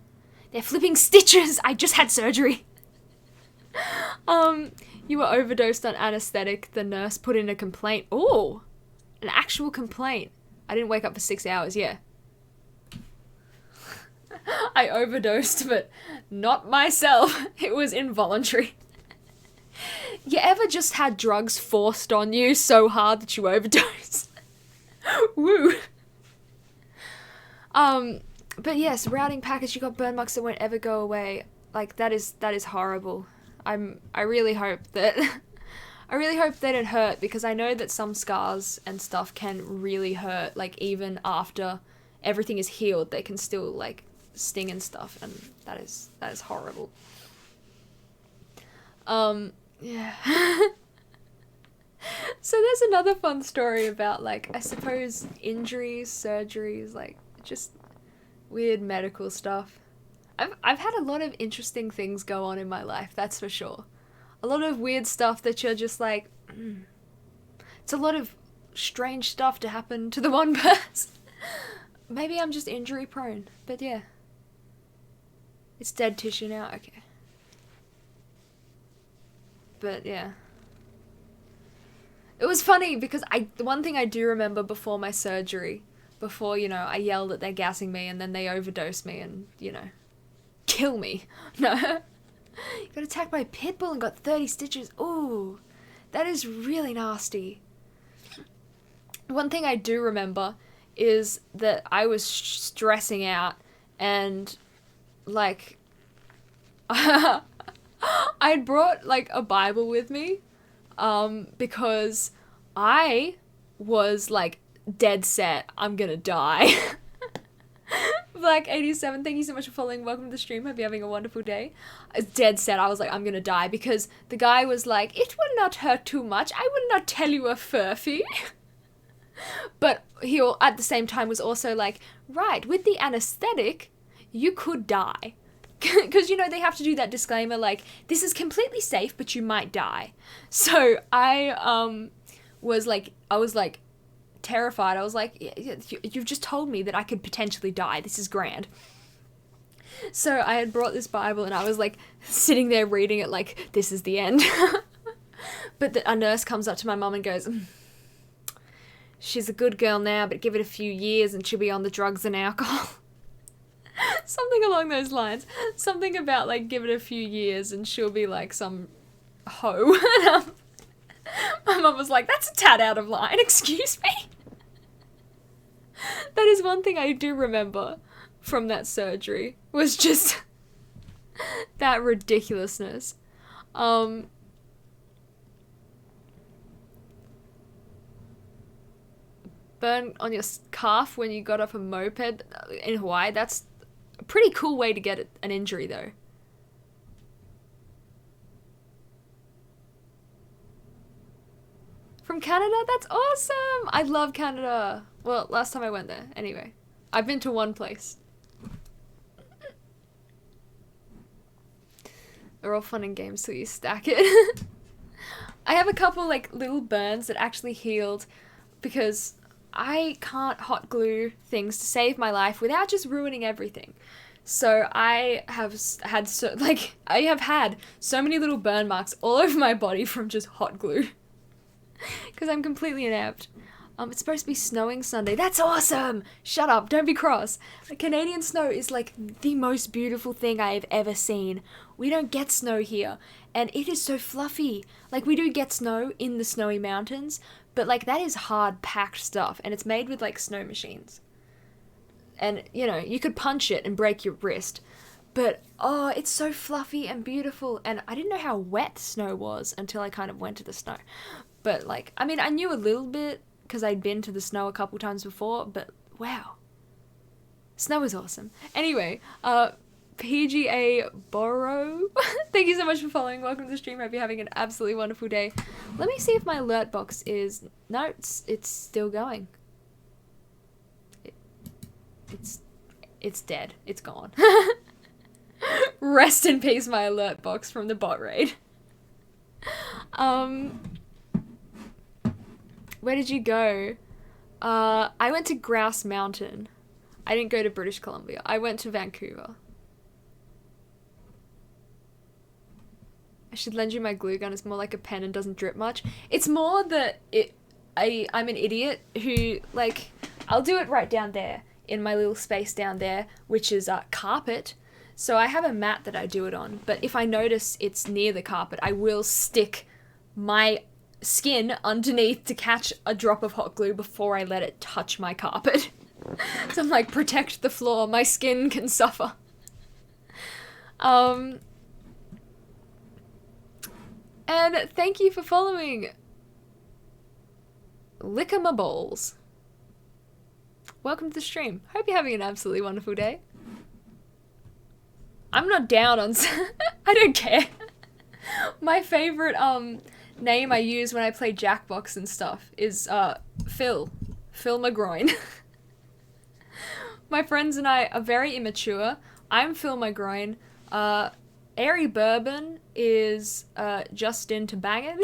S1: They're flipping stitches. I just had surgery. You were overdosed on anesthetic. The nurse put in a complaint. Oh, an actual complaint. I didn't wake up for 6 hours. Yeah. I overdosed, but not myself. It was involuntary. You ever just had drugs forced on you so hard that you overdosed? Woo. But yes, routing package, you got burn marks that won't ever go away. Like, that is horrible. I really hope that it hurt, because I know that some scars and stuff can really hurt. Like, even after everything is healed, they can still, like, sting and stuff, and that is horrible. Yeah. So there's another fun story about, like, I suppose injuries, surgeries, like, just weird medical stuff. I've had a lot of interesting things go on in my life, that's for sure. A lot of weird stuff that you're just like, It's a lot of strange stuff to happen to the one person. Maybe I'm just injury prone, but yeah. It's dead tissue now, okay. But yeah. It was funny because the one thing I do remember before my surgery, before, I yelled that they're gassing me and then they overdosed me and, kill me. No. Got attacked by a pit bull and got 30 stitches. Ooh, that is really nasty. One thing I do remember is that I was stressing out and, like, I'd brought, like, a Bible with me, because I was, like, dead set, I'm gonna die. Black87, thank you so much for following. Welcome to the stream. Hope you're having a wonderful day. I was dead set. I was like, I'm gonna die, because the guy was like, "It will not hurt too much. I will not tell you a furphy." But he, at the same time, was also like, right, with the anesthetic, you could die. Because, they have to do that disclaimer, like, this is completely safe, but you might die. So I was like, terrified. I was like, you've just told me that I could potentially die. This is grand. So I had brought this Bible and I was like sitting there reading it like, this is the end. But a nurse comes up to my mum and goes, "She's a good girl now, but give it a few years and she'll be on the drugs and alcohol." Something along those lines. Something about, like, give it a few years and she'll be like some hoe. My mum was like, "That's a tad out of line, excuse me." That is one thing I do remember from that surgery, was just that ridiculousness. Burn on your calf when you got off a moped in Hawaii, that's A pretty cool way to get an injury, though. From Canada? That's awesome! I love Canada. Well, last time I went there. Anyway. I've been to one place. They're all fun and games till you stack it. I have a couple, like, little burns that actually healed because I can't hot glue things to save my life without just ruining everything. So I have had so many little burn marks all over my body from just hot glue. Because I'm completely inept. It's supposed to be snowing Sunday. That's awesome! Shut up, don't be cross. Canadian snow is like the most beautiful thing I have ever seen. We don't get snow here, and it is so fluffy. Like, we do get snow in the snowy mountains, but like that is hard packed stuff, and it's made with like snow machines. And, you know, you could punch it and break your wrist. But, oh, it's so fluffy and beautiful, and I didn't know how wet snow was until I kind of went to the snow. But, like, I mean, I knew a little bit, because I'd been to the snow a couple times before, but wow. Snow is awesome. Anyway, PGA Borrow, thank you so much for following. Welcome to the stream. Hope you're having an absolutely wonderful day. Let me see if my alert box is... No, it's still going. It's dead. It's gone. Rest in peace, my alert box from the bot raid. Where did you go? I went to Grouse Mountain. I didn't go to British Columbia. I went to Vancouver. I should lend you my glue gun. It's more like a pen and doesn't drip much. It's more that I'm an idiot who, like, I'll do it right down there in my little space down there, which is carpet. So I have a mat that I do it on, but if I notice it's near the carpet, I will stick my skin underneath to catch a drop of hot glue before I let it touch my carpet. So I'm like, protect the floor, my skin can suffer. And thank you for following Lick My Balls. Welcome to the stream. Hope you're having an absolutely wonderful day. I'm not down on... I don't care. My favorite name I use when I play Jackbox and stuff is Phil McGroin. My friends and I are very immature. I'm Phil McGroin. Airy Bourbon is just into banging.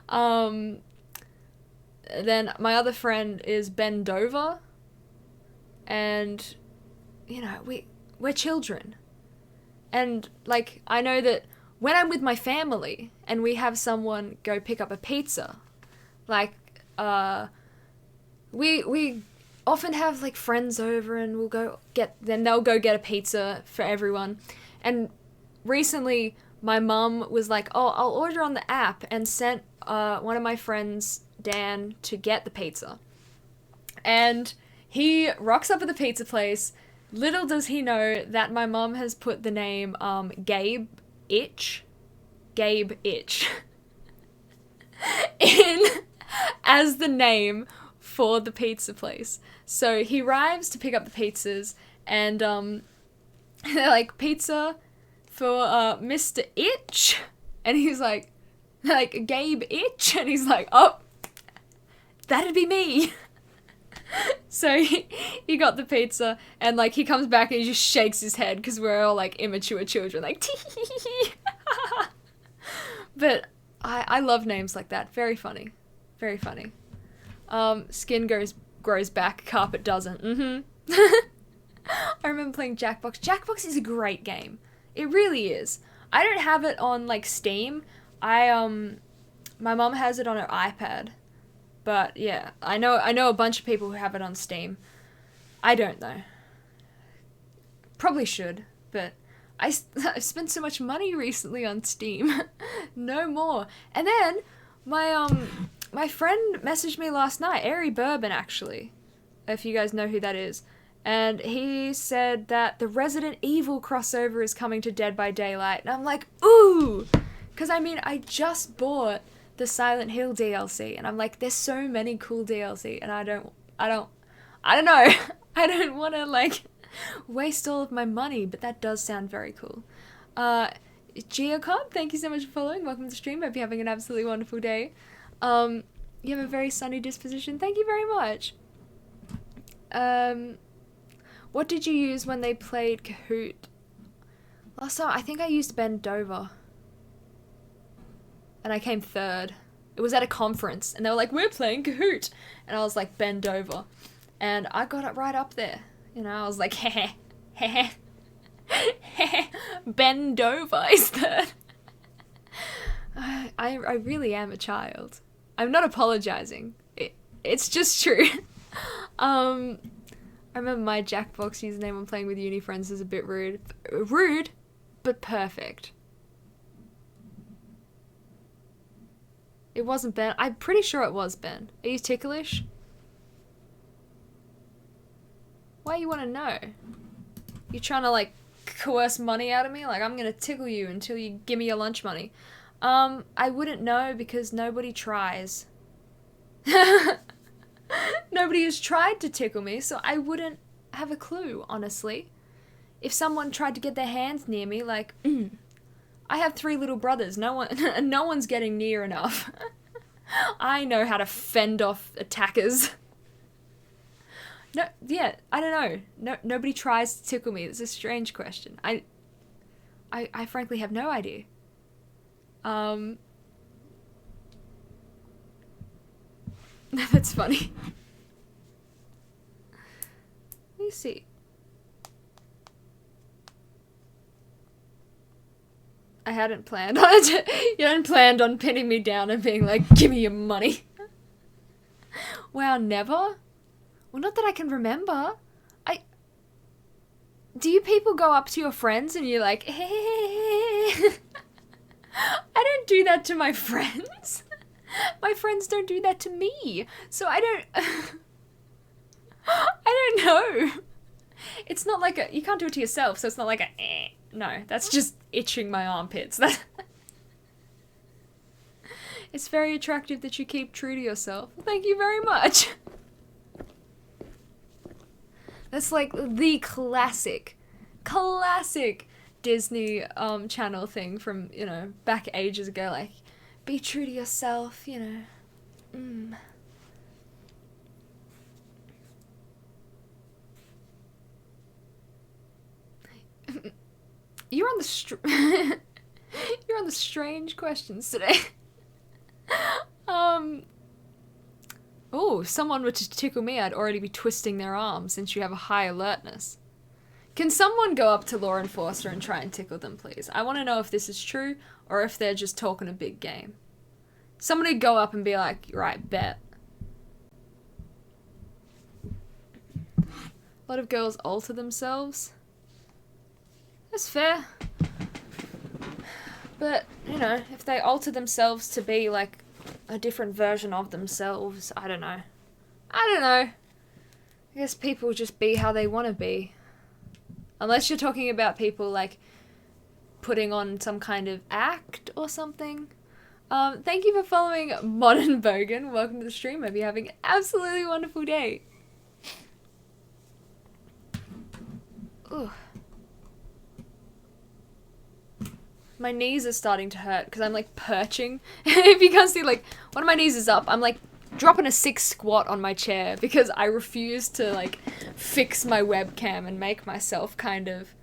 S1: Then my other friend is Ben Dover. And, you know, we're children. And, like, I know that when I'm with my family and we have someone go pick up a pizza, like, we often have, like, friends over and then they'll go get a pizza for everyone. And recently my mum was like, oh, I'll order on the app, and sent one of my friends, Dan, to get the pizza. And he rocks up at the pizza place. Little does he know that my mum has put the name Gabe Itch in as the name for the pizza place. So he arrives to pick up the pizzas, and they're like, pizza for Mr. Itch, and he's like Gabe Itch, and he's like, oh, that'd be me. So he got the pizza, and like he comes back and he just shakes his head because we're all like immature children, like tee. But I love names like that. Very funny, very funny. Skin grows back, carpet doesn't. I remember playing Jackbox. Jackbox is a great game. It really is. I don't have it on like Steam. My mom has it on her iPad. But yeah, I know a bunch of people who have it on Steam. I don't though. Probably should, but I've spent so much money recently on Steam. No more. And then my friend messaged me last night, Airy Bourbon actually, if you guys know who that is. And he said that the Resident Evil crossover is coming to Dead by Daylight. And I'm like, ooh! Because I mean, I just bought the Silent Hill DLC, and I'm like, there's so many cool DLC, and I don't know. I don't want to like Waste all of my money, but that does sound very cool. Geocon, thank you so much for following. Welcome to the stream. Hope you're having an absolutely wonderful day. You have a very sunny disposition. Thank you very much. What did you use when they played Kahoot? Last time, I think I used Bend Over. And I came third. It was at a conference, and they were like, we're playing Kahoot. And I was like, Bend Over. And I got it right up there. You know, I was like, heh, heh, heh, Bend Over is third. I really am a child. I'm not apologizing. It's just true. I remember my Jackbox username when playing with uni friends was a bit rude. Rude, but perfect. It wasn't Ben. I'm pretty sure it was Ben. Are you ticklish? Why you want to know? You trying to like coerce money out of me? Like I'm gonna tickle you until you give me your lunch money. I wouldn't know because nobody tries. Nobody has tried to tickle me, so I wouldn't have a clue, honestly. If someone tried to get their hands near me, like, I have 3 little brothers. No one's getting near enough. I know how to fend off attackers. No, yeah, I don't know. Nobody tries to tickle me. It's a strange question. I frankly have no idea. That's funny. Let me see. I hadn't planned on it. You hadn't planned on pinning me down and being like, give me your money. Wow, never? Well, not that I can remember. Do you people go up to your friends and you're like, hey? I don't do that to my friends. My friends don't do that to me. So I don't know. It's not like you can't do it to yourself, so it's not like no, that's just itching my armpits. It's very attractive that you keep true to yourself. Thank you very much. That's like the classic Disney Channel thing from, you know, back ages ago, like, be true to yourself, you know. You're on the you're on the strange questions today. Oh, someone were to tickle me, I'd already be twisting their arm since you have a high alertness. Can someone go up to law enforcer and try and tickle them, please? I want to know if this is true or if they're just talking a big game. Somebody go up and be like, right, bet. A lot of girls alter themselves. That's fair. But, you know, if they alter themselves to be, like, a different version of themselves, I don't know. I guess people just be how they want to be. Unless you're talking about people, like, putting on some kind of act or something. Thank you for following Modern Bogan. Welcome to the stream. Hope you're having an absolutely wonderful day. Ooh. My knees are starting to hurt because I'm like perching. If you can't see, like, one of my knees is up. I'm like dropping a 6 squat on my chair because I refuse to like fix my webcam and make myself kind of,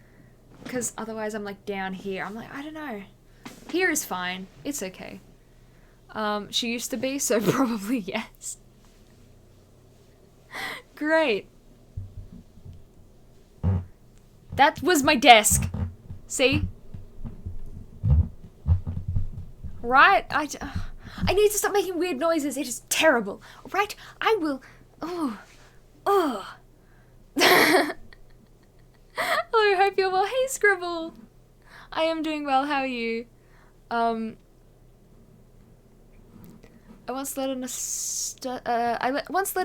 S1: because otherwise I'm like down here. I'm like, I don't know. Here is fine. It's okay. She used to be, so probably yes. Great. That was my desk. See? Right? I need to stop making weird noises. It is terrible. Right? I will... Oh. Hello, hope you're well. Hey, Scribble. I am doing well. How are you? I once led a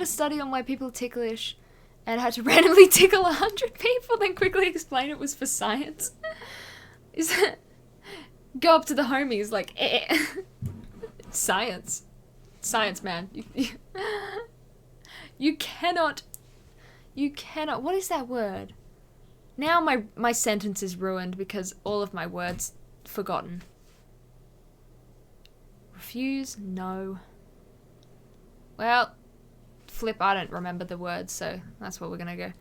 S1: study on why people are ticklish and had to randomly tickle 100 people, then quickly explain it was for science. Is that... Go up to the homies like, Science. Science, man. You cannot, what is that word? Now my sentence is ruined because all of my words forgotten. Refuse, no. Well, flip, I don't remember the words, so that's what we're gonna go.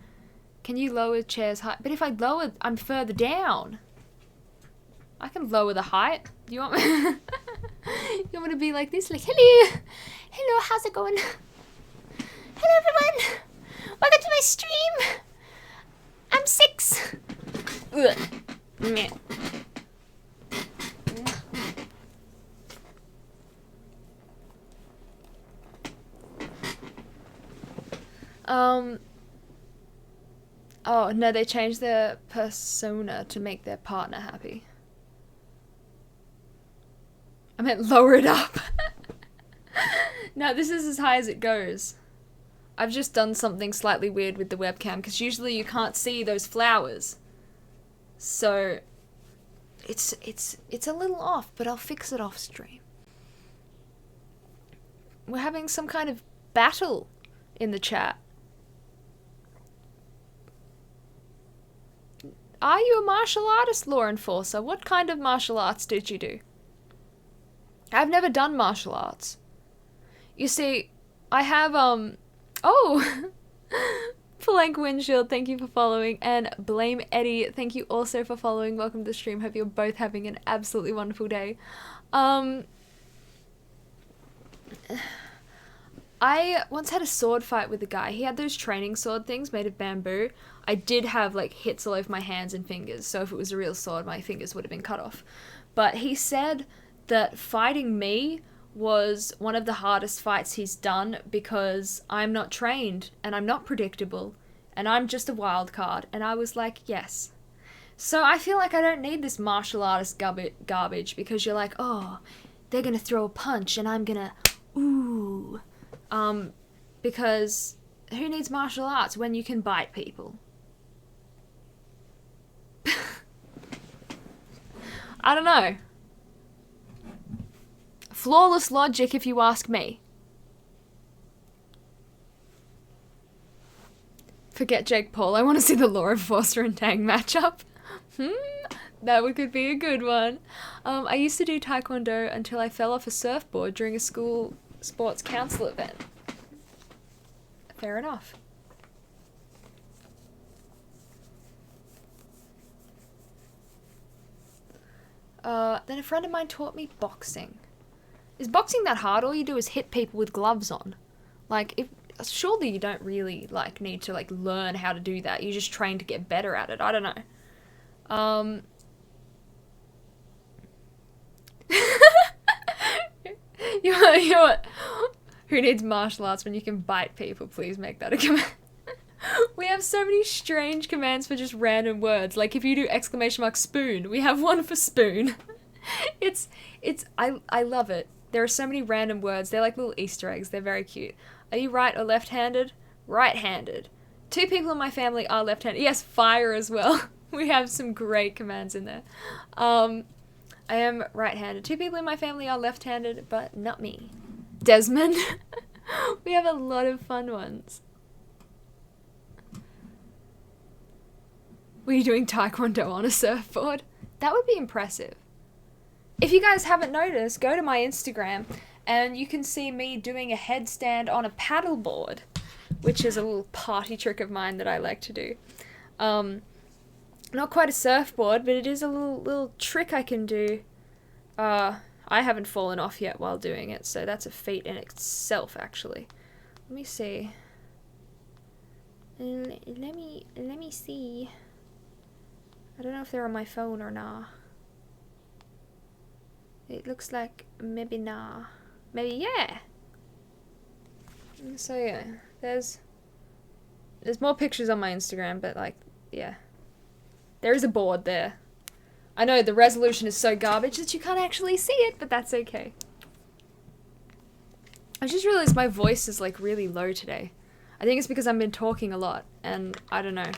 S1: Can you lower chairs height? But if I lower, I'm further down. I can lower the height. Do you want me? You want me to be like this? Like, hello, hello, how's it going? Hello, everyone. Welcome to my stream. I'm 6. Ugh. Meh. Oh, no, they changed their persona to make their partner happy. I meant lower it up. No, this is as high as it goes. I've just done something slightly weird with the webcam, because usually you can't see those flowers. So, it's a little off, but I'll fix it off stream. We're having some kind of battle in the chat. Are you a martial artist, law enforcer? What kind of martial arts did you do? I've never done martial arts. You see, I have, oh! Flank Windshield, thank you for following. And Blame Eddie, thank you also for following. Welcome to the stream. Hope you're both having an absolutely wonderful day. I once had a sword fight with a guy. He had those training sword things made of bamboo. I did have, like, hits all over my hands and fingers, so if it was a real sword, my fingers would have been cut off. But he said that fighting me was one of the hardest fights he's done because I'm not trained, and I'm not predictable, and I'm just a wild card. And I was like, yes. So I feel like I don't need this martial artist garbage, because you're like, oh, they're gonna throw a punch, and I'm gonna, ooh. Because who needs martial arts when you can bite people? I don't know. Flawless logic, if you ask me. Forget Jake Paul. I want to see the Law Enforcer and Tang matchup. That could be a good one. I used to do Taekwondo until I fell off a surfboard during a school sports council event. Fair enough. Then a friend of mine taught me boxing. Is boxing that hard? All you do is hit people with gloves on. Like, surely you don't really, like, need to, like, learn how to do that. You just train to get better at it. I don't know. You know what? Who needs martial arts when you can bite people? Please make that a command. We have so many strange commands for just random words. Like, if you do ! spoon, we have one for spoon. I love it. There are so many random words. They're like little Easter eggs. They're very cute. Are you right or left-handed? Right-handed. 2 people in my family are left-handed. Yes, fire as well. We have some great commands in there. I am right-handed. 2 people in my family are left-handed, but not me. Desmond. We have a lot of fun ones. Were you doing Taekwondo on a surfboard? That would be impressive. If you guys haven't noticed, go to my Instagram and you can see me doing a headstand on a paddleboard, which is a little party trick of mine that I like to do. Not quite a surfboard, but it is a little trick I can do. I haven't fallen off yet while doing it, so that's a feat in itself, actually. Let me see. Let me see. I don't know if they're on my phone or nah. It looks like maybe nah. Maybe yeah. So yeah, there's more pictures on my Instagram, but like, yeah. There is a board there. I know the resolution is so garbage that you can't actually see it, but that's okay. I just realized my voice is like really low today. I think it's because I've been talking a lot, and I don't know.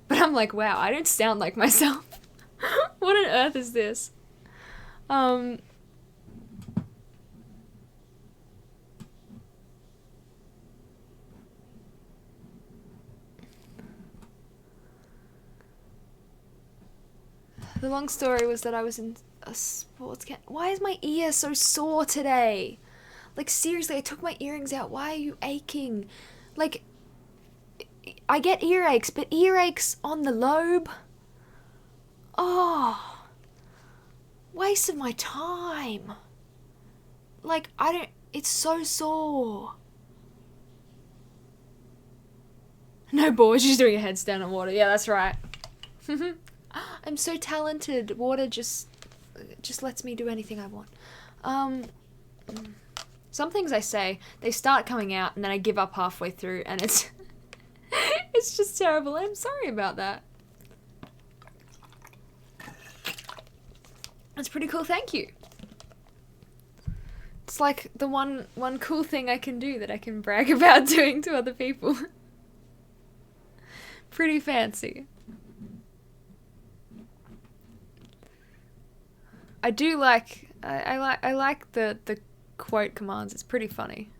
S1: But I'm like, wow, I don't sound like myself. What on earth is this? The long story was that I was in a sports camp. Why is my ear so sore today? Like, seriously, I took my earrings out. Why are you aching? Like, I get earaches, but earaches on the lobe? Oh, waste of my time. Like, it's so sore. No board, she's doing a headstand on water. Yeah, that's right. I'm so talented. Water just lets me do anything I want. Some things I say, they start coming out and then I give up halfway through and it's it's just terrible. I'm sorry about that. That's pretty cool, thank you. It's like the one cool thing I can do that I can brag about doing to other people. Pretty fancy. I do like I like the quote commands. It's pretty funny.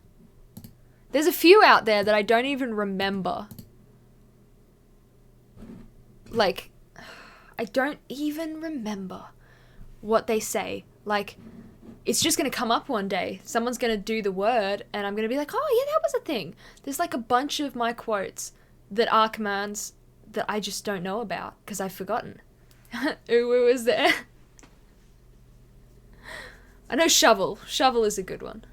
S1: There's a few out there that I don't even remember. Like, I don't even remember what they say. Like, it's just gonna come up one day. Someone's gonna do the word and I'm gonna be like, oh yeah, that was a thing. There's like a bunch of my quotes that are commands that I just don't know about because I've forgotten. Ooh, was there? I know shovel. Shovel is a good one.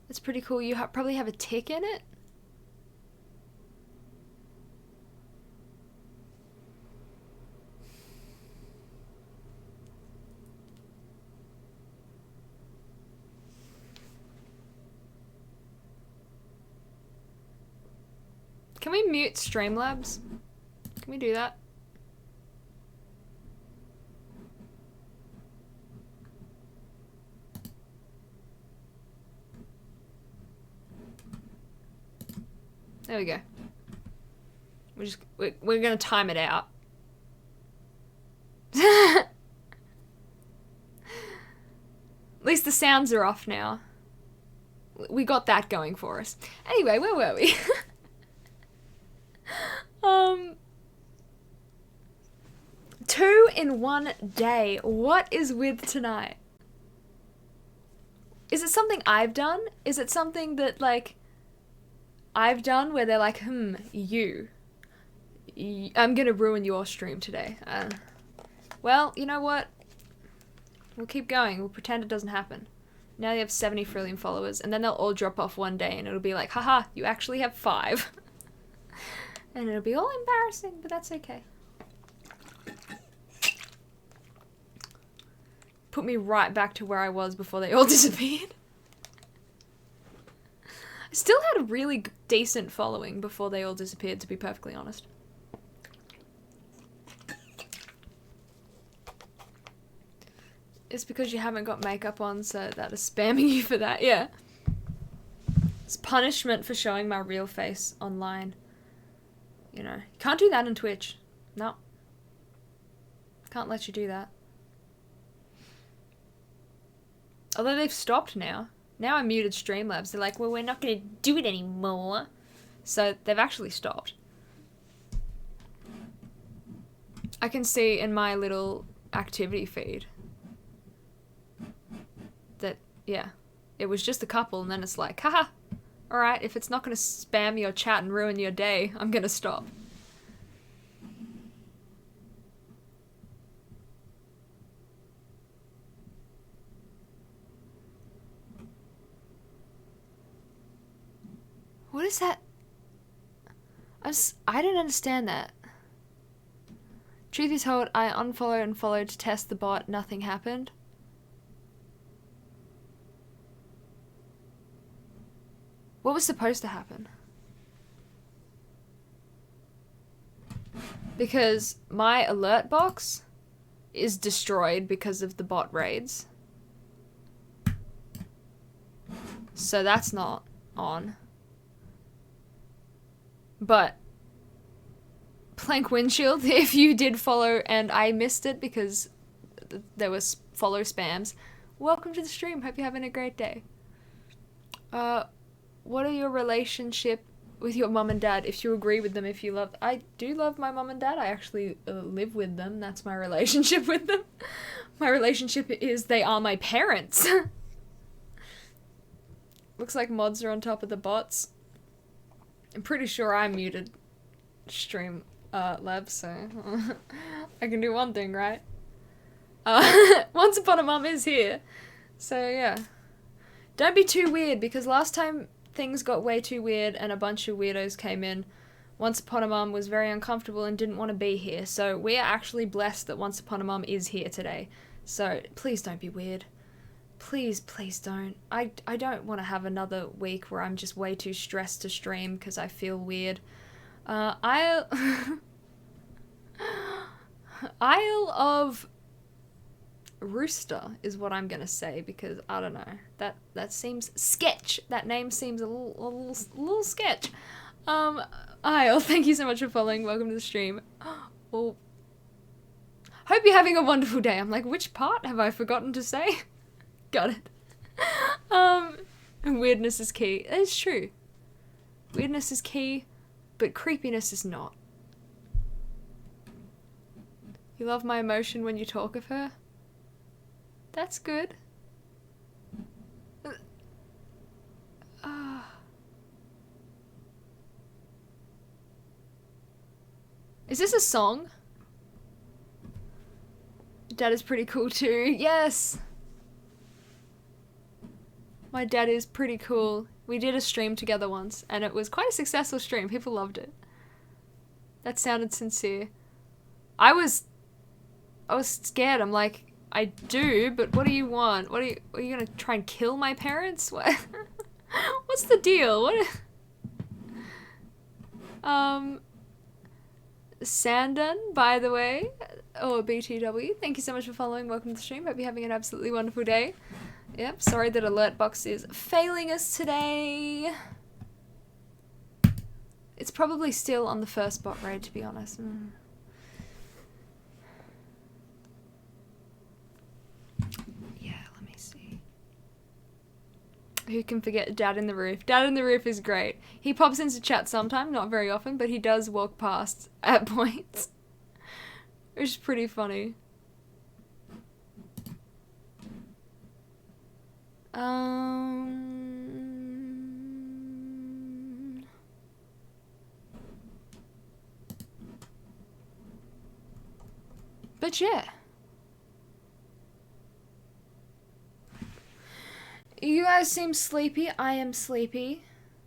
S1: It's pretty cool. You probably have a tick in it. Can we mute Streamlabs? Can we do that? There we go. We're gonna time it out. At least the sounds are off now. We got that going for us. Anyway, where were we? 2 in 1 day. What is with tonight? Is it something I've done? Is it something that, like, I've done where they're like, you. I'm gonna ruin your stream today. Well, you know what? We'll keep going. We'll pretend it doesn't happen. Now you have 70 trillion followers, and then they'll all drop off one day, and it'll be like, haha, you actually have 5. And it'll be all embarrassing, but that's okay. Put me right back to where I was before they all disappeared. I still had a really decent following before they all disappeared, to be perfectly honest. It's because you haven't got makeup on, so that is spamming you for that, yeah. It's punishment for showing my real face online. You know, you can't do that on Twitch. No. Can't let you do that. Although they've stopped now. Now I muted Streamlabs. They're like, well, we're not going to do it anymore. So they've actually stopped. I can see in my little activity feed that, yeah, it was just a couple, and then it's like, haha, alright, if it's not going to spam your chat and ruin your day, I'm going to stop. What is that? I don't understand that. Truth be told, I unfollowed and followed to test the bot. Nothing happened. What was supposed to happen? Because my alert box is destroyed because of the bot raids. So that's not on. But Plank Windshield, if you did follow and I missed it because there was follow spams, welcome to the stream. Hope you're having a great day. what are your relationship with your mum and dad, if you agree with them, if you love... I do love my mum and dad. I actually live with them. That's my relationship with them. My relationship is they are my parents. Looks like mods are on top of the bots. I'm pretty sure I muted stream labs, so I can do one thing, right? Once Upon a Mum is here. So yeah. Don't be too weird, because last time things got way too weird and a bunch of weirdos came in. Once Upon a Mum was very uncomfortable and didn't want to be here. So we are actually blessed that Once Upon a Mum is here today. So please don't be weird. Please, please don't. I don't want to have another week where I'm just way too stressed to stream because I feel weird. Isle of Rooster is what I'm gonna say, because I don't know. That seems sketch. That name seems a little sketch. Isle, thank you so much for following. Welcome to the stream. Well, hope you're having a wonderful day. I'm like, which part have I forgotten to say? Got it. Weirdness is key. It's true. Weirdness is key, but creepiness is not. You love my emotion when you talk of her? That's good. Is this a song? Dad is pretty cool too. Yes! My dad is pretty cool. We did a stream together once, and it was quite a successful stream. People loved it. That sounded sincere. I was scared. I'm like, I do, but what do you want? Are you gonna try and kill my parents? What? What's the deal? What? Sandon, by the way, or BTW, thank you so much for following. Welcome to the stream. Hope you're having an absolutely wonderful day. Yep, sorry that alert box is failing us today. It's probably still on the first bot raid, to be honest. Yeah, let me see. Who can forget Dad in the Roof? Dad in the Roof is great. He pops into chat sometime, not very often, but he does walk past at points. Which is pretty funny. But yeah. You guys seem sleepy. I am sleepy.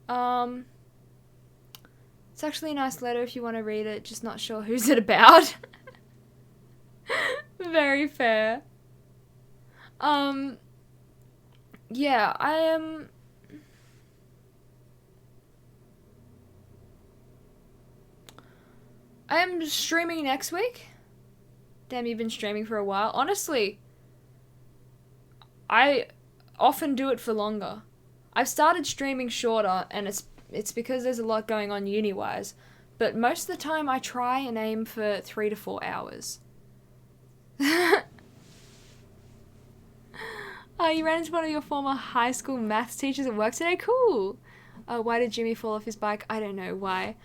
S1: It's actually a nice letter if you want to read it, just not sure who's it about. Very fair. Yeah, I am streaming next week. Damn, you've been streaming for a while. Honestly, I often do it for longer. I've started streaming shorter, and it's because there's a lot going on uni-wise. But most of the time, I try and aim for 3 to 4 hours. You ran into one of your former high school maths teachers at work today? Cool! Why did Jimmy fall off his bike? I don't know why.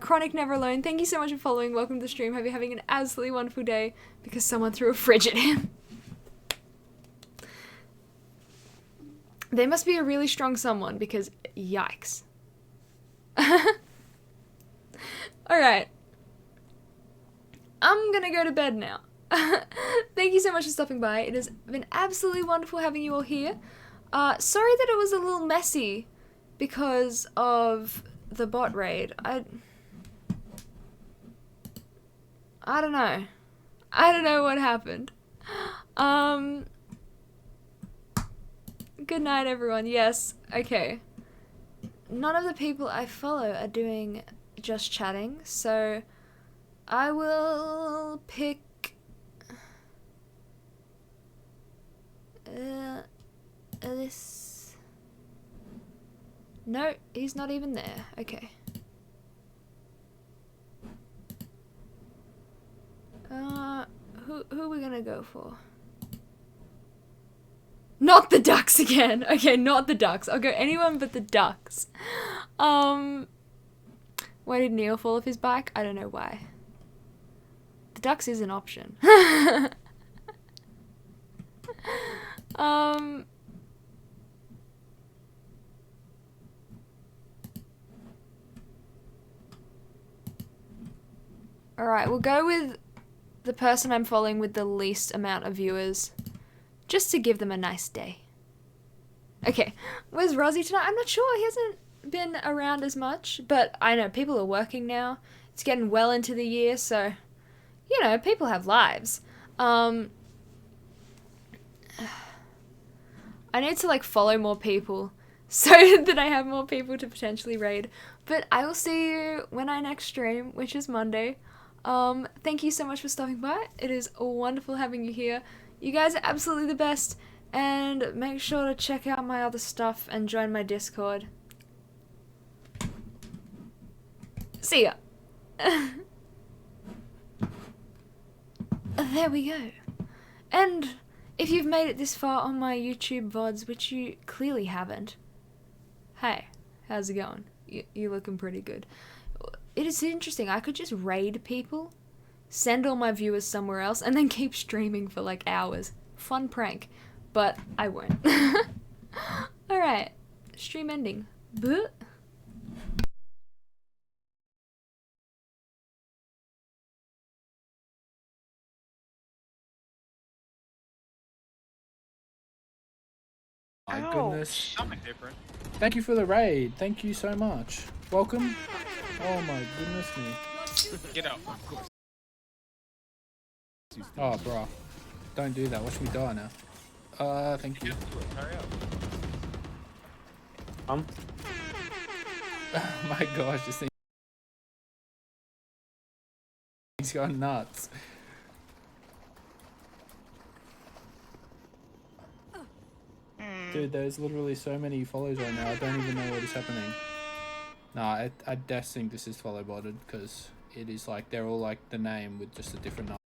S1: Chronic Never Alone, thank you so much for following. Welcome to the stream. Hope you're having an absolutely wonderful day, because someone threw a fridge at him. They must be a really strong someone, because yikes. Alright. I'm gonna go to bed now. Thank you so much for stopping by. It has been absolutely wonderful having you all here. Sorry that it was a little messy because of the bot raid. I don't know. I don't know what happened. Good night, everyone. Yes, okay. None of the people I follow are doing just chatting, so I will pick this. No, he's not even there. Okay. Who are we gonna go for? Not the ducks again. Okay, not the ducks. I'll go anyone but the ducks. Why did Neil fall off his bike? I don't know why. The ducks is an option. Alright, we'll go with the person I'm following with the least amount of viewers. Just to give them a nice day. Okay, where's Rozzy tonight? I'm not sure. He hasn't been around as much, but I know people are working now. It's getting well into the year, so, you know, people have lives. I need to, like, follow more people so that I have more people to potentially raid. But I will see you when I next stream, which is Monday. Thank you so much for stopping by. It is wonderful having you here. You guys are absolutely the best. And make sure to check out my other stuff and join my Discord. See ya. There we go. And if you've made it this far on my YouTube VODs, which you clearly haven't, hey, how's it going? You're looking pretty good. It is interesting. I could just raid people, send all my viewers somewhere else, and then keep streaming for like hours. Fun prank. But I won't. Alright. Stream ending. Buh.
S6: My goodness.
S7: Something different.
S6: Thank you for the raid. Thank you so much. Welcome. Oh my goodness me.
S7: Get out.
S6: Oh, bro. Don't do that. Watch me die now. Thank you.
S7: Hurry up.
S6: Oh my gosh, this thing's gone nuts. Dude, there's literally so many follows right now. I don't even know what is happening. Nah, I just think this is follow botted because it is like they're all like the name with just a different number.